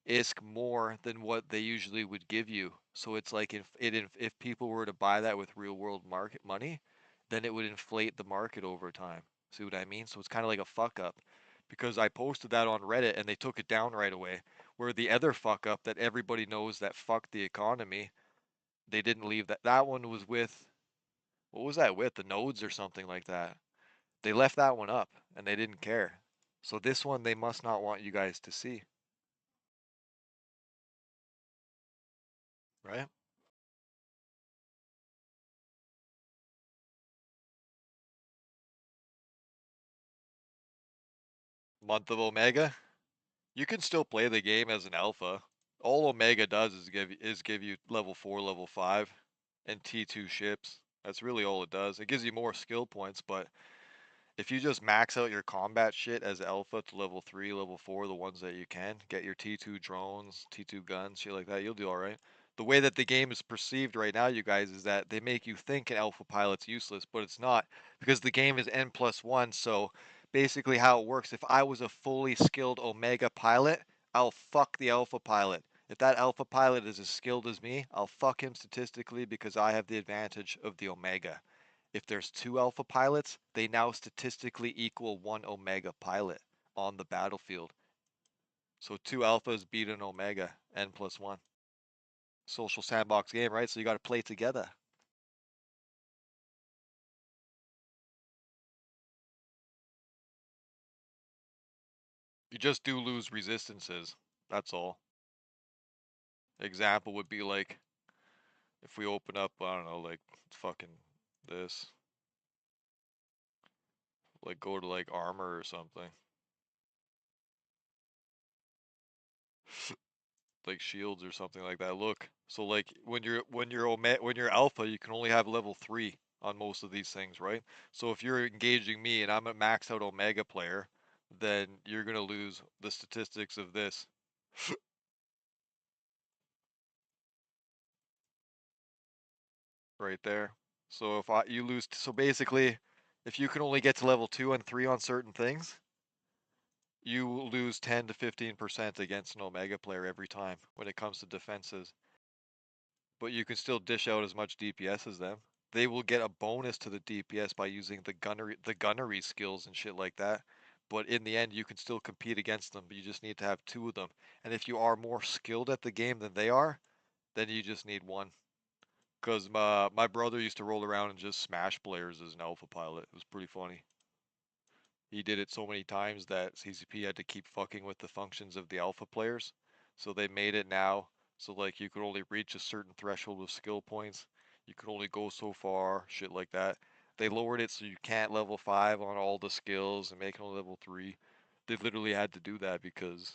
ISK more than what they usually would give you. So it's like if people were to buy that with real world market money, then it would inflate the market over time. See what I mean? So it's kind of like a fuck up because I posted that on Reddit and they took it down right away. Where the other fuck up that everybody knows that fucked the economy, they didn't leave that. That one was with, what was that with? The nodes or something like that. They left that one up and they didn't care. So this one they must not want you guys to see, right? Month of Omega. You can still play the game as an alpha. All Omega does is give you level 4, level 5 and T2 ships. That's really all it does. It gives you more skill points, but if you just max out your combat shit as alpha to level 3, level 4, the ones that you can, get your T2 drones, T2 guns, shit like that, you'll do alright. The way that the game is perceived right now, you guys, is that they make you think an alpha pilot's useless, but it's not, because the game is N plus 1, so basically how it works, if I was a fully skilled Omega pilot, I'll fuck the alpha pilot. If that alpha pilot is as skilled as me, I'll fuck him statistically because I have the advantage of the Omega. If there's two alpha pilots, they now statistically equal one omega pilot on the battlefield. So two alphas beat an omega, n plus one. Social sandbox game, right? So you got to play together. You just do lose resistances. That's all. Example would be like if we open up, I don't know, like fucking this. Like go to like armor or something. Like shields or something like that. Look, so like when you're alpha, you can only have level 3 on most of these things, right? So if you're engaging me and I'm a max out omega player, then you're gonna lose the statistics of this right there. So if you lose, so basically, if you can only get to level 2 and 3 on certain things, you lose 10 to 15% against an omega player every time when it comes to defenses. But you can still dish out as much DPS as them. They will get a bonus to the DPS by using the gunnery skills and shit like that. But in the end, you can still compete against them, but you just need to have two of them. And if you are more skilled at the game than they are, then you just need one. Because my brother used to roll around and just smash players as an alpha pilot. It was pretty funny. He did it so many times that CCP had to keep fucking with the functions of the alpha players. So they made it now so like you could only reach a certain threshold of skill points. You could only go so far, shit like that. They lowered it so you can't level 5 on all the skills and make it only level 3. They literally had to do that because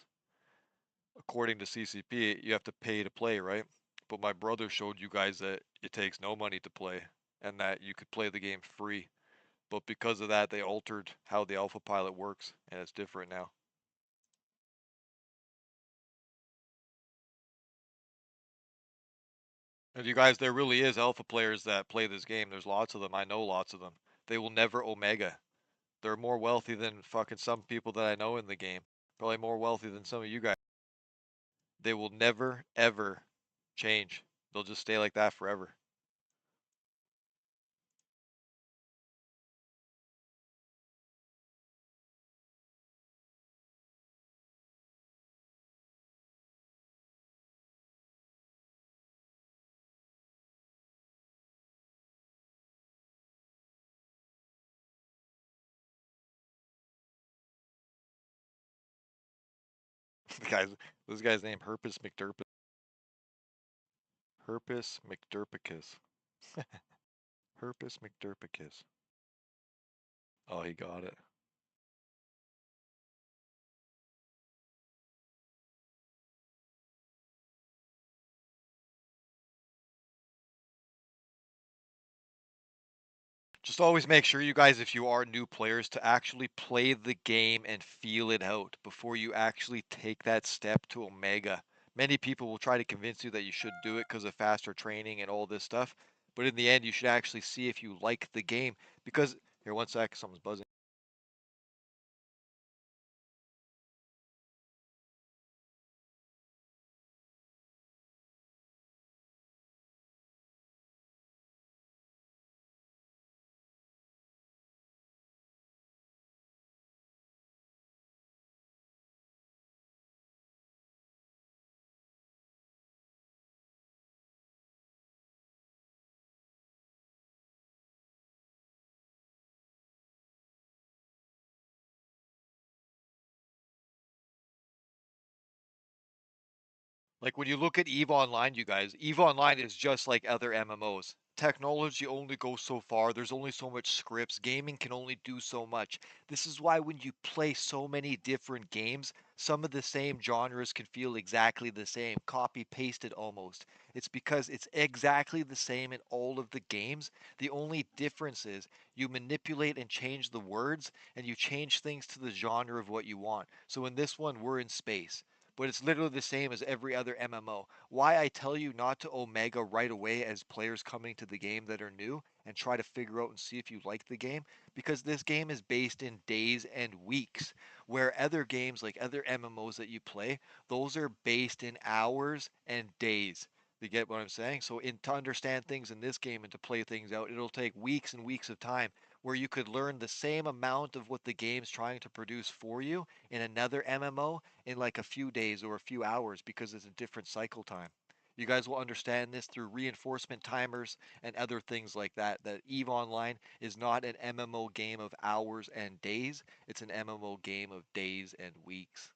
according to CCP, you have to pay to play, right? But my brother showed you guys that it takes no money to play and that you could play the game free. But because of that, they altered how the alpha pilot works, and it's different now. And you guys, there really is alpha players that play this game. There's lots of them. I know lots of them. They will never omega. They're more wealthy than fucking some people that I know in the game. Probably more wealthy than some of you guys. They will never, ever change. They'll just stay like that forever. The guys, this guy's name Herpes McDurpus. Herpes McDurpicus. Herpes McDurpicus. Oh, he got it. Just always make sure, you guys, if you are new players, to actually play the game and feel it out before you actually take that step to Omega. Many people will try to convince you that you should do it because of faster training and all this stuff, but in the end, you should actually see if you like the game. Because, here, one sec, someone's buzzing. Like when you look at EVE Online, you guys, EVE Online is just like other MMOs. Technology only goes so far. There's only so much scripts. Gaming can only do so much. This is why when you play so many different games, some of the same genres can feel exactly the same, copy pasted almost. It's because it's exactly the same in all of the games. The only difference is you manipulate and change the words and you change things to the genre of what you want. So in this one, we're in space, but it's literally the same as every other MMO. Why I tell you not to Omega right away as players coming to the game that are new and try to figure out and see if you like the game, because this game is based in days and weeks, where other games like other MMOs that you play, those are based in hours and days. You get what I'm saying? So to understand things in this game and to play things out, it'll take weeks and weeks of time, where you could learn the same amount of what the game's trying to produce for you in another MMO in like a few days or a few hours, because it's a different cycle time. You guys will understand this through reinforcement timers and other things like that. That EVE Online is not an MMO game of hours and days, it's an MMO game of days and weeks.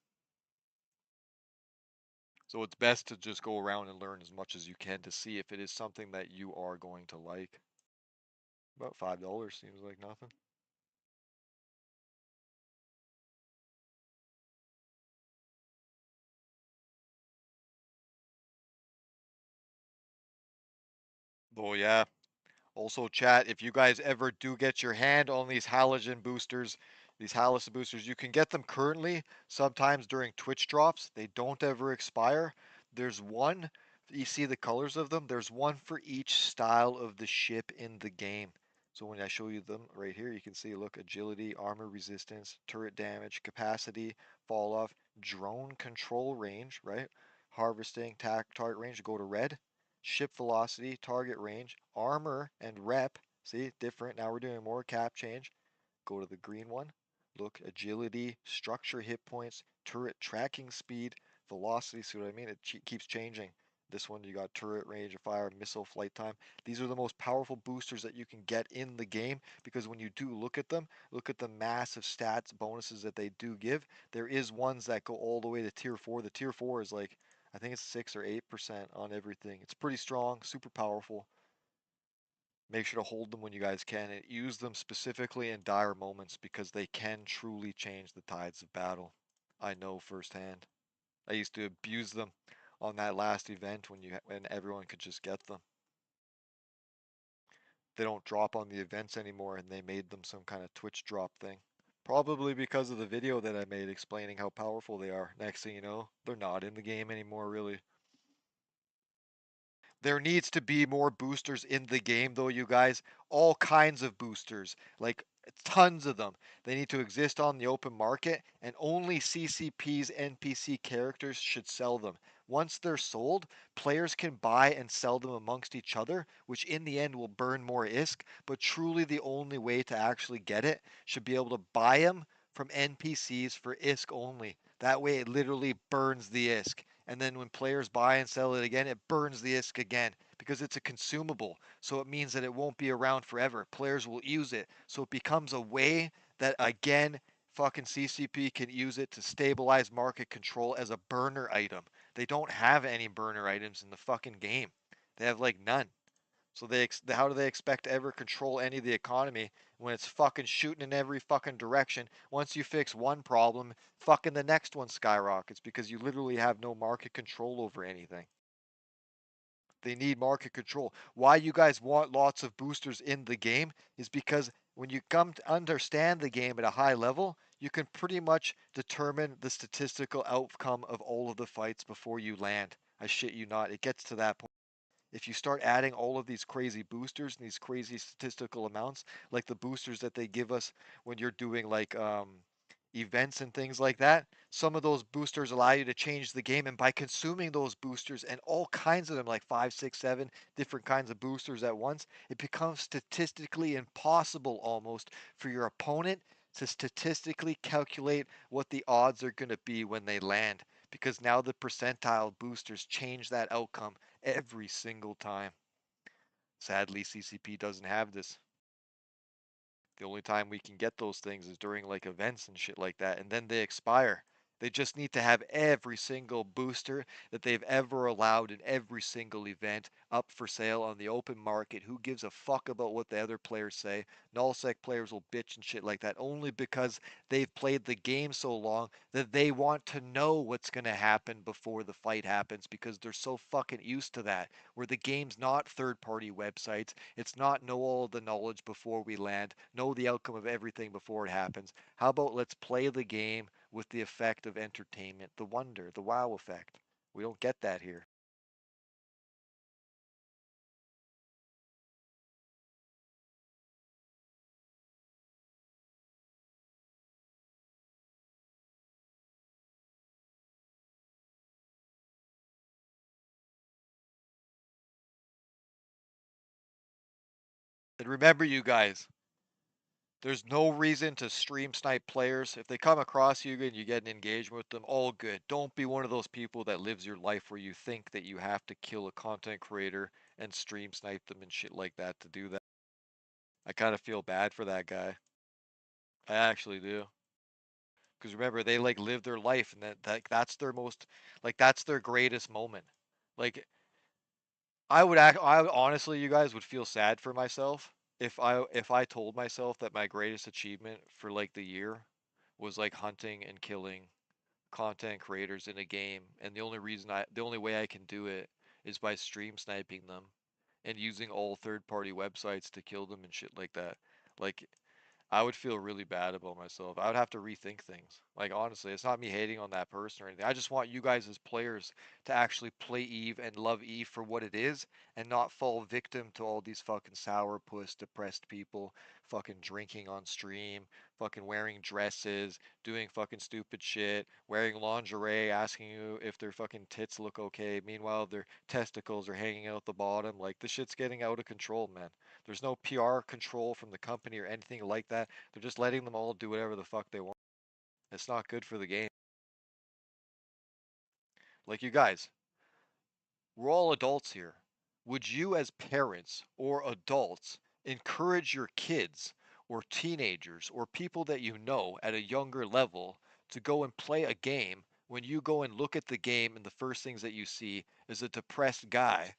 So it's best to just go around and learn as much as you can to see if it is something that you are going to like. About $5 seems like nothing. Oh yeah. Also, chat, if you guys ever do get your hand on these halogen boosters, you can get them currently, sometimes during Twitch drops. They don't ever expire. There's one, you see the colors of them? There's one for each style of the ship in the game. So when I show you them right here, you can see, look, agility, armor resistance, turret damage, capacity, fall off, drone control range, right? Harvesting, target range, go to red. Ship velocity, target range, armor, and rep. See, different. Now we're doing more cap change. Go to the green one. Look, agility, structure hit points, turret tracking speed, velocity. See what I mean? It keeps changing. This one, you got turret range of fire, missile flight time. These are the most powerful boosters that you can get in the game, because when you do look at them, look at the massive stats bonuses that they do give. There is ones that go all the way to tier 4. The tier 4 is like, I think it's 6 or 8% on everything. It's pretty strong, super powerful. Make sure to hold them when you guys can, and use them specifically in dire moments, because they can truly change the tides of battle. I know firsthand. I used to abuse them on that last event when everyone could just get them. They don't drop on the events anymore, and they made them some kind of Twitch drop thing. Probably because of the video that I made explaining how powerful they are. Next thing you know, they're not in the game anymore, really. There needs to be more boosters in the game, though, you guys. All kinds of boosters, like tons of them. They need to exist on the open market, and only CCP's NPC characters should sell them. Once they're sold, players can buy and sell them amongst each other, which in the end will burn more ISK, but truly the only way to actually get it should be able to buy them from NPCs for ISK only. That way it literally burns the ISK. And then when players buy and sell it again, it burns the ISK again, because it's a consumable. So it means that it won't be around forever. Players will use it. So it becomes a way that, again, fucking CCP can use it to stabilize market control as a burner item. They don't have any burner items in the fucking game. They have like none. So how do they expect to ever control any of the economy when it's fucking shooting in every fucking direction? Once you fix one problem, fucking the next one skyrockets because you literally have no market control over anything. They need market control. Why you guys want lots of boosters in the game is because when you come to understand the game at a high level, you can pretty much determine the statistical outcome of all of the fights before you land. I shit you not. It gets to that point. If you start adding all of these crazy boosters and these crazy statistical amounts, like the boosters that they give us when you're doing like events and things like that, some of those boosters allow you to change the game. And by consuming those boosters and all kinds of them, like 5, 6, 7 different kinds of boosters at once, it becomes statistically impossible almost for your opponent to statistically calculate what the odds are going to be when they land, because now the percentile boosters change that outcome every single time. Sadly, CCP doesn't have this. The only time we can get those things is during like events and shit like that, and then they expire. They just need to have every single booster that they've ever allowed in every single event up for sale on the open market. Who gives a fuck about what the other players say? Nullsec players will bitch and shit like that only because they've played the game so long that they want to know what's going to happen before the fight happens, because they're so fucking used to that. Where the game's not third party websites, it's not know all the knowledge before we land, know the outcome of everything before it happens. How about let's play the game with the effect of entertainment, the wonder, the wow effect? We don't get that here. And remember, you guys, there's no reason to stream snipe players. If they come across you and you get an engagement with them, all good. Don't be one of those people that lives your life where you think that you have to kill a content creator and stream snipe them and shit like that to do that. I kind of feel bad for that guy. I actually do. Because remember, they like live their life, and that's their most, like, that's their greatest moment. Like, I honestly, you guys would feel sad for myself if I told myself that my greatest achievement for like the year was like hunting and killing content creators in a game, and the only way I can do it is by stream sniping them and using all third party websites to kill them and shit like that. Like, I would feel really bad about myself. I would have to rethink things. Like, honestly, it's not me hating on that person or anything. I just want you guys as players to actually play Eve and love Eve for what it is, and not fall victim to all these fucking sourpuss depressed people fucking drinking on stream, fucking wearing dresses, doing fucking stupid shit, wearing lingerie, asking you if their fucking tits look okay. Meanwhile, their testicles are hanging out the bottom. Like, this shit's getting out of control, man. There's no PR control from the company or anything like that. They're just letting them all do whatever the fuck they want. It's not good for the game. Like, you guys, we're all adults here. Would you, as parents or adults, encourage your kids or teenagers or people that you know at a younger level to go and play a game when you go and look at the game and the first things that you see is a depressed guy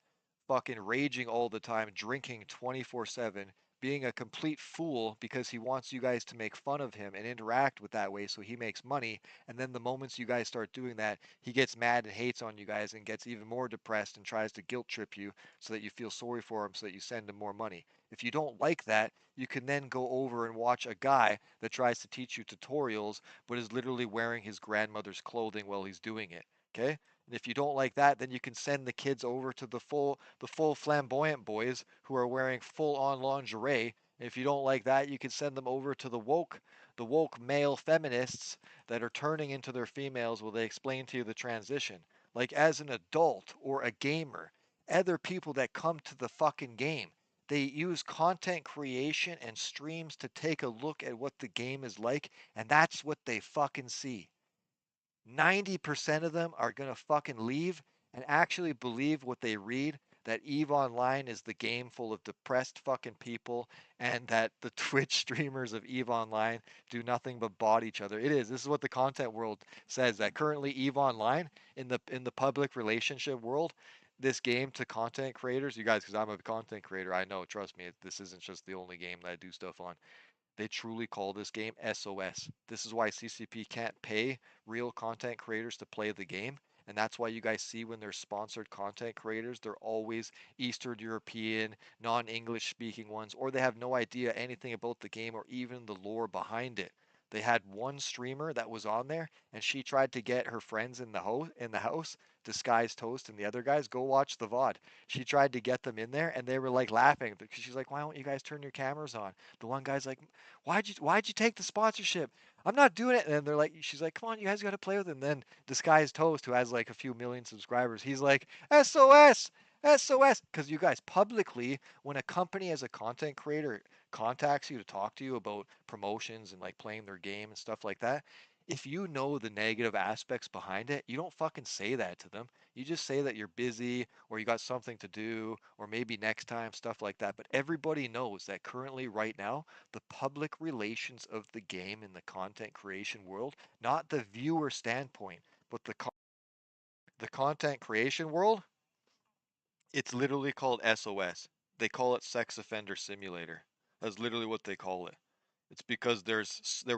fucking raging all the time, drinking 24/7, being a complete fool because he wants you guys to make fun of him and interact with that way so he makes money? And then the moments you guys start doing that, he gets mad and hates on you guys and gets even more depressed and tries to guilt trip you so that you feel sorry for him so that you send him more money. If you don't like that, you can then go over and watch a guy that tries to teach you tutorials but is literally wearing his grandmother's clothing while he's doing it. Okay? And if you don't like that, then you can send the kids over to the full flamboyant boys who are wearing full on lingerie. And if you don't like that, you can send them over to the woke male feminists that are turning into their females while they explain to you the transition. Like, as an adult or a gamer, other people that come to the fucking game, they use content creation and streams to take a look at what the game is like, and that's what they fucking see. 90% of them are going to fucking leave and actually believe what they read, that Eve Online is the game full of depressed fucking people, and that the Twitch streamers of Eve Online do nothing but bot each other. It is. This is what the content world says, that currently Eve Online in the public relationship world, this game to content creators, you guys, because I'm a content creator, I know, trust me, this isn't just the only game that I do stuff on. They truly call this game SOS. This is why CCP can't pay real content creators to play the game. And that's why you guys see when they're sponsored content creators, they're always Eastern European, non English speaking ones, or they have no idea anything about the game or even the lore behind it. They had one streamer that was on there, and she tried to get her friends in the house, disguised host and the other guys, go watch the VOD. She tried to get them in there, and they were like laughing because she's like, "Why don't you guys turn your cameras on?" The one guy's like, why'd you take the sponsorship? I'm not doing it. And then they're like, she's like, come on, you guys got to play with it. And then Disguised Toast, who has like a few million subscribers, he's like, SOS, SOS. Because you guys, publicly, when a company as a content creator contacts you to talk to you about promotions and like playing their game and stuff like that, if you know the negative aspects behind it, you don't fucking say that to them. You just say that you're busy or you got something to do or maybe next time, stuff like that. But everybody knows that currently, right now, the public relations of the game in the content creation world, not the viewer standpoint, but the content creation world, it's literally called SOS. They call it Sex Offender Simulator. That's literally what they call it. It's because there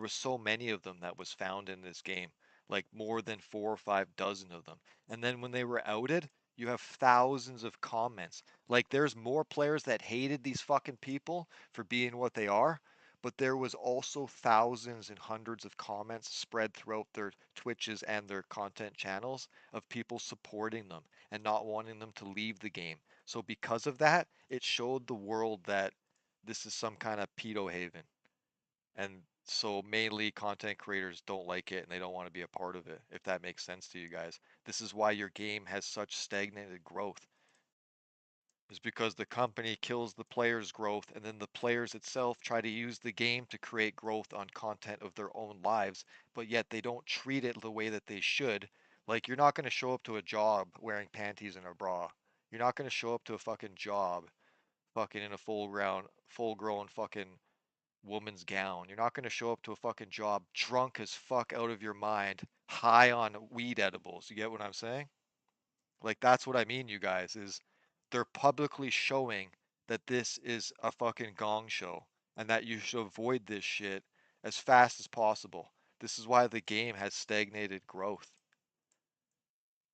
was so many of them that was found in this game, like more than 4 or 5 dozen of them. And then when they were outed, you have thousands of comments. Like there's more players that hated these fucking people for being what they are, but there was also thousands and hundreds of comments spread throughout their Twitches and their content channels of people supporting them and not wanting them to leave the game. So because of that, it showed the world that this is some kind of pedo haven. And so mainly content creators don't like it and they don't want to be a part of it, if that makes sense to you guys. This is why your game has such stagnated growth. Is because the company kills the players' growth and then the players itself try to use the game to create growth on content of their own lives, but yet they don't treat it the way that they should. Like you're not going to show up to a job wearing panties and a bra. You're not going to show up to a fucking job fucking in a full grown fucking woman's gown. You're not going to show up to a fucking job drunk as fuck out of your mind, high on weed edibles. You get what I'm saying? Like that's what I mean, you guys, is they're publicly showing that this is a fucking gong show and that you should avoid this shit as fast as possible. This is why the game has stagnated growth.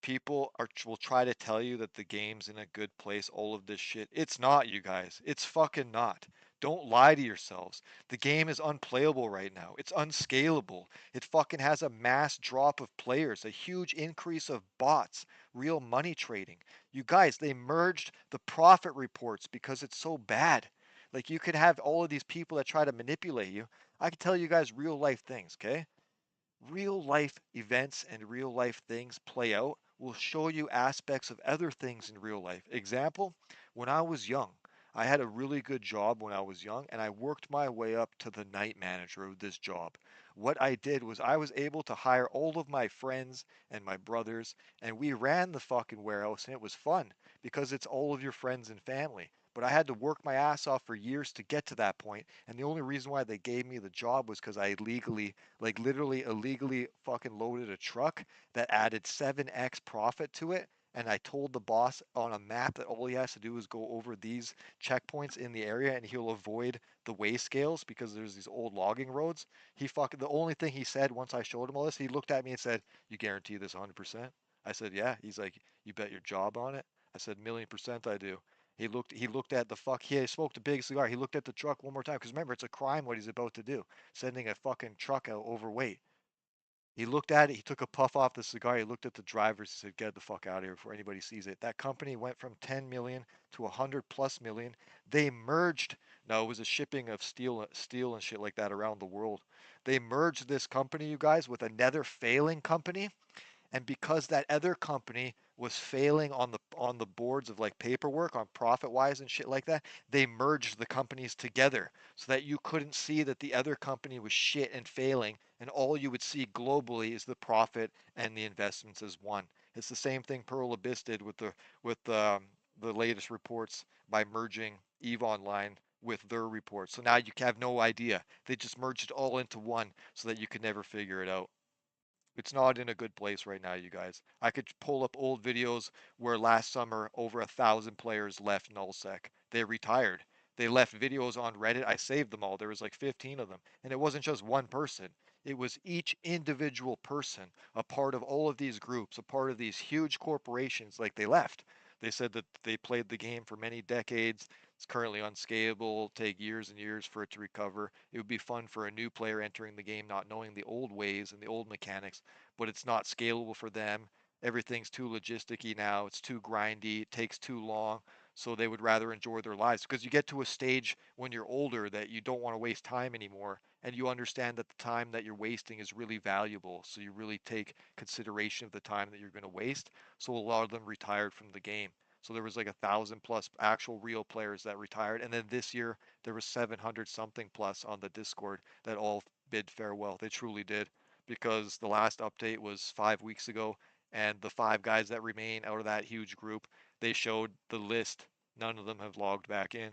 People will try to tell you that the game's in a good place, all of this shit. It's not, you guys. It's fucking not. Don't lie to yourselves. The game is unplayable right now. It's unscalable. It fucking has a mass drop of players, a huge increase of bots, real money trading. You guys, they merged the profit reports because it's so bad. Like you could have all of these people that try to manipulate you. I can tell you guys real life things, okay? Real life events and real life things play out will show you aspects of other things in real life. Example, when I was young, I had a really good job when I was young and I worked my way up to the night manager of this job. What I did was I was able to hire all of my friends and my brothers and we ran the fucking warehouse and it was fun because it's all of your friends and family. But I had to work my ass off for years to get to that point, and the only reason why they gave me the job was because I legally, like literally illegally fucking loaded a truck that added 7x profit to it. And I told the boss on a map that all he has to do is go over these checkpoints in the area and he'll avoid the weigh scales because there's these old logging roads. The only thing he said once I showed him all this, he looked at me and said, "You guarantee this 100%?" I said, "Yeah." He's like, "You bet your job on it?" I said, "1,000,000% I do." He looked at the fuck. He smoked a big cigar. He looked at the truck one more time because remember, it's a crime what he's about to do, sending a fucking truck out overweight. He looked at it. He took a puff off the cigar. He looked at the drivers. He said, "Get the fuck out of here before anybody sees it." That company went from 10 million to 100 plus million. They merged. No, it was a shipping of steel and shit like that around the world. They merged this company, you guys, with another failing company, and because that other company was failing on the boards of like paperwork on profit wise and shit like that, they merged the companies together so that you couldn't see that the other company was shit and failing, and all you would see globally is the profit and the investments as one. It's the same thing Pearl Abyss did with the latest reports by merging Eve Online with their reports. So now you have no idea. They just merged it all into one so that you could never figure it out. It's not in a good place right now, you guys. I could pull up old videos where last summer over 1,000 players left nullsec. They retired. They left videos on Reddit. I saved them all. There was like 15 of them. And it wasn't just one person. It was each individual person, a part of all of these groups, a part of these huge corporations, like they left. They said that they played the game for many decades. It's currently unscalable, take years and years for it to recover. It would be fun for a new player entering the game not knowing the old ways and the old mechanics, but it's not scalable for them. Everything's too logisticy now. It's too grindy. It takes too long. So they would rather enjoy their lives because you get to a stage when you're older that you don't want to waste time anymore. And you understand that the time that you're wasting is really valuable. So you really take consideration of the time that you're going to waste. So a lot of them retired from the game. So there was like 1,000 plus actual real players that retired. And then this year there was 700 something plus on the Discord that all bid farewell. They truly did because the last update was 5 weeks ago, and the five guys that remain out of that huge group, they showed the list. None of them have logged back in.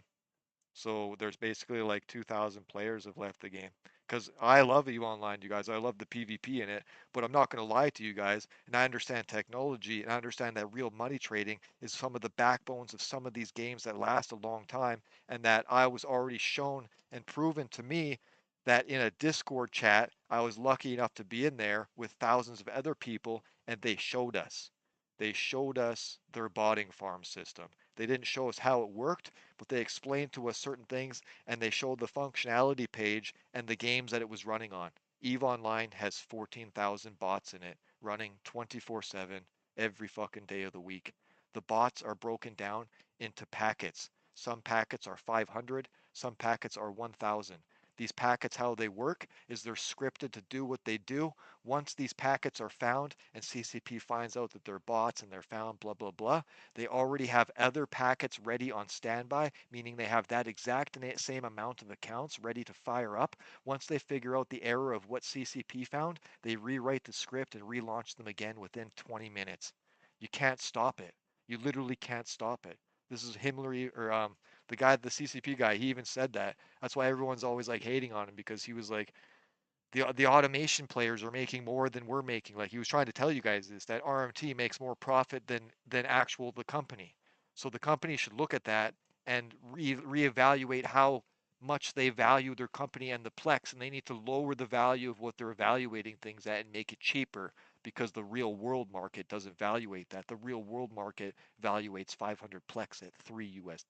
So there's basically like 2,000 players have left the game. Because I love EVE Online, you guys. I love the PvP in it. But I'm not going to lie to you guys. And I understand technology and I understand that real money trading is some of the backbones of some of these games that last a long time. And that I was already shown and proven to me that in a Discord chat, I was lucky enough to be in there with thousands of other people and they showed us. They showed us their botting farm system. They didn't show us how it worked, but they explained to us certain things and they showed the functionality page and the games that it was running on. EVE Online has 14,000 bots in it, running 24/7 every fucking day of the week. The bots are broken down into packets. Some packets are 500, some packets are 1,000. These packets, how they work is they're scripted to do what they do. Once these packets are found and CCP finds out that they're bots and they're found, blah, blah, blah, they already have other packets ready on standby, meaning they have that exact same amount of accounts ready to fire up. Once they figure out the error of what CCP found, they rewrite the script and relaunch them again within 20 minutes. You can't stop it. You literally can't stop it. This is Himmler or the guy, the CCP guy. He even said that. That's why everyone's always like hating on him because he was like, the automation players are making more than we're making. Like he was trying to tell you guys this that RMT makes more profit than actual the company. So the company should look at that and reevaluate how much they value their company and the Plex, and they need to lower the value of what they're evaluating things at and make it cheaper because the real world market doesn't evaluate that. The real world market evaluates 500 Plex at $3 US.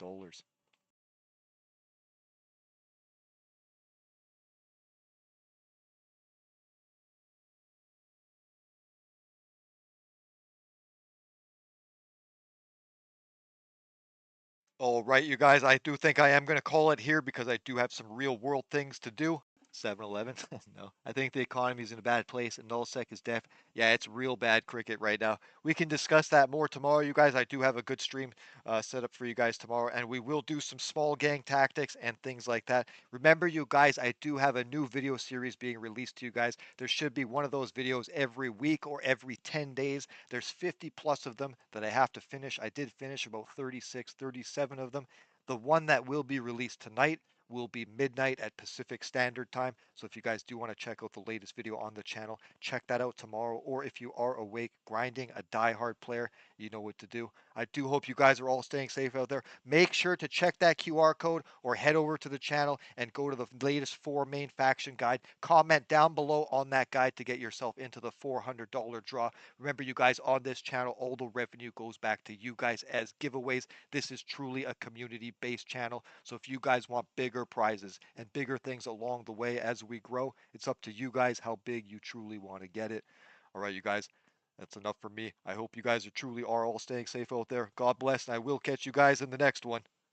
All right, you guys, I do think I am going to call it here because I do have some real world things to do. 7-Eleven? No. I think the economy is in a bad place and nullsec is deaf. Yeah, it's real bad cricket right now. We can discuss that more tomorrow, you guys. I do have a good stream set up for you guys tomorrow, and we will do some small gang tactics and things like that. Remember, you guys, I do have a new video series being released to you guys. There should be one of those videos every week or every 10 days. There's 50 plus of them that I have to finish. I did finish about 36, 37 of them. The one that will be released tonight will be midnight at Pacific Standard Time. So if you guys do want to check out the latest video on the channel, check that out tomorrow. Or if you are awake grinding, a die-hard player, you know what to do. I do hope you guys are all staying safe out there. Make sure to check that QR code or head over to the channel and go to the latest 4 main faction guide. Comment down below on that guide to get yourself into the $400 draw. Remember, you guys, on this channel, all the revenue goes back to you guys as giveaways. This is truly a community-based channel. So if you guys want bigger prizes and bigger things along the way as we grow, it's up to you guys how big you truly want to get it. All right, you guys, that's enough for me. I hope you guys are truly all staying safe out there. God bless, and I will catch you guys in the next one.